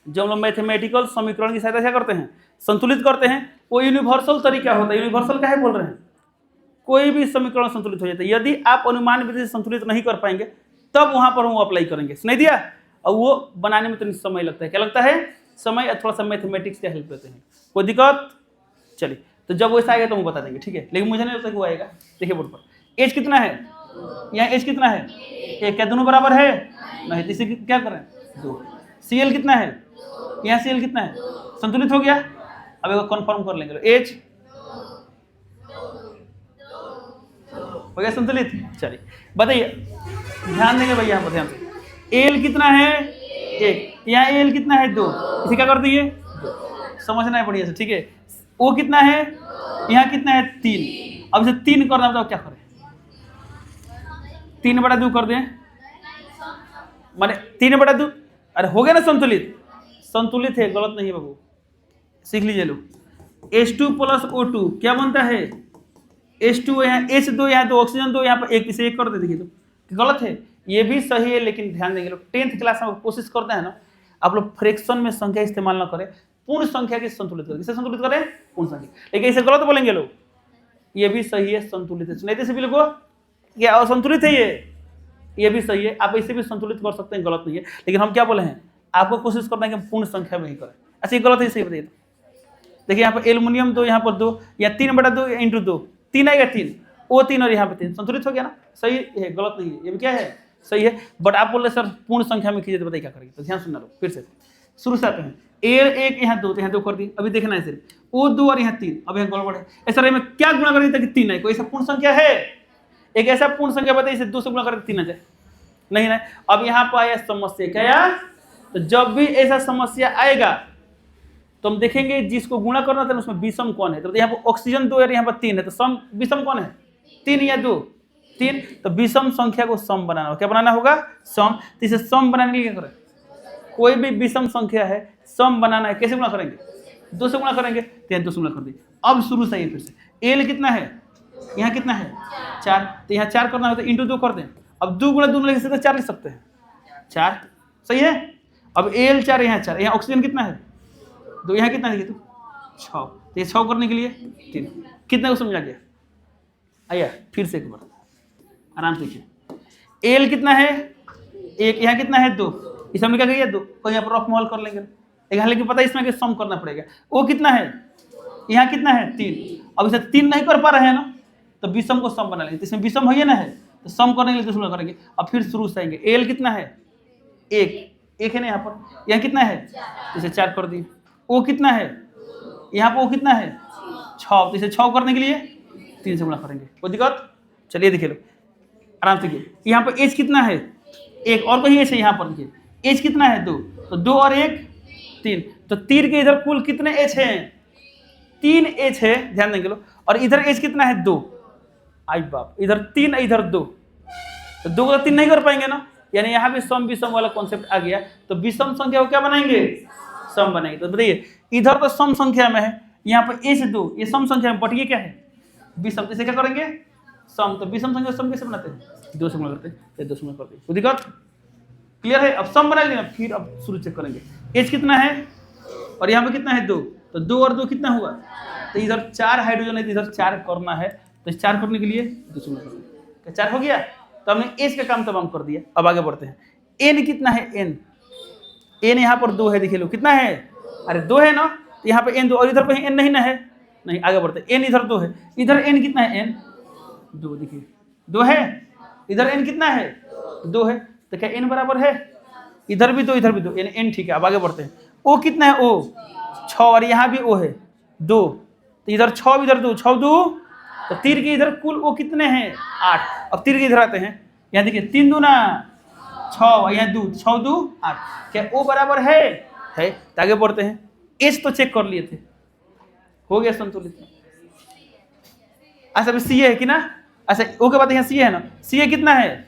जो हम लोग मैथमेटिकल समीकरण की सहायता से करते हैं, संतुलित करते हैं। वो यूनिवर्सल तरीका होता है। यूनिवर्सल क्या है बोल रहे हैं, कोई भी समीकरण संतुलित हो जाता है। यदि आप अनुमान विधि से संतुलित नहीं कर पाएंगे, तब वहां पर वो अप्लाई करेंगे, सुनाई दिया। और वो बनाने में तो समय लगता है, क्या लगता है, समय, थोड़ा सा मैथमेटिक्स की हेल्प लेते हैं। कोई दिक्कत, चलिए तो जब वैसा आएगा तो वो बता देंगे, ठीक है। लेकिन मुझे नहीं लगता कि वो आएगा। देखिए बोर्ड पर H कितना है, यहाँ H कितना है 1, क्या दोनों बराबर है, नहीं, तो इसे क्या करें 2। Cl कितना है, यहाँ Cl कितना है, संतुलित हो गया। अब एक कंफर्म कर लेंगे, H हो गया संतुलित। चलिए बताइए, ध्यान देंगे भैया यहाँ पर ध्यान से। L कितना है 1, यहाँ एल कितना है 2, इसे क्या कर दिए 2, समझना है बढ़िया से, ठीक है। ओ कितना है, यहाँ कितना है 3, अब इसे 3 करना बताओ क्या करें, 3/2 कर दें, माने 3/2, अरे हो गया ना संतुलित, संतुलित है, गलत नहीं है बाबू, सीख लीजिए लोग। H2 + O2 क्या बनता है, H2 यहाँ H2 यहाँ 2, ऑक्सीजन 2 यहाँ पर 1, इसे 1 कर दे, देखिए तो गलत है, ये भी सही है, लेकिन ध्यान देंगे लोग 10th क्लास में कोशिश करते हैं ना आप लोग फ्रैक्शन में संख्या इस्तेमाल ना करें, पूर्ण संख्या के संतुलित करें, इसे संतुलित करें पूर्ण संख्या, लेकिन इसे गलत बोलेंगे लोग, ये भी सही है संतुलित है, नहीं तो बिल्कुल क्या असंतुलित है, ये भी सही है, आप इसे भी संतुलित कर सकते हैं, गलत नहीं है, लेकिन हम क्या बोले हैं आपको कोशिश करना है कि हम पूर्ण संख्या में ही करें। अच्छा ये गलत है, सही बताइए, देखिए यहाँ पर एल्युमिनियम 2, यहाँ पर 2, या 3/2 × 2, 3 आएगा 3, O3 और यहाँ पे 3, संतुलित हो गया ना, सही है, गलत नहीं है, ये भी क्या है सही है। बट आप बोल रहे सर पूर्ण संख्या में कीजिए तो बताइए क्या करेंगे, तो ध्यान सुनना लो, फिर से शुरू से आते हैं, A1 यहाँ 2, तो यहाँ 2 कर दिए, अभी देखना है सिर्फ O2 और यहाँ 3, अब यहाँ गड़बड़ है, ऐसा में क्या गुणा करेंगे ताकि 3 आए, कोई ऐसा पूर्ण संख्या है, एक ऐसा पूर्ण संख्या बताइए इसे 2 से गुणा करें 3 आ जाए, नहीं ना। अब यहाँ पर आया समस्या, क्या आया, तो जब भी ऐसा समस्या आएगा तो हम देखेंगे जिसको गुणा करना था उसमें विषम कौन है, तो यहाँ पर ऑक्सीजन 2 और यहाँ पर 3 है, तो सम विषम कौन है, 3 या 2, 3, तो विषम संख्या को सम बनाना होगा, क्या बनाना होगा सम, तो इसे सम बनाने के लिए क्या करें, कोई भी विषम संख्या है सम बनाना है, कैसे गुणा करेंगे 2 से गुणा करेंगे, तो यहाँ 2 से गुणा कर दिए। अब शुरू से फिर से एल कितना है, यहाँ कितना है 4, तो यहाँ 4 करना है तो × 2 कर दें, अब 2 × 2 लिख सकते 4 लिख सकते हैं, 4 सही है। अब एल 4 यहाँ 4, यहाँ ऑक्सीजन कितना है 2, यहाँ कितना है तो 6, तो ये 6 करने के लिए 3, कितने को समझा गया, आया फिर से एक बार आराम से देखिए, एल कितना है 1, यहाँ कितना है 2, इस हमने क्या किया 2, तो यहाँ पर रफ मोल कर लेंगे, यहाँ लेकिन पता है इसमें कि सम करना पड़ेगा, वो कितना है यहाँ कितना है 3, अब इसे 3 नहीं कर पा रहे हैं ना, तो विषम को सम बना लेंगे, तो इसमें विषम हो ना है, तो सम करने के लिए दूसरा करेंगे। अब फिर शुरू से आएंगे, एल कितना है 1 है ना, यहाँ पर यहाँ कितना है, इसे 4 कर दिए, ओ कितना है यहाँ पर, ओ कितना है 6, तो इसे 6 करने के लिए 3 से गुणा करेंगे, कोई दिक्कत, चलिए देखिए लो आराम से, यहाँ पर एच कितना है 1, और कहीं एच है यहाँ पर देखिए, एच कितना है 2, तो 2 और 1 3, तो तीर के इधर कुल कितने एच हैं 3 एच है, ध्यान देंगे लो, और इधर एच कितना है 2, आई बाप, इधर 3 इधर 2, तो 2 को 3 नहीं कर पाएंगे ना, यानी यहाँ भी सम विषम वाला कॉन्सेप्ट आ गया, तो विषम संख्या को क्या बनाएंगे सम बनाएंगे। तो बताइए इधर तो सम संख्या में है, यहाँ पर H2 ये सम संख्या में, बट ये क्या है विषम, इसे क्या करेंगे सम, तो विषम संख्या सम कैसे बनाते हैं 2 से गुणा करते हैं, 2 से गुणा करते हैं, कोई दिक्कत, क्लियर है। अब सम बना लिया, फिर अब शुरू चेक करेंगे, H कितना है और यहाँ पे कितना है 2, तो 2 और 2 कितना हुआ, तो इधर 4 हाइड्रोजन है, तो इधर 4 करना है, तो 4 करने के लिए 2 से गुणा करेंगे, 4 हो गया, तो हमने H का काम तमाम कर दिया। अब आगे बढ़ते हैं, N कितना है N यहाँ पर 2 है, देखिए लो कितना है, अरे 2 है ना, तो यहाँ पे N 2, और इधर कहीं N नहीं ना है, नहीं, आगे बढ़ते हैं, N इधर 2 है, इधर N कितना है N 2, देखिए 2 है, इधर N कितना है 2 है, तो क्या N बराबर है, इधर भी 2 इधर भी 2, यानी N ठीक है। अब आगे बढ़ते हैं, O कितना है O 6, और यहाँ भी O है 2, तो इधर 6 इधर 2, 6 2, तो तीर के इधर कुल O कितने हैं 8, अब तीर के इधर आते हैं, यहाँ देखिए 3 2 6, यहाँ 2 6 2 8, क्या O बराबर है, तो आगे बढ़ते हैं, H तो चेक कर लिए थे, हो गया संतुलित। अच्छा अभी सी है कि ना, अच्छा O के बाद यहाँ सी है ना, सी कितना है,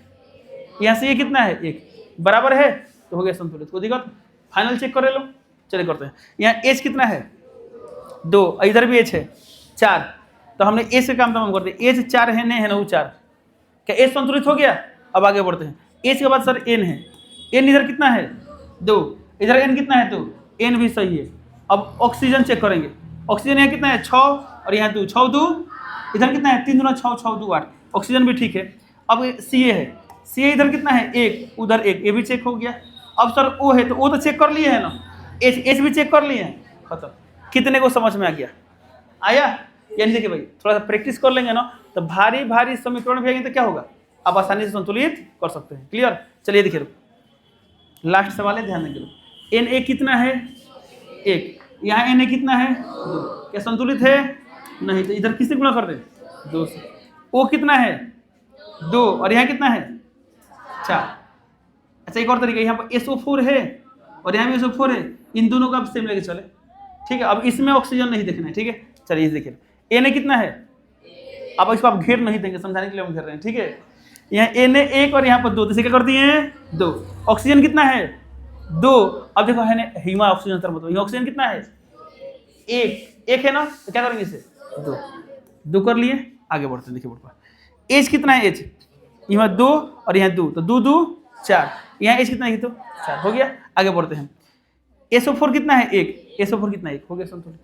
यहाँ सी कितना है 1, बराबर है, तो हो गया संतुलित, कोई दिक्कत, फाइनल चेक कर लो, चलिए करते हैं। यहाँ H कितना है 2, इधर भी H है 4, तो हमने H का काम तमाम कर दिया, H 4 है नहीं है ना, वो 4, क्या H संतुलित हो गया। अब आगे बढ़ते हैं, H के बाद सर N है, N इधर कितना है 2, इधर N कितना है 2, N भी सही है। अब ऑक्सीजन चेक करेंगे, ऑक्सीजन यहाँ कितना है 6, और यहाँ 2 6 2, इधर कितना है 3 2 6 6 2 8, ऑक्सीजन भी ठीक है। अब Ca है, Ca इधर कितना है 1, उधर 1, ये भी चेक हो गया। अब सर O है, तो O तो चेक कर लिए है ना, H भी चेक कर लिए हैं, खत्म, कितने को समझ में आ गया, आया। यानी देखिए भाई थोड़ा सा प्रैक्टिस कर लेंगे ना, तो भारी भारी समीकरण भी आएंगे तो क्या होगा, आप आसानी से संतुलित कर सकते हैं, क्लियर। चलिए देखिए लास्ट सवाल है, ध्यान देंगे, Na कितना है 1, यहाँ Na कितना है 2, क्या संतुलित है नहीं, तो इधर किससे गुणा कर दे 2 से। O कितना है 2, और यहाँ कितना है 4। अच्छा एक और तरीका, यहाँ पर SO4 है, और यहाँ भी SO4 है, इन दोनों का आप सेम लेके चले, ठीक है। अब इसमें ऑक्सीजन नहीं देखना है, ठीक है। चलिए इसे देखिए, Na कितना है, अब इसको आप घेर नहीं देंगे, समझाने के लिए हम घेर रहे हैं, ठीक है। यहाँ Na 1 और यहाँ पर 2, तो इसे क्या कर दिए हैं 2। ऑक्सीजन कितना है 2। अब देखो है ना हीमा ऑक्सीजन तर मतलब ऑक्सीजन कितना है 1 है ना, तो क्या करेंगे इसे 2 कर लिए, आगे बढ़ते हैं। देखिए बोर्ड पर एच कितना है, एच यहाँ 2 और यहाँ 2, तो 2 2 4, यहाँ एच कितना है तो 4 हो गया। आगे बढ़ते हैं, SO4 कितना है 1, SO4 कितना है 1 हो गया संतुलित,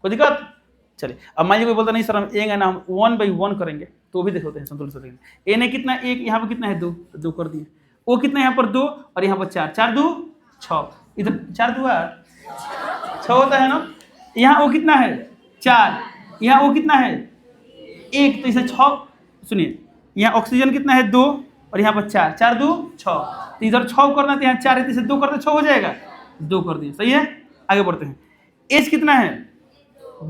कोई दिक्कत। चलिए अब मान लीजिए कोई बोलता नहीं सर हम एक है ना हम 1 by 1 करेंगे, तो भी देख होते हैं संतुलित हो जाएंगे। Na कितना 1, यहाँ पर कितना है 2, तो 2 कर दिए। O कितना यहाँ पर 2 और यहाँ पर 4, 4 2 6, इधर 4 2 6 होता है ना। यहाँ O कितना है 4, यहाँ O कितना है 1, तो इसे 6, सुनिए यहाँ ऑक्सीजन कितना है 2 और यहाँ पर 4, 4 2 6, तो इधर 6 करना, तो यहाँ 4 है, तो इसे 2 करते 6 हो जाएगा, 2 कर दिए, सही है। आगे बढ़ते हैं, H कितना है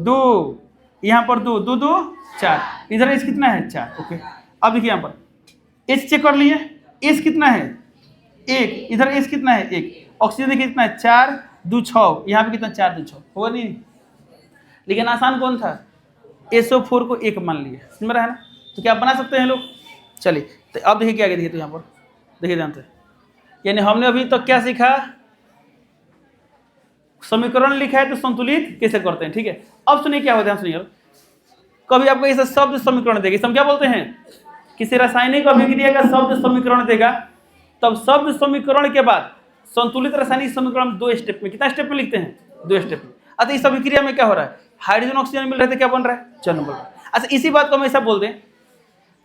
2, यहाँ पर 2 2 2 4, इधर H कितना है 4, ओके। अब देखिए यहाँ पर H चेक कर लिए, H कितना है 1, इधर H कितना है 1, ऑक्सीजन देखिए कितना है 4 2 6, यहाँ पे कितना 4 2 6 होगा नहीं, लेकिन आसान कौन था SO4 को 1 मान लिए, समझ रहा है ना। तो क्या बना सकते हैं लोग, चलिए तो अब देखिए क्या देखिए, तो यहाँ पर देखिए जानते हैं, यानी हमने अभी तक क्या सीखा, समीकरण लिखा है तो संतुलित कैसे करते हैं, ठीक है। अब सुनिए क्या होता है, सुनिए कभी आपको ऐसा शब्द समीकरण देगा, इसे हम क्या बोलते हैं, किसी रासायनिक अभिक्रिया का शब्द समीकरण देगा, तब शब्द समीकरण के बाद संतुलित रासायनिक समीकरण 2 स्टेप में, कितना स्टेप में लिखते हैं 2 स्टेप में। अच्छा इस अभिक्रिया में क्या हो रहा है, हाइड्रोजन ऑक्सीजन मिल रहे थे, क्या बन रहा है जल बन रहा है। अच्छा इसी बात को हम ऐसा बोल दें,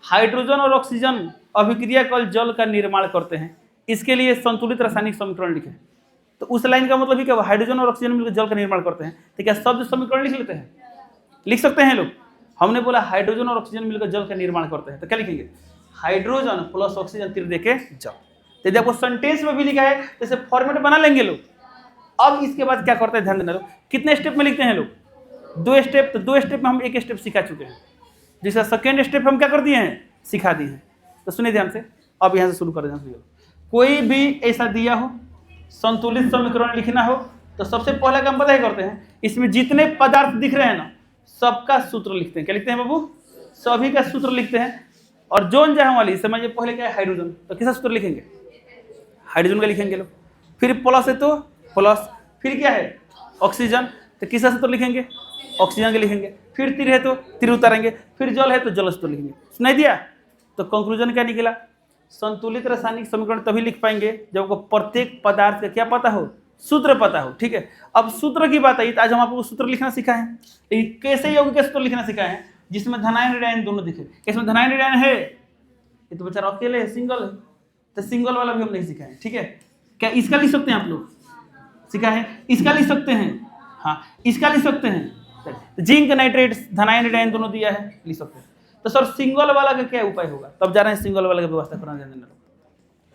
हाइड्रोजन और ऑक्सीजन अभिक्रिया कल जल का निर्माण करते हैं, इसके लिए संतुलित रासायनिक समीकरण लिखे, तो उस लाइन का मतलब ही क्या, हाइड्रोजन और ऑक्सीजन मिलकर जल का निर्माण करते हैं, तो क्या शब्द समीकरण लिख लेते हैं, लिख सकते हैं लोग। हमने बोला हाइड्रोजन और ऑक्सीजन मिलकर जल का निर्माण करते हैं, तो क्या लिखेंगे हाइड्रोजन प्लस ऑक्सीजन तीर देके जल। तो यदि आपको सेंटेंस में भी लिखा है तो इसे फॉर्मेट बना लेंगे लोग। अब इसके बाद क्या करते हैं, ध्यान देना लोग, कितने स्टेप में लिखते हैं लोग 2 स्टेप, तो 2 स्टेप में हम 1 स्टेप सिखा चुके हैं, जिसका सेकेंड स्टेप हम क्या कर दिए हैं सिखा दिए हैं। तो सुनिए ध्यान से, अब यहाँ से शुरू कर देना। कोई भी ऐसा दिया हो संतुलित समीकरण लिखना हो, तो सबसे पहला काम पता ही करते हैं, इसमें जितने पदार्थ दिख रहे हैं ना सबका सूत्र लिखते हैं। क्या लिखते हैं बाबू, सभी का सूत्र लिखते हैं। और जोन जहां वाली समझिए, पहले क्या है हाइड्रोजन, तो किसका सूत्र लिखेंगे हाइड्रोजन का लिखेंगे लोग, फिर प्लस है तो प्लस, फिर क्या है ऑक्सीजन, तो किसका सूत्र लिखेंगे ऑक्सीजन के लिखेंगे, फिर तीर है तो तीर उतारेंगे, फिर जल है तो जल सूत्र लिखेंगे। सुनाई दिया। तो कंक्लूजन क्या निकला, संतुलित रासायनिक समीकरण तभी लिख पाएंगे जब आपको प्रत्येक पदार्थ का क्या पता हो, सूत्र पता हो, ठीक है। अब सूत्र की बात आई तो आज हम आपको सूत्र लिखना सिखाए हैं, लेकिन कैसे यौगिक का सूत्र लिखना सिखाए हैं जिसमें धनायन ऋणायन दोनों दिखे। इसमें धनायन ऋणायन है, ये तो बेचारा अकेले है, सिंगल है, तो सिंगल वाला भी हम नहीं सिखाए, ठीक है। क्या इसका लिख सकते हैं आप लोग, सिखा है, इसका लिख सकते हैं, हाँ इसका लिख सकते हैं, जिंक नाइट्रेट धनायन ऋणायन दोनों दिया है, लिख सकते हैं। तो सर सिंगल वाला का क्या उपाय होगा, तब जा रहे हैं सिंगल वाला की व्यवस्था करना, ध्यान देना।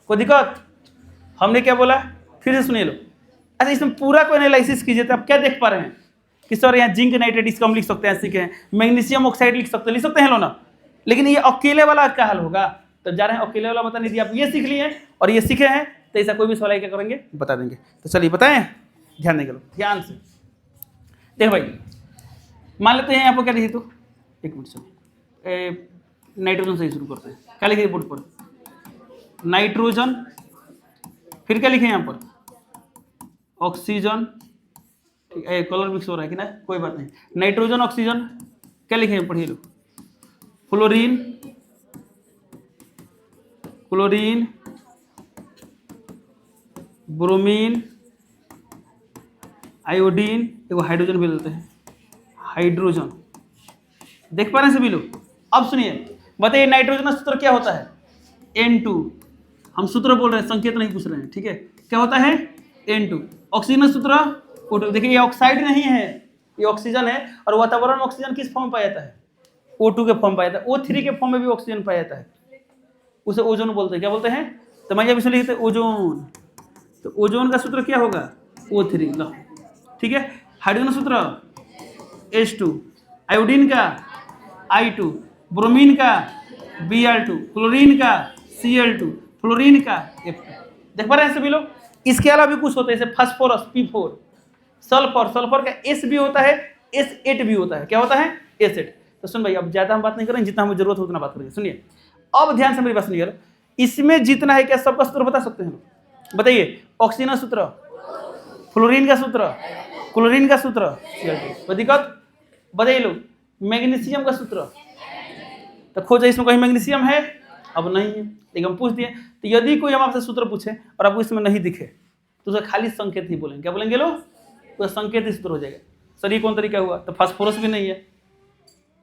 कोई दिक्कत, हमने क्या बोला फिर से सुनिए लो। अच्छा इसमें पूरा कोई एनालिसिस कीजिए तो आप क्या देख पा रहे हैं कि सर यहाँ जिंक नाइट्रेट इसको हम लिख सकते हैं, सीखे हैं, मैग्नीशियम ऑक्साइड लिख सकते हैं लो ना, लेकिन ये अकेले वाला क्या हाल होगा, तो जा रहे हैं अकेले वाला बता नहीं दिया, आप ये सीख लिए और ये सीखे हैं, तो ऐसा कोई भी सवाल क्या करेंगे बता देंगे। तो चलिए बताएं, ध्यान देंगे लोग, ध्यान से देख भाई। मान लेते हैं आपको क्या लिखे, तो एक मिनट सुनिए, नाइट्रोजन से ही शुरू करते हैं। क्या लिखे बोर्ड पर, नाइट्रोजन, फिर क्या लिखे यहाँ पर ऑक्सीजन, ठीक है, कलर मिक्स हो रहा है कि ना, कोई बात नहीं, नाइट्रोजन ऑक्सीजन, क्या लिखे हैं पढ़िए लो, फ्लोरीन, क्लोरीन, ब्रोमीन, आयोडीन, एगो हाइड्रोजन भी लेते हैं, हाइड्रोजन, देख पा रहे हैं सभी लोग। अब सुनिए बताइए नाइट्रोजन का सूत्र क्या होता है, N2, हम सूत्र बोल रहे हैं, संकेत नहीं पूछ रहे हैं, ठीक है। क्या होता है N2। ऑक्सीजन सूत्र O2, देखिए ये ऑक्साइड नहीं है, ये ऑक्सीजन है, और वातावरण में ऑक्सीजन किस फॉर्म में पाया जाता है, O2 के फॉर्म पाया जाता है, O3 के फॉर्म में भी ऑक्सीजन पाया जाता है, उसे ओजोन बोलते हैं। क्या बोलते हैं, तो मैं जब इसे लिखते ओजोन, तो ओजोन का सूत्र क्या होगा O3, लो ठीक है। हाइड्रोजन सूत्र H2, आयोडीन का I2, ब्रोमीन का Br2, क्लोरीन का Cl2, फ्लोरीन का F2। देख पा रहे हैं सभी लोग, इसके अलावा भी कुछ होता है, जैसे फास्फोरस P4, सल्फर, सल्फर का S भी होता है, S8 भी होता है। क्या होता है? S8। तो सुन भाई, अब ज्यादा हम बात नहीं करेंगे, जितना हमें जरूरत हो उतना बात करेंगे। सुनिए, अब ध्यान से मेरी बात सुनिए। इसमें जितना है, क्या सबका सूत्र बता सकते हैं? बताइए। ऑक्सीजन का सूत्र, फ्लोरीन का सूत्र, क्लोरीन का सूत्र, दिक्कत बताइए लोग। मैग्नीशियम का सूत्र, तो खोजा इसमें कहीं मैग्नीशियम है? अब नहीं है, लेकिन हम पूछ दिए। तो यदि कोई हम आपसे सूत्र पूछे और आपको इसमें नहीं दिखे तो उसका खाली संकेत ही बोलेंगे। क्या बोलेंगे लोग? तो संकेत ही सूत्र हो जाएगा। सर ये कौन तरीका हुआ? तो फास्फोरस भी नहीं है।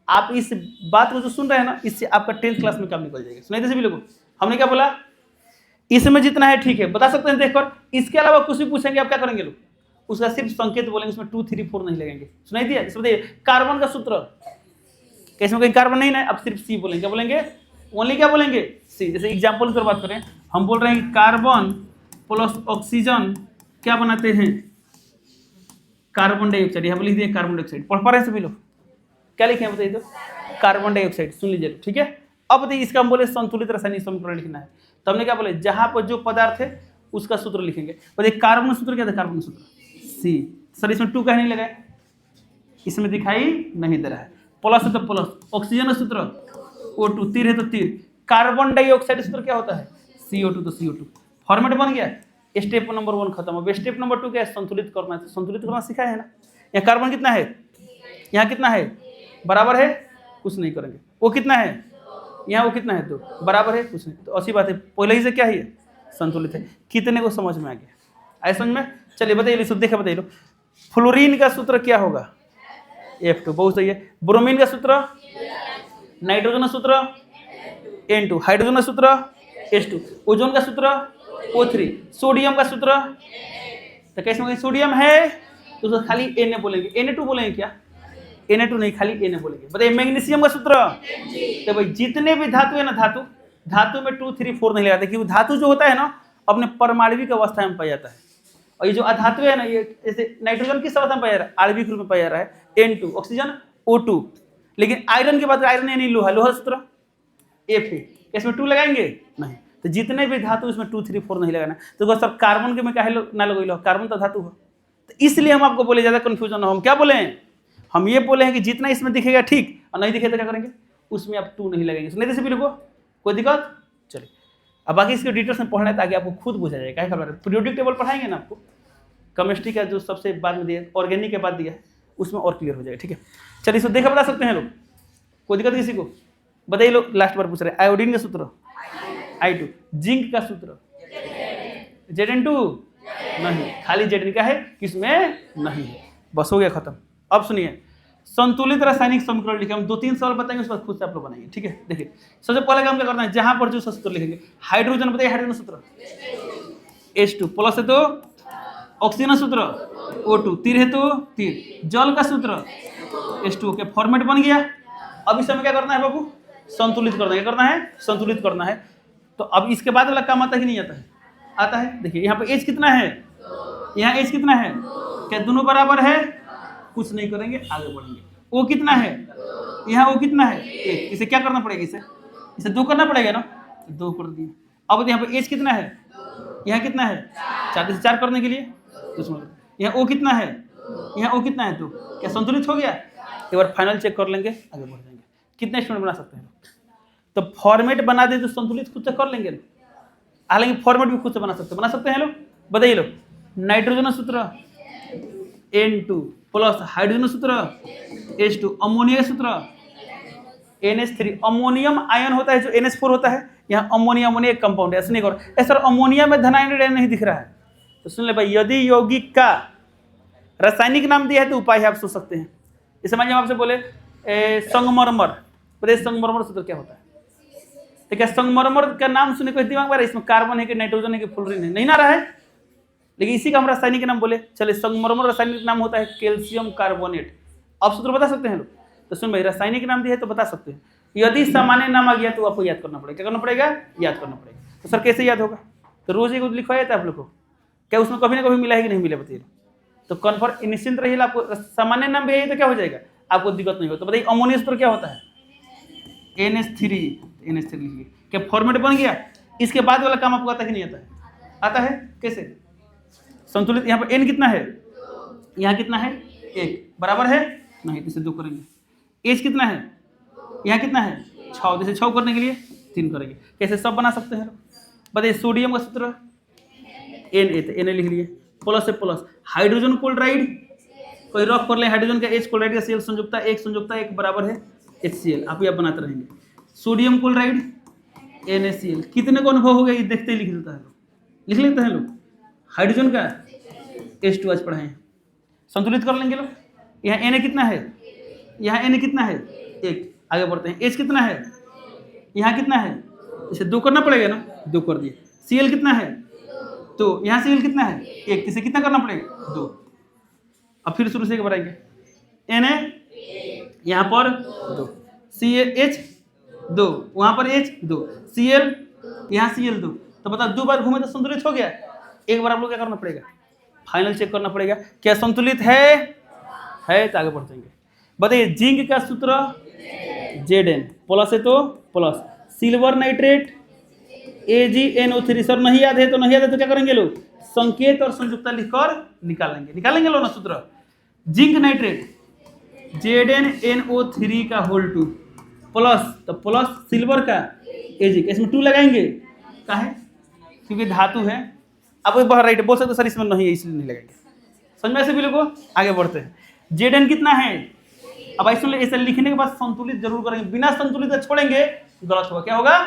आप इस बात को जो सुन रहे हैं ना, इससे आपका 10th क्लास में काम निकल जाएगा। सुनाइए सभी लोगों, हमने क्या बोला? इसमें जितना है ठीक है, बता सकते हैं देखकर। इसके अलावा कुछ भी पूछेंगे आप क्या करेंगे लोग? उसका सिर्फ संकेत बोलेंगे, उसमें 2, 3, 4 नहीं लगेंगे। सुनाई दिया? इसमें बताइए कार्बन का सूत्र, इसमें कोई कार्बन नहीं ना, अब सिर्फ सी बोलेंगे। क्या बोलेंगे? ओनली क्या बोलेंगे? सी। जैसे एग्जाम्पल की बात करें, हम बोल रहे हैं कि कार्बन प्लस ऑक्सीजन क्या बनाते हैं? Carbon dioxide. यहाँ पर लिख दिए कार्बन डाइऑक्साइड। पढ़ पा रहे हैं सभी लोग? क्या लिखे हैं बताइए तो? Carbon dioxide. सुन लीजिए, ठीक है। अब बताइए, इसका हम बोले संतुलित रासायनिक समीकरण लिखना है, तो हमने क्या बोले? जहां पर जो पदार्थ है उसका सूत्र लिखेंगे। बताइए कार्बन सूत्र क्या था? कार्बन सूत्र सी। सर इसमें 2 कहीं नहीं लगा है, इसमें दिखाई नहीं दे रहा है। प्लस है तो प्लस, ऑक्सीजन का सूत्र O2, तीर है तो तीर। कार्बन डाइऑक्साइड सूत्र क्या होता है? CO2, तो CO2। फॉर्मेट बन गया। स्टेप नंबर 1 खत्म। अब स्टेप नंबर 2 क्या है? संतुलित करना है। संतुलित करना सिखाया है ना। यहाँ कार्बन कितना है? यहाँ कितना है? बराबर है, कुछ नहीं करेंगे। वो कितना है? यहाँ वो कितना है? 2। बराबर है, कुछ नहीं। तो अच्छी बात है, पहले ही से क्या है? संतुलित है। कितने को समझ में आ गया? आए समझ में? चलिए बताइए, देखे बताइए लो। फ्लोरीन का सूत्र क्या होगा? F2। बहुत सही है। ब्रोमीन का सूत्र, नाइट्रोजन का सूत्र N2, हाइड्रोजन का सूत्र H2, ओजोन का सूत्र O3, सोडियम का सूत्र, तो कैसे होगा? सोडियम है तो उसको खाली Na बोलेंगे। Na2 बोलेंगे क्या? Na2 नहीं, खाली Na बोलेंगे। बताइए मैग्नीशियम का सूत्र, तो भाई जितने भी धातु है ना, धातु में 2, 3, 4 नहीं लगाते, क्योंकि धातु जो होता है ना अपने परमाणविक अवस्था में पाया जाता है। और ये जो अधातु है ना, ये जैसे नाइट्रोजन किस अवस्था में पाया जा रहा है? आणविक रूप में पाया जा रहा है, N2, ऑक्सीजन O2। लेकिन आयरन की बात, आयरन यानी लोहा, लोहा सूत्र F है। इसमें 2 लगाएंगे? नहीं। तो जितने भी धातु इसमें 2, 3, 4 नहीं लगाना। तो सर कार्बन के में काहे ना लगोई लो? कार्बन तो धातु है। तो इसलिए हम आपको बोले, ज्यादा कंफ्यूजन हो। हम क्या बोले हैं? हम ये बोले हैं कि जितना इसमें दिखेगा ठीक, और नहीं दिखेगा तो क्या करेंगे? उसमें आप 2 नहीं लगेंगे। सुनिए सभी लोगों, कोई दिक्कत? चलिए, अब बाकी इसके डिटेल्स में पढ़ना है ताकि आपको खुद बुझा जाए। क्या खबर? पीरियोडिक टेबल पढ़ाएंगे ना आपको, केमिस्ट्री का जो सबसे बाद में दिया, ऑर्गेनिक के बाद दिया है, उसमें और क्लियर हो जाएगा। ठीक है, चलिए इसको देखा बता सकते हैं लोग? कोई दिक्कत किसी को? बताइए लोग। लास्ट बार पूछ रहे हैं, आयोडीन का सूत्र I2, जिंक का सूत्र Zn2 नहीं, खाली Zn का है, किसमें नहीं है। बस हो गया, खत्म। अब सुनिए, संतुलित रासायनिक समीकरण लिखे। हम 2-3 सवाल बताएंगे, उसके बाद खुद से आप लोग बनाएंगे। ठीक है, देखिए सबसे पहले काम क्या करना है? जहां पर जो सूत्र लिखेंगे, हाइड्रोजन, बताइए हाइड्रोजन सूत्र H2, प्लस है तो ऑक्सीजन सूत्र O2, तीर है तो तीर, जल का सूत्र H2O के फॉर्मेट बन गया। अब इस समय क्या करना है बाबू? संतुलित करना है। क्या करना है? संतुलित करना है। तो अब इसके बाद वाला काम आता है कि नहीं आता है? आता है। देखिए यहाँ पे H कितना है, यहाँ H कितना है? क्या दोनों बराबर है? कुछ नहीं करेंगे, आगे बढ़ेंगे। O कितना है? यहाँ O कितना है? 1। इसे क्या करना पड़ेगा? इसे 2 करना पड़ेगा ना, 2 कर दिए। अब यहाँ पे H कितना है? यहाँ कितना है? 4। इसे 4 करने के लिए यहाँ O कितना है? यहाँ O कितना है? 2। क्या संतुलित हो गया? एक बार फाइनल चेक कर लेंगे, आगे बढ़ जाएंगे। कितने स्टूडेंट बना सकते हैं? तो फॉर्मेट बना दे तो संतुलित खुद से कर लेंगे। हालांकि फॉर्मेट भी खुद से बना सकते हैं लोग। बताइए लोग, नाइट्रोजन सूत्र N2 प्लस हाइड्रोजन सूत्र H2, अमोनिया सूत्र NH3। अमोनियम आयन होता है जो NH4 होता है। यहाँ अमोनिया एक कंपाउंड है। ऐसा नहीं करो सर, अमोनिया में धनायन नहीं दिख रहा है, तो सुन ले भाई, यदि यौगिक का रासायनिक नाम दिया है तो उपाय आप सोच सकते हैं। इस समझ में आपसे बोले संगमरमर, बताइए संगमरमर सूत्र क्या होता है? तो क्या संगमरमर का नाम सुने कोई दिमाग में आ रहा है? इसमें कार्बन है कि नाइट्रोजन है कि फ्लोरीन है? नहीं ना रहा है, लेकिन इसी का हम रासायनिक नाम बोले। चले, संगमरमर रासायनिक नाम होता है कैल्शियम कार्बोनेट। अब सूत्र बता सकते हैं लोग? तो सुन भाई, रासायनिक नाम दिया है तो बता सकते हैं। यदि सामान्य नाम आ गया तो आपको याद करना पड़ेगा। क्या करना पड़ेगा? याद करना पड़ेगा। तो सर कैसे याद होगा? तो रोज एक लिखवाया था आप लोग को, क्या उसमें कभी ना कभी मिला है कि नहीं मिला? बताइए। तो कन्फर्म निश्चिंत रहिए, आपको सामान्य नाम भी है तो क्या हो जाएगा, आपको दिक्कत नहीं हो। तो बताइए अमोनिया सूत्र क्या होता है? NH3 लिखिए। क्या फॉर्मेट बन गया? इसके बाद वाला काम आपको आता है कि नहीं आता है? आता है। कैसे? संतुलित यहाँ पर n कितना है, यहाँ कितना है 1, बराबर है नहीं, इसे 2 करेंगे। H कितना है, यहाँ कितना है 6, जैसे 6 करने के लिए 3 करेंगे। कैसे सब बना सकते हैं, बताइए। सोडियम का सूत्र Na, तो Na लिख लिए, प्लस से प्लस। हाइड्रोजन क्लोराइड कोई रफ कर ले, हाइड्रोजन का H क्लोराइड का Cl संयुक्ता एक बराबर है HCl, आप ये बनाते रहेंगे। सोडियम क्लोराइड NaCl, कितने को अनुभव हो गया ये देखते ही लिख देता है लोग, लिख लेते हैं लोग। हाइड्रोजन का H2 आज पढ़ाए, संतुलित कर लेंगे लोग। यहाँ Na कितना है, यहाँ Na कितना है 1, आगे बढ़ते हैं। H कितना है, यहाँ कितना है, इसे 2 करना पड़ेगा ना, 2 कर दिए। Cl कितना है, तो यहाँ Cl कितना है 1, इसे कितना करना पड़ेगा 2। अब फिर शुरू से बढ़ाएंगे। Na यहाँ पर 2, CH 2, वहाँ पर H 2, Cl यहाँ Cl 2, तो बता 2 बार घूमे तो संतुलित हो गया। एक बार आप लोग क्या करना पड़ेगा, फाइनल चेक करना पड़ेगा क्या संतुलित है तो आगे बढ़ जाएंगे। बताइए जिंक का सूत्र Zn, प्लस है तो plus, silver nitrate AgNO3, sir नहीं याद है तो नहीं याद है तो क्या करेंगे लोग, संकेत और संयुक्ता लिखकर निकालेंगे लोग ना सूत्र। जिंक नाइट्रेट ZnNO3 का होल 2 प्लस, तो प्लस सिल्वर का Ag, इसमें 2 लगाएंगे, काहे, क्योंकि धातु है। अब एक बार राइट बोल सकते सर इसमें नहीं है इसलिए नहीं लगाएंगे, समझ में ऐसे भी लोगों। आगे बढ़ते हैं। Zn कितना है, अब ऐसे लिखने के बाद संतुलित जरूर करेंगे, बिना संतुलित छोड़ेंगे गलत होगा, क्या होगा,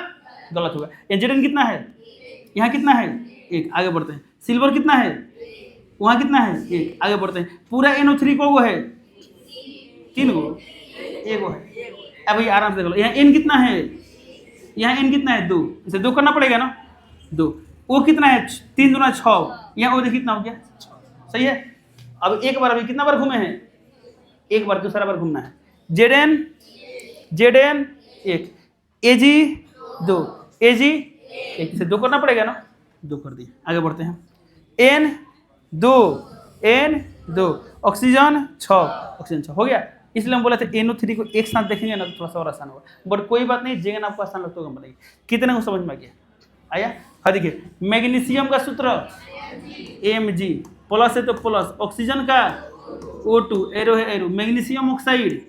गलत होगा। Zn कितना है, यहाँ कितना है 1, आगे बढ़ते हैं। सिल्वर कितना है, वहाँ कितना है 1, आगे बढ़ते हैं। पूरा NO3 को वो है 3 गो, 1 गो है। अब ये आराम से देख लो, यहाँ N कितना है, यहाँ N कितना है 2, इसे 2 करना पड़ेगा ना 2। वो कितना है 3 दूना 6, यहाँ वो देखिए कितना हो गया 6, सही है। अब एक बार अभी कितना बार घूमे हैं, एक बार, दूसरा बार घूमना है। Zn 1, Ag 2, Ag 1, इसे 2 करना पड़ेगा ना, 2 कर दिए। आगे बढ़ते हैं। N2 ऑक्सीजन 6, ऑक्सीजन 6 हो गया। इसलिए हम बोले थे NO3 को एक साथ देखेंगे ना तो थोड़ा सा और आसान होगा, बट कोई बात नहीं, जेगन आपको आसान लगता होगा बताइए। कितने को समझ में आ गया, आया। हाँ देखिए, मैग्नीशियम का सूत्र Mg, प्लस है तो प्लस, ऑक्सीजन का O2, एरो है एरो, मैग्नीशियम ऑक्साइड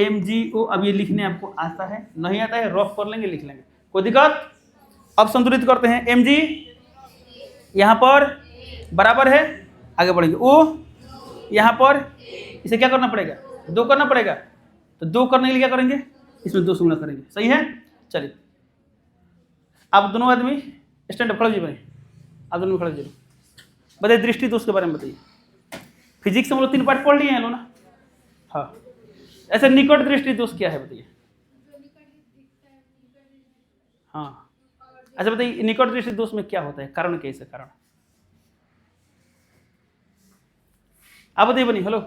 MgO। अब ये लिखने आपको आता है, नहीं आता है रफ कर लेंगे, लिख लेंगे, कोई दिक्कत। अब संतुलित करते हैं। Mg यहाँ पर बराबर है, आगे बढ़ेंगे। O यहाँ पर, इसे क्या करना पड़ेगा 2 करना पड़ेगा, तो 2 करने के लिए क्या करेंगे, इसमें 2 से गुणा करेंगे, सही है। चलिए आप दोनों आदमी स्टैंड अप खड़े हो जाइए, आप दोनों खड़े हो जाइए। बताइए दृष्टि दोष के बारे में बताइए। फिजिक्स में हम लोग 3 पार्ट पढ़ लिए हैं लो ना, हाँ। ऐसे निकट दृष्टि दोष क्या है बताइए, हाँ। अच्छा बताइए निकट दृष्टि दोष में क्या होता है, कारण कैसे, कारण आप बताइए बनी। हेलो,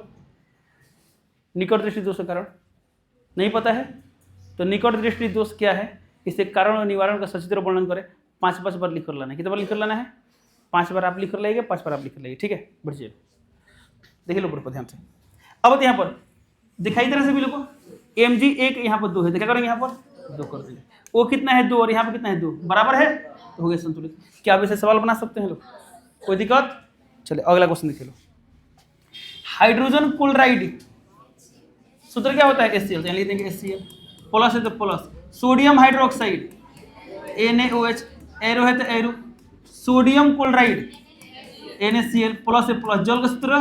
निकट दृष्टि दोष का कारण नहीं पता है तो निकट दृष्टि दोष क्या है, इसे कारण और निवारण का सचित्र वर्णन करें। 5 बार लिख कर लाना है, कितने बार लिख कर लाना है, 5 बार आप लिख कर लाइएगा, 5 बार आप लिख कर लाइए, ठीक है। बढ़ जाइए, देखिए लो पर ध्यान से। अब यहाँ पर दिखाई तरह से भी लोगों Mg 1 यहाँ पर 2 है, तो क्या करेंगे यहाँ पर 2 कर देंगे। वो कितना है 2 और यहाँ पर कितना है 2, बराबर है, तो हो गया संतुलित। क्या आप इसे सवाल बना सकते हैं लोग, कोई दिक्कत। चलिए अगला क्वेश्चन देख लो। हाइड्रोजन क्लोराइड सूत्र क्या होता है HCl, तो लिख देंगे HCl, प्लस है तो plus. Sodium hydroxide NaOH, arrow है तो arrow, sodium chloride NaCl, plus है प्लस, जल का सूत्र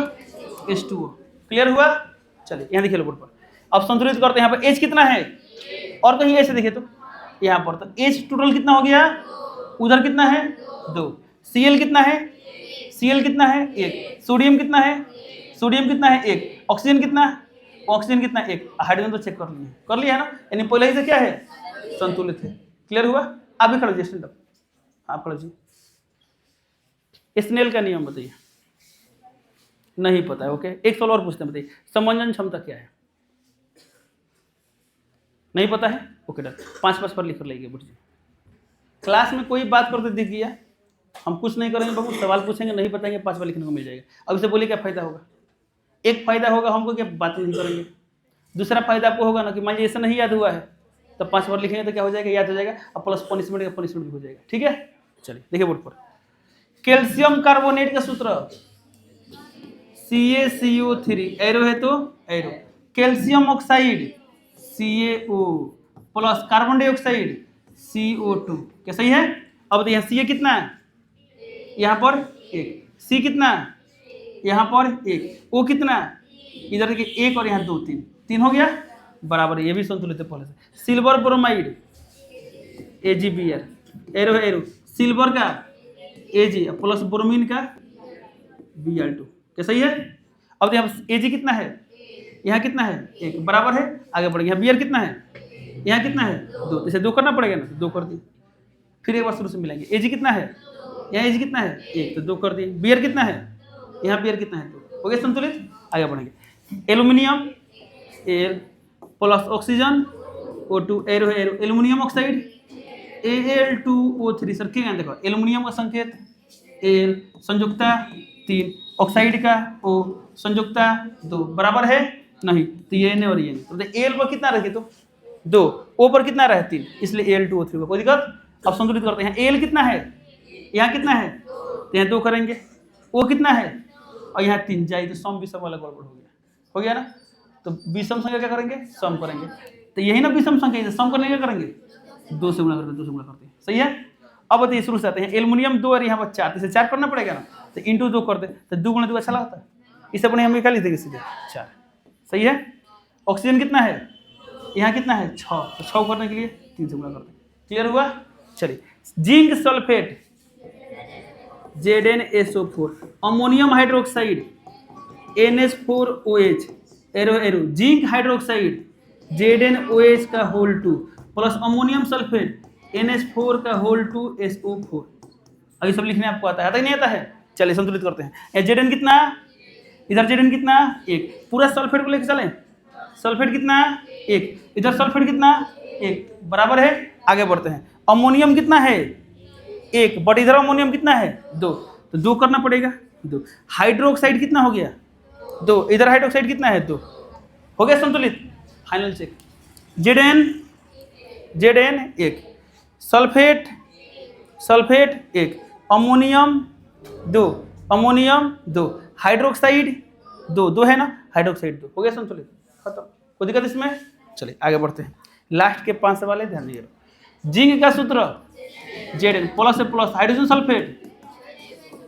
H2O। क्लियर हुआ। चलिए यहाँ देखिए बोर्ड पर। अब संतुलित करते हैं। यहाँ पर H कितना है, और कहीं ऐसे देखिए तो यहाँ पर तो H टोटल कितना हो गया, उधर कितना है 2, Cl कितना है, Cl कितना है 1, सोडियम कितना है, सोडियम कितना है 1, ऑक्सीजन कितना है, ऑक्सीजन कितना 1, हाइड्रोजन तो चेक कर लिया है ना, यानी पहले ही से क्या है संतुलित है। क्लियर हुआ। आप भी खड़े हो जाइए, आप खड़े जी। स्नेल का नियम बताइए, नहीं पता है, ओके। एक सवाल और पूछते हैं, बताइए समंजन क्षमता क्या है, नहीं पता है, ओके डन। 5 पर लिख कर लाइए बुढ़ जी। क्लास में कोई बात करते दिख गया, हम कुछ नहीं करेंगे बाबू, सवाल पूछेंगे नहीं बताएंगे, 5 बार लिखने को मिल जाएगा। अब इसे बोलिए क्या फायदा होगा, एक फायदा होगा हमको कि बात नहीं करेंगे, दूसरा फायदा आपको होगा ना कि मान लीजिए ऐसा नहीं याद हुआ है तो 5 बार लिखेंगे तो क्या हो जाएगा, याद हो जाएगा, और प्लस पनिशमेंट का पनिशमेंट भी हो जाएगा, ठीक है। चलिए देखिए बोर्ड पर कैल्शियम कार्बोनेट का सूत्र CaCO3, एरो है तो arrow. Calcium oxide CaO plus carbon dioxide CO2, क्या सही है? अब देखिए Ca कितना है, यहाँ पर 1, C कितना है, यहाँ पर 1, O कितना है, इधर देखिए 1 और यहाँ 2, 3 हो गया, बराबर है, ये भी संतुलित है पहले से। सिल्वर ब्रोमाइड AgBr, एरो है एरो, सिल्वर का Ag प्लस ब्रोमीन का Br2, क्या सही है? अब यहाँ Ag कितना है, यहाँ कितना है, 1, बराबर है, आगे बढ़ेंगे। यहाँ Br कितना है, यहाँ कितना है, 2, इसे 2 करना पड़ेगा ना, 2 कर दिए। फिर एक बार शुरू से मिलाएंगे। Ag कितना है, यहाँ Ag कितना है, 1, तो 2 कर दिए। Br कितना है, यहाँ Br कितना है, 2, हो गया संतुलित। आगे बढ़ेंगे। Aluminium Al plus oxygen O2, arrow है arrow, aluminium oxide Al2O3, sir क्या देखो, एल्यूमिनियम का संकेत Al, संयुक्ता 3, ऑक्साइड का O, संयुक्ता 2, बराबर है नहीं, तो ये नहीं और ये नहीं, तो Al पर कितना रखे, तो 2, O पर कितना रहे, 3, इसलिए Al2O3 को कोई दिक्कत। अब संतुलित करते हैं। Al कितना है, यहाँ कितना है, तो यहाँ 2 करेंगे। O कितना है, और यहाँ 3 जाए, तो सम विषम वाला गड़बड़ हो गया ना, तो विषम संख्या क्या करेंगे, सम करेंगे। तो यही ना विषम संख्या, सम करने क्या करेंगे, 2 से गुणा करते हैं, 2 से गुणा करते हैं, सही है। अब बताइए शुरू से आते हैं। एल्यूमिनियम 2 और यहाँ पर 4, इसे 4 करना पड़ेगा ना, तो इंटू 2 कर दे, तो 2 गुणा 2 अच्छा लगता है, इससे अपने हम निकाल लेते सीधे 4, सही है। ऑक्सीजन कितना है, यहाँ कितना है, 6, तो 6 करने के लिए 3 से गुणा करते हैं, क्लियर हुआ। चलिए, zinc sulphate ZnSO4, ammonium hydroxide NH4OH, arrow arrow, zinc hydroxide ZnOH का whole 2 plus ammonium sulphate NH4 का होल 2 SO4। अभी सब लिखने आपको आता है कि नहीं आता है? चलिए संतुलित करते हैं। Zn कितना, इधर Zn कितना, 1, पूरा सल्फेट को लेकर चलें, सल्फेट कितना 1, इधर सल्फेट कितना 1, बराबर है। आगे बढ़ते हैं। अमोनियम कितना है 1, बट इधर अमोनियम कितना है 2, तो 2 करना पड़ेगा, 2। हाइड्रोक्साइड कितना हो गया 2, इधर हाइड्रोक्साइड कितना है 2, हो गया संतुलित। Final check. Zn 1, sulphate 1, ammonium 2, hydroxide 2 है ना, हाइड्रोक्साइड 2, हो गया संतुलित, खत्म, कोई दिक्कत इसमें। चलिए आगे बढ़ते हैं। लास्ट के 5 सवाल है, ध्यान दीजिए। जिंक का सूत्र Zn प्लस से plus, hydrogen sulphate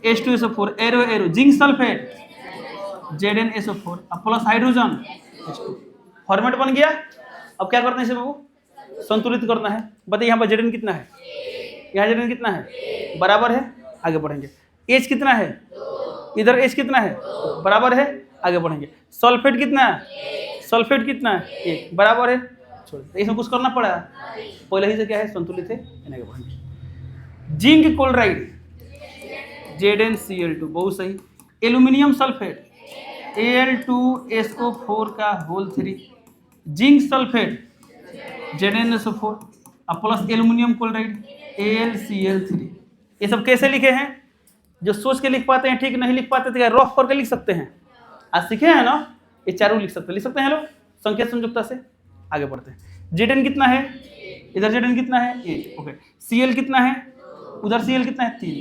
H2SO4, arrow arrow, zinc sulphate ZnSO4 plus hydrogen H2, format बन गया। अब क्या करते हैं इसे बाबू, संतुलित करना है। बताइए यहाँ पर Zn कितना है, यहाँ Zn कितना है, बराबर है, आगे बढ़ेंगे। H कितना है, इधर H कितना है, बराबर है, आगे बढ़ेंगे। सल्फेट कितना है 1, बराबर है, छोड़, इसमें कुछ करना पड़ा, पहले ही से क्या है, संतुलित है, आगे बढ़ेंगे। जिंक क्लोराइड ZnCl2, बहुत सही। एल्यूमिनियम सल्फेट Al2SO4 का whole 3, zinc sulphate ZnSO4 plus aluminium chloride AlCl3। ये सब कैसे लिखे हैं, जो सोच के लिख पाते हैं ठीक, नहीं लिख पाते तो रफ करके लिख सकते हैं। आज सीखे हैं ना, ये चारों लिख सकते हैं लोग संख्या संयुक्ता से। आगे बढ़ते हैं। Zn कितना है, इधर Zn कितना है 1, ओके। Cl कितना है, उधर Cl कितना है 3,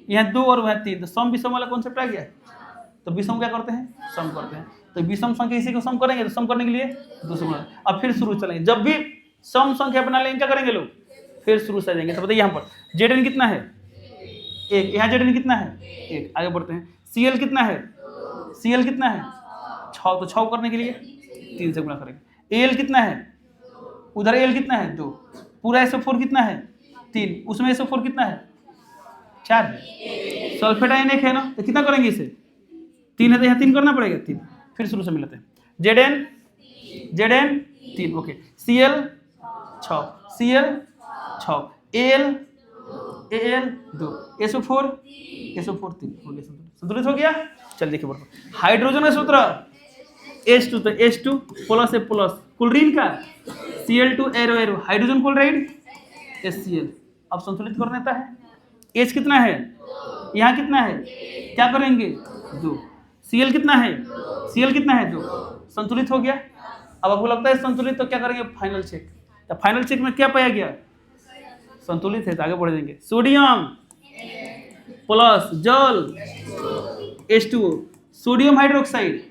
यहाँ 2 और वह 3, तो सम विषम वाला कॉन्सेप्ट आ गया। तो विषम क्या करते हैं, सम करते हैं। तो विषम संख्या इसी को सम करेंगे, तो सम करने के लिए 2 से गुणा। अब फिर शुरू चलेंगे, जब भी सम संख्या बना लेंगे क्या करेंगे लोग, फिर शुरू से आ जाएंगे। तो बताइए यहाँ पर Zn कितना है 1, यहाँ Zn कितना है 1, आगे बढ़ते हैं। Cl कितना है 6, तो 6 करने के लिए 3 से गुणा करेंगे। Al कितना है, उधर Al कितना है 2, पूरा SO4 कितना है 3, उसमें SO4 कितना है 4 है। सल्फेट आयन 1 है ना, तो कितना करेंगे इसे 3 है, तो यहाँ 3 करना पड़ेगा 3। फिर शुरू से मिलाते हैं। Zn 3, okay. Cl 6, Al 2, SO4 3, हो गया संतुलित हो गया। चल देखिए बढ़ो। हाइड्रोजन का सूत्र H2, तो H2 प्लस से प्लस, क्लोरीन का Cl2, arrow arrow, hydrogen chloride HCl। अब संतुलित कर देता है। H कितना है, यहाँ कितना है, क्या करेंगे 2। Cl कितना है 2, संतुलित हो गया। अब आपको लगता है संतुलित, तो क्या करेंगे, फाइनल चेक। तो फाइनल चेक में क्या पाया गया, संतुलित है, तो आगे बढ़ जाएंगे। सोडियम प्लस जल H2O, सोडियम हाइड्रोक्साइड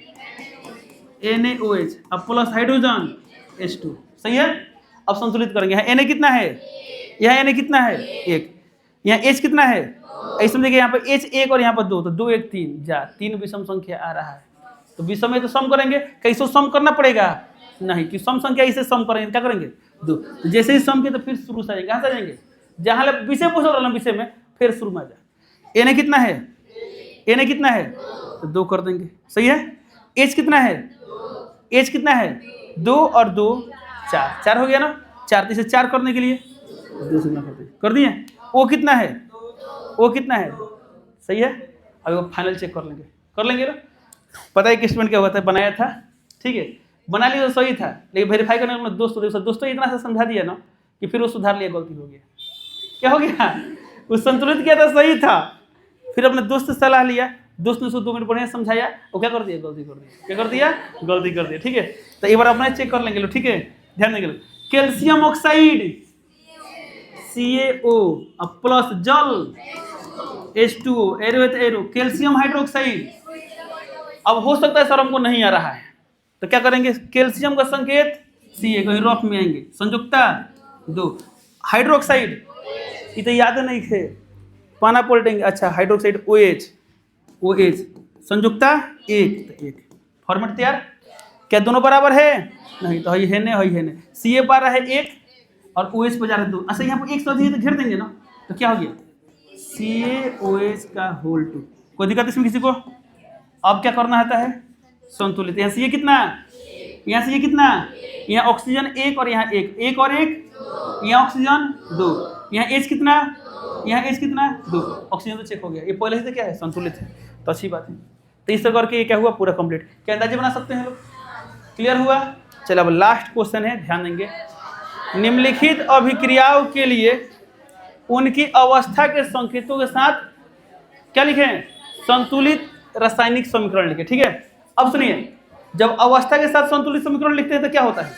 NaOH, अब प्लस हाइड्रोजन H2, सही है। अब संतुलित करेंगे। यहाँ Na कितना है, यहाँ Na कितना है 1, यहाँ H कितना है, ऐसे समझिए यहाँ पर H 1 और यहाँ पर 2, तो 2 1 3 जा 3 विषम संख्या आ रहा है। तो विषम में तो सम करेंगे, कैसे सम करना पड़ेगा, नहीं कि सम संख्या इसे सम करेंगे, क्या करेंगे 2, तो जैसे ही सम के तो फिर शुरू से आएंगे, कहाँ से आ जाएंगे, जहाँ विषय पूछ रहा है विषय में, फिर शुरू में आ जाए। Na कितना है, Na कितना है, तो 2 कर देंगे, सही है। H कितना है, H कितना है 2 और 2 4, 4 हो गया ना, 4 इसे 4 करने के लिए 2 से गुना कर दिए। O कितना है, O कितना है, सही है। अब वो फाइनल चेक कर लेंगे ना, पता है कि स्टूडेंट क्या हुआ था, बनाया था, ठीक है, बना लिया तो सही था, लेकिन वेरीफाई करने में दोस्तों इतना से समझा दिया ना कि फिर वो सुधार लिया, गलती हो गया, क्या हो गया, वो संतुलित किया था सही था, फिर अपने दोस्त से सलाह लिया, दोस्त ने उसको 2 मिनट बढ़िया समझाया, वो क्या कर दिया, गलती कर दिया, क्या कर दिया, गलती कर दिया, ठीक है। तो एक बार अपना चेक कर लेंगे, ठीक है, ध्यान देंगे। कैल्शियम ऑक्साइड CaO अब प्लस जल H2O, एरो है तो एरो, कैल्शियम हाइड्रोक्साइड। अब हो सकता है सर हमको नहीं आ रहा है, तो क्या करेंगे, कैल्शियम का संकेत Ca, कहीं रफ में आएंगे, संयुक्ता 2, हाइड्रोक्साइड ये तो याद नहीं है, पाना पलटेंगे, अच्छा हाइड्रोक्साइड OH, संयुक्ता 1, तो 1 फॉर्मेट तैयार। क्या दोनों बराबर है, नहीं, तो हई है ने Ca पा रहा है 1 और OH पर जा रहा है 2, अच्छा यहाँ पर 1 तो घेर देंगे ना, तो क्या हो गया CaOH का होल 2, कोई दिक्कत इसमें किसी को। अब क्या करना आता है, संतुलित, यहाँ Ca कितना, यहाँ Ca कितना, यहाँ ऑक्सीजन 1 और यहाँ 1 और 1, यहाँ ऑक्सीजन 2, यहाँ H कितना, यहाँ H कितना 2, ऑक्सीजन तो चेक हो गया, ये पहले से तो क्या है, संतुलित है, तो अच्छी बात है। तो इस तरह करके ये क्या हुआ, पूरा कंप्लीट। क्या अंदाजे बना सकते हैं लोग, क्लियर हुआ। चलो अब लास्ट क्वेश्चन है, ध्यान देंगे। निम्नलिखित अभिक्रियाओं के लिए उनकी अवस्था के संकेतों के साथ क्या लिखें, संतुलित रासायनिक समीकरण लिखे, ठीक है। अब सुनिए, जब अवस्था के साथ संतुलित समीकरण लिखते हैं तो क्या होता है,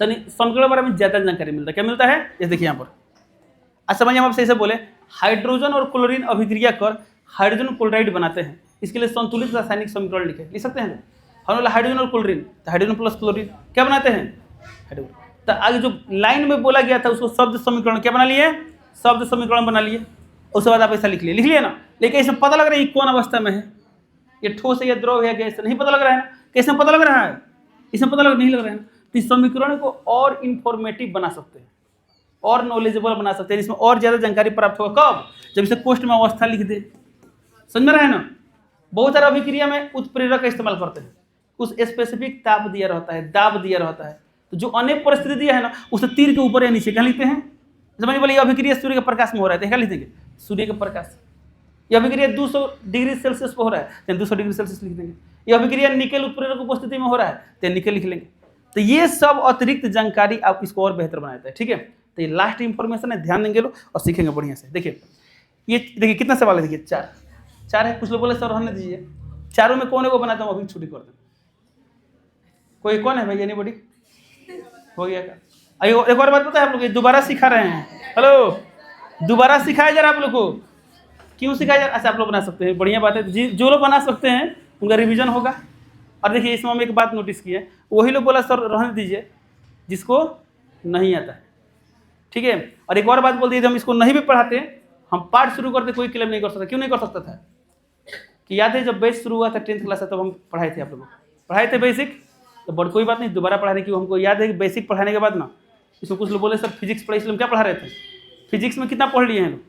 तनी समीकरण के बारे में ज्यादा जानकारी मिलता है, क्या मिलता है, ये देखिए यहाँ पर, अच्छा समझिए, हम आपसे ऐसे बोले, हाइड्रोजन और क्लोरीन अभिक्रिया कर हाइड्रोजन क्लोराइड बनाते हैं, इसके लिए संतुलित रासायनिक समीकरण लिख सकते हैं। हम बोला हाइड्रोजन और क्लोरीन, तो हाइड्रोजन प्लस क्लोरीन क्या बनाते हैं, हाइड्रोजन। तो आगे जो लाइन में बोला गया था उसको शब्द समीकरण क्या बना लिए, शब्द समीकरण बना लिए, उसके बाद आप ऐसा लिख लिया ना। लेकिन इसमें पता लग रहा है कौन अवस्था में है, ये ठोस है या द्रव है, गैस नहीं पता लग रहा है ना, कैसे पता लग रहा है, इसमें पता नहीं लग रहा है ना। तो इस समीकरण को और इंफॉर्मेटिव बना सकते हैं, और नॉलेजेबल बना सकते हैं, इसमें और ज़्यादा जानकारी प्राप्त होगा, कब, जब इसे पोस्ट में अवस्था लिख दे, समझ में रहा है ना। बहुत सारा अभिक्रिया में उत्प्रेरक का इस्तेमाल करते हैं, कुछ स्पेसिफिक ताप दिया रहता है, दाब दिया रहता है, तो जो अनेक परिस्थिति दिया है ना, उसे तीर के ऊपर या नीचे क्या लिखते हैं, समझ बोलिए अभिक्रिया सूर्य के प्रकाश में हो रहा है, क्या लिख देंगे, सूर्य के प्रकाश। यह अभिक्रिया 200 डिग्री सेल्सियस पर हो रहा है, तो 200 डिग्री सेल्सियस लिख देंगे। यह अभिक्रिया निकेल उत्प्रेरक उपस्थिति में हो रहा है, तो निकेल लिख लेंगे। तो ये सब अतिरिक्त जानकारी आप इसको और बेहतर बना देता है, ठीक है। तो ये लास्ट इंफॉर्मेशन है, ध्यान देंगे लोग और सीखेंगे बढ़िया से। देखिए ये देखिए कितना सवाल है, देखिए 4 है, कुछ लोग बोले सर रहने दीजिए, चारों में कौन है वो बनाता हूँ, अभी छुट्टी कर दें। कोई कौन है भाई, एनीबॉडी, हो गया क्या। एक और बात पता है आप लोग, दोबारा सिखा रहे हैं, हेलो, दोबारा सिखाया जा रहा है आप लोग को, क्यों सिखाया जा रहा है, अच्छा आप लोग बना सकते हैं, बढ़िया बात है, जो लोग बना सकते हैं उनका रिवीजन होगा। और देखिए इसमें हम एक बात नोटिस की है, वही लोग बोला सर रहने दीजिए जिसको नहीं आता है, ठीक है। और एक और बात बोल दी, हम इसको नहीं भी पढ़ाते, हम पाठ शुरू करते कोई क्लेम नहीं कर सकता, क्यों नहीं कर सकता था, कि याद है जब बेस शुरू हुआ था 10th क्लास से, तब हम पढ़ाए थे, आप लोगों को पढ़ाए थे बेसिक, तो बट कोई बात नहीं, दोबारा पढ़ाने की, हमको याद है कि बेसिक पढ़ाने के बाद ना, इसमें कुछ लोग बोले सर फिजिक्स पढ़ाई, इसलिए हम क्या पढ़ा रहे थे, फिजिक्स में कितना पढ़ लिए हैं लोग,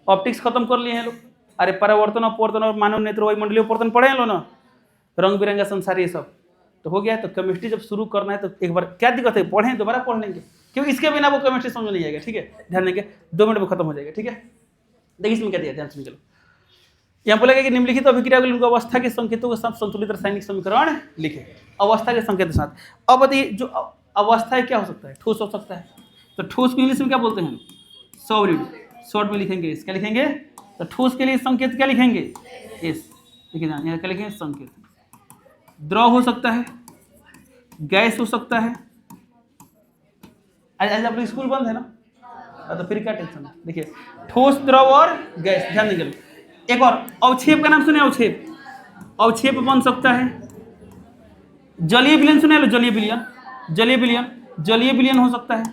ऑप्टिक्स खत्म कर लिए हैं लोग, अरे परावर्तन अपवर्तन और मानव नेत्र वायुमंडलीय अपवर्तन पढ़े हैं लोग ना, रंग बिरंगा संसार, ये सब तो हो गया। तो केमिस्ट्री जब शुरू करना है तो एक बार क्या दिक्कत है, पढ़ें, दोबारा पढ़ लेंगे, क्योंकि इसके बिना वो केमिस्ट्री समझ नहीं आएगा, ठीक है। ध्यान देंगे, 2 मिनट में खत्म हो जाएगा, ठीक है। देखिए इसमें क्या दिया, ध्यान सुनिए। यहाँ बोला गया कि निम्नलिखित अभिक्रिया के लिए अवस्था के संकेतों के साथ संतुलित रासायनिक समीकरण लिखे, अवस्था के संकेत के साथ। अब बताइए जो अवस्था है क्या हो सकता है, ठोस हो सकता है, तो ठोस को इंग्लिश में क्या बोलते हैं, सॉलिड, शॉर्ट में लिखेंगे इस, क्या लिखेंगे, तो ठोस के लिए संकेत क्या लिखेंगे, इस, देखिए यहाँ क्या लिखेंगे, संकेत। द्रव हो सकता है, गैस हो सकता है, आज आप लोग स्कूल बंद है ना, तो फिर क्या टेंशन है। देखिए ठोस, द्रव और गैस, ध्यान देंगे। एक और अवक्षेप का नाम सुने, अवक्षेप, अवक्षेप बन सकता है। जलीय विलयन सुने लो, जलीय विलयन, जलीय विलयन, जलीय विलयन हो सकता है,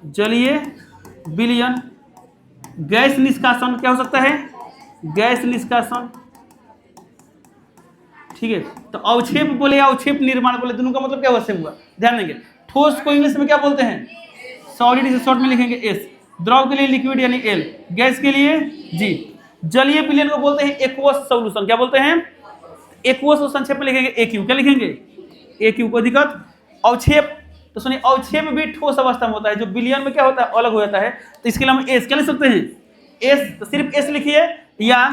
जलीय विलयन। गैस निष्कासन क्या हो सकता है, गैस निष्कासन, ठीक है। तो अवक्षेप बोले या अवक्षेप निर्माण बोले, दोनों का मतलब क्या हुआ, सेम हुआ। ध्यान देंगे, ठोस को इंग्लिश में क्या बोलते हैं, सॉलिड, इसे शॉर्ट में लिखेंगे एस, द्रव के लिए लिक्विड यानी एल, गैस के लिए जी। जलीय विलयन को बोलते हैं एक्वस सॉल्यूशन, क्या बोलते हैं, एक्वस को संक्षेप में लिखेंगे एक्यू, क्या लिखेंगे, एक्यू। कोई दिक्कत। अवक्षेप तो सुनिए, अवक्षेप भी ठोस अवस्था में होता है, जो विलयन में क्या होता है, अलग हो जाता है। तो इसके लिए हम एस क्या लिख सकते हैं, एस, तो सिर्फ एस लिखिए या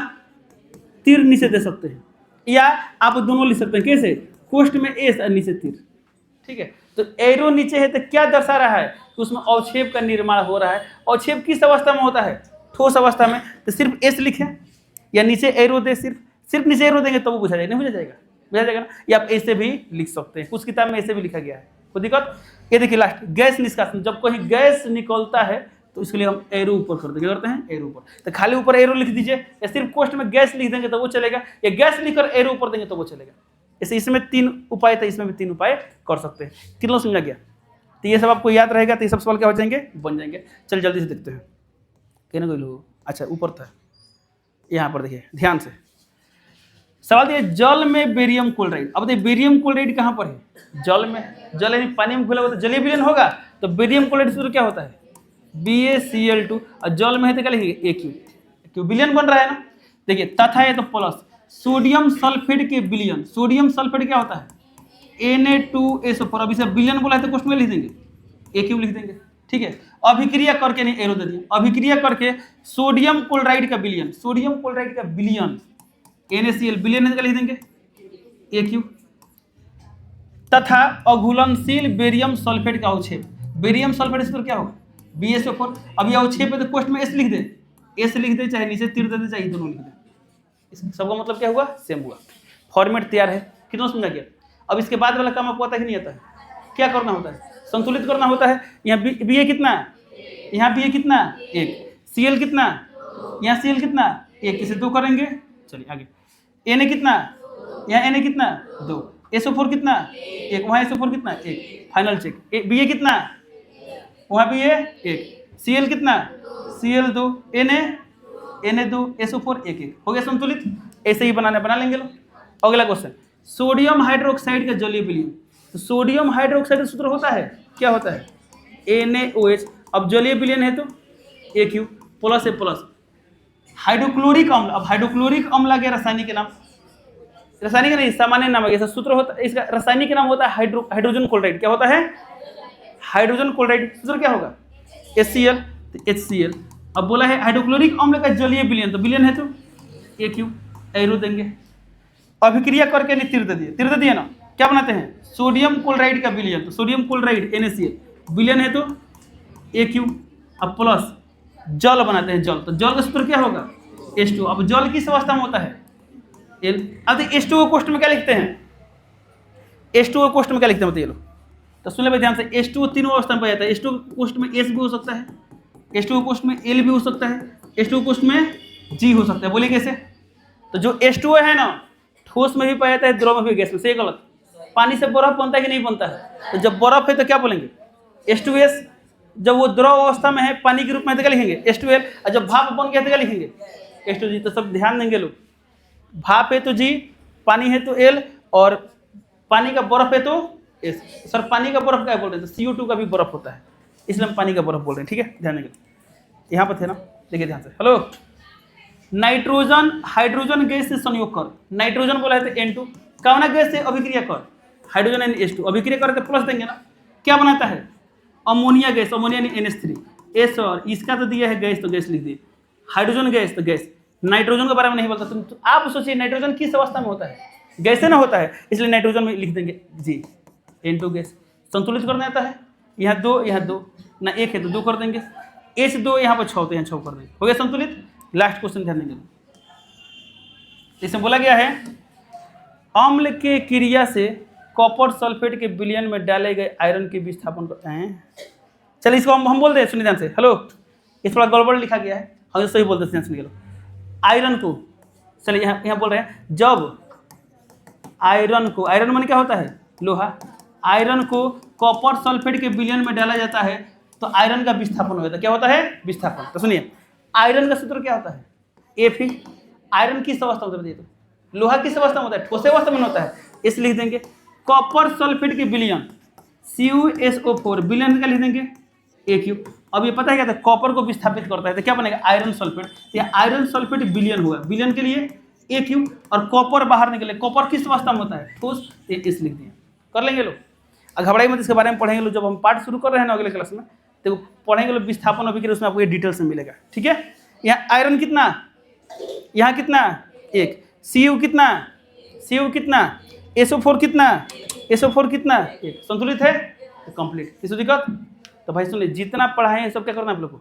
तीर नीचे दे सकते हैं, या आप दोनों लिख सकते हैं। कैसे, कोष्ठ में एस और नीचे तीर, ठीक है। तो एरो नीचे है तो क्या दर्शा रहा है, तो उसमें अवक्षेप का निर्माण हो रहा है। अवक्षेप किस अवस्था में होता है, ठोस अवस्था में, तो सिर्फ एस लिखें या नीचे एरो दे, सिर्फ नीचे एरो देंगे तो वो बुझा जाएगा, नहीं बुझा जाएगा, बुझा जाएगा ना। या आप ऐसे भी लिख सकते हैं, कुछ किताब में ऐसे भी लिखा गया है, कोई दिक्कत। ये देखिए लास्ट, गैस निष्कासन, जब कहीं गैस निकलता है तो इसके लिए हम एरो ऊपर कर देंगे, करते हैं एरो ऊपर। तो खाली ऊपर एरो लिख दीजिए, या सिर्फ कोष्ठ में गैस लिख देंगे तो वो चलेगा, या गैस लिखकर एरो ऊपर देंगे तो वो चलेगा। ऐसे इसमें 3 उपाय था, इसमें भी 3 उपाय कर सकते हैं। कितना समझा गया, तो ये सब आपको याद रहेगा, तो ये सब सवाल क्या हो जाएंगे, बन जाएंगे। चल जल्दी से देखते हैं, कहने कोई लोग, अच्छा ऊपर था, यहाँ पर देखिए ध्यान से सवाल दिए, जल में बेरियम क्लोराइड। अब देखिए बेरियम क्लोराइड कहाँ पर है, जल में, जल यानी पानी में घुला हुआ, तो जलीय विलयन होगा, तो बेरियम क्लोराइड सूत्र क्या होता है, BaCl2, और जल में है तो क्या लिखेंगे, AQ, क्यों विलयन बन रहा है ना। देखिए तथा है तो प्लस, सोडियम सल्फेट के विलयन, सोडियम सल्फेट क्या होता है, Na2SO4, अब इसे विलयन बोला है तो क्वेश्चन में लिख देंगे, AQ लिख देंगे, ठीक है। अभिक्रिया करके, नहीं एरो दे दिए, अभिक्रिया करके सोडियम क्लोराइड का विलयन, सोडियम क्लोराइड का विलयन NaCl, विलयन है तो लिख देंगे AQ, तथा अघुलनशील बेरियम सल्फेट का अवक्षेप, बेरियम सल्फेट सूत्र क्या होगा, BaSO4। अब ये अवक्षेप है तो क्वेश्चन में एस लिख दे, एस लिख दे, चाहे नीचे तीर दे दे, चाहे दोनों लिख दे, इस सबका मतलब क्या हुआ, सेम हुआ। फॉर्मेट तैयार है, कितना समझा गया। अब इसके बाद वाला काम आपको आता है कि नहीं आता है, क्या करना होता है, संतुलित करना होता है। यहाँ Ba कितना, यहाँ Ba कितना 1, Cl कितना, यहाँ Cl कितना 1, इसे 2 करेंगे। चलिए आगे, Na कितना, यहाँ Na कितना 2, SO4 कितना 1, वहाँ SO4 कितना 1, फाइनल चेक। Ba कितना, वहाँ Ba 1, Cl कितना, Cl2, Na2, SO4 1 1, हो गया संतुलित। ऐसे ही बना लेंगे लोग। अगला क्वेश्चन, सोडियम हाइड्रोक्साइड का जलीय विलयन। तो सोडियम हाइड्रोक्साइड का सूत्र होता है, क्या होता है, NaOH। अब जलीय विलयन है तो AQ, प्लस है प्लस। हाइड्रोक्लोरिक अम्ल, अब हाइड्रोक्लोरिक अम्ल आ गया रासायनिक नाम, रासायनिक नहीं सामान्य नाम आ गया, सूत्र होता है इसका, रासायनिक नाम होता है हाइड्रोजन क्लोराइड। क्या होता है, हाइड्रोजन क्लोराइड। सूत्र क्या होगा, HCl, तो HCl। अब बोला है हाइड्रोक्लोरिक अम्ल का जलीय विलयन, तो विलयन है तो AQ, एरो देंगे। अभिक्रिया करके नहीं तीर दे दिए ना, क्या बनाते हैं, सोडियम क्लोराइड का विलयन, तो सोडियम क्लोराइड NaCl, विलयन है तो AQ। अब प्लस जल बनाते हैं, जल, तो जल का सूत्र क्या होगा, H2। अब जल किस अवस्था में होता है, L। अब H2O कोष्ठ में क्या लिखते हैं, H2O कोष्ठ में क्या लिखते हैं बताइए लोग, तो सुन ले ध्यान से। H2O 3 अवस्था में पाया जाता है, H2O कोष्ठ में S भी हो सकता है, H2O कोष्ठ में L भी हो सकता है, H2O कोष्ठ में G हो सकता है। बोलिए कैसे, तो जो H2O है ना, ठोस में भी पाया जाता है, द्रव में भी, गैस में, सही गलत। पानी से बर्फ बनता है कि नहीं बनता है, तो जब बर्फ है तो क्या बोलेंगे, H2S। जब वो द्रव अवस्था में है, पानी के रूप में, तो क्या लिखेंगे H2L, और जब भाप बन गया तो क्या लिखेंगे H2G। तो सब ध्यान देंगे लोग, भाप है तो G, पानी है तो L, और पानी का बर्फ है तो S। सर पानी का बर्फ क्या बोल रहे हैं, तो CO2 का भी बर्फ होता है, इसलिए हम पानी का बर्फ बोल रहे हैं, ठीक है। ध्यान देंगे, यहाँ पर थे ना, देखिए ध्यान से। हेलो, नाइट्रोजन हाइड्रोजन गैस से संयोग कर, नाइट्रोजन बोला है तो N2, कौन गैस से अभिक्रिया कर, हाइड्रोजन यानी H2, अभिक्रिया करे तो प्लस देंगे ना, क्या बनाता है, अमोनिया गैस, अमोनिया यानी NH3, S, और इसका तो दिया है गैस, तो गैस लिख दिए, हाइड्रोजन गैस तो गैस। नाइट्रोजन के बारे में नहीं बोलता, तो आप सोचिए नाइट्रोजन किस अवस्था में होता है, गैसे ना होता है, इसलिए नाइट्रोजन में लिख देंगे जी, N2 गैस। संतुलित करना आता है, यहाँ 2 यहाँ 2 ना, 1 है तो 2 कर देंगे, H2 यहाँ पर 6 तो यहाँ 6 कर देंगे, हो गया संतुलित। लास्ट क्वेश्चन ध्यान देंगे, इसमें बोला गया है, अम्ल के क्रिया से कॉपर सल्फेट के विलयन में डाले गए आयरन के विस्थापन करते हैं। चलिए इसको हम बोल दें, सुनिए ध्यान से। हेलो, ये थोड़ा गड़बड़ लिखा गया है, हम इसको ही बोलते हैं, ध्यान से निकलो। आयरन को, चलिए यहाँ बोल रहे हैं, जब आयरन को, आयरन माने क्या होता है? लोहा। आयरन को कॉपर सल्फेट के विलयन में डाला जाता है तो आयरन का विस्थापन होता है। क्या होता है? विस्थापन। तो सुनिए, आयरन का सूत्र क्या होता है? Fe। आयरन किस अवस्था में होता है? तो लोहा किस अवस्था में होता है? ठोस अवस्था में होता है, इसलिए लिख देंगे कॉपर सल्फेट के विलयन, CuSO4, विलयन का लिख देंगे Aq। अब ये पता है क्या था? कॉपर को विस्थापित करता है तो क्या बनेगा? Iron sulphate. तो ये आयरन सल्फेट विलयन हुआ, विलयन के लिए Aq, और कॉपर बाहर निकले। कॉपर किस अवस्था में होता है? ठोस। इस लिख दिया, कर लेंगे लोग। घबराइए मत, इसके बारे में पढ़ेंगे लोग जब हम पार्ट शुरू कर रहे हैं ना अगले क्लास में, तो पढ़ेंगे लोग विस्थापन अभिक्रिया, उसमें आपको ये डिटेल्स में मिलेगा। ठीक है, यहाँ आयरन कितना, यहाँ कितना? 1। Cu कितना? Cu कितना? SO4 कितना? SO4 कितना? 1। संतुलित है तो कंप्लीट, किसी दिक्कत? तो भाई सुनिए, जितना पढ़ाए हैं सब क्या करना है आप लोग को?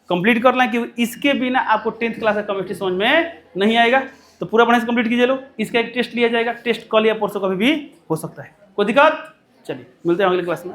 कंप्लीट करना है, कि इसके बिना आपको 10th क्लास का केमिस्ट्री समझ में नहीं आएगा। तो पूरा पढ़ाई से कंप्लीट कीजिए लोग। इसका एक टेस्ट लिया जाएगा, टेस्ट कल या परसों कभी भी हो सकता है, कोई दिक्कत? चलिए मिलते हैं अगले क्लास में।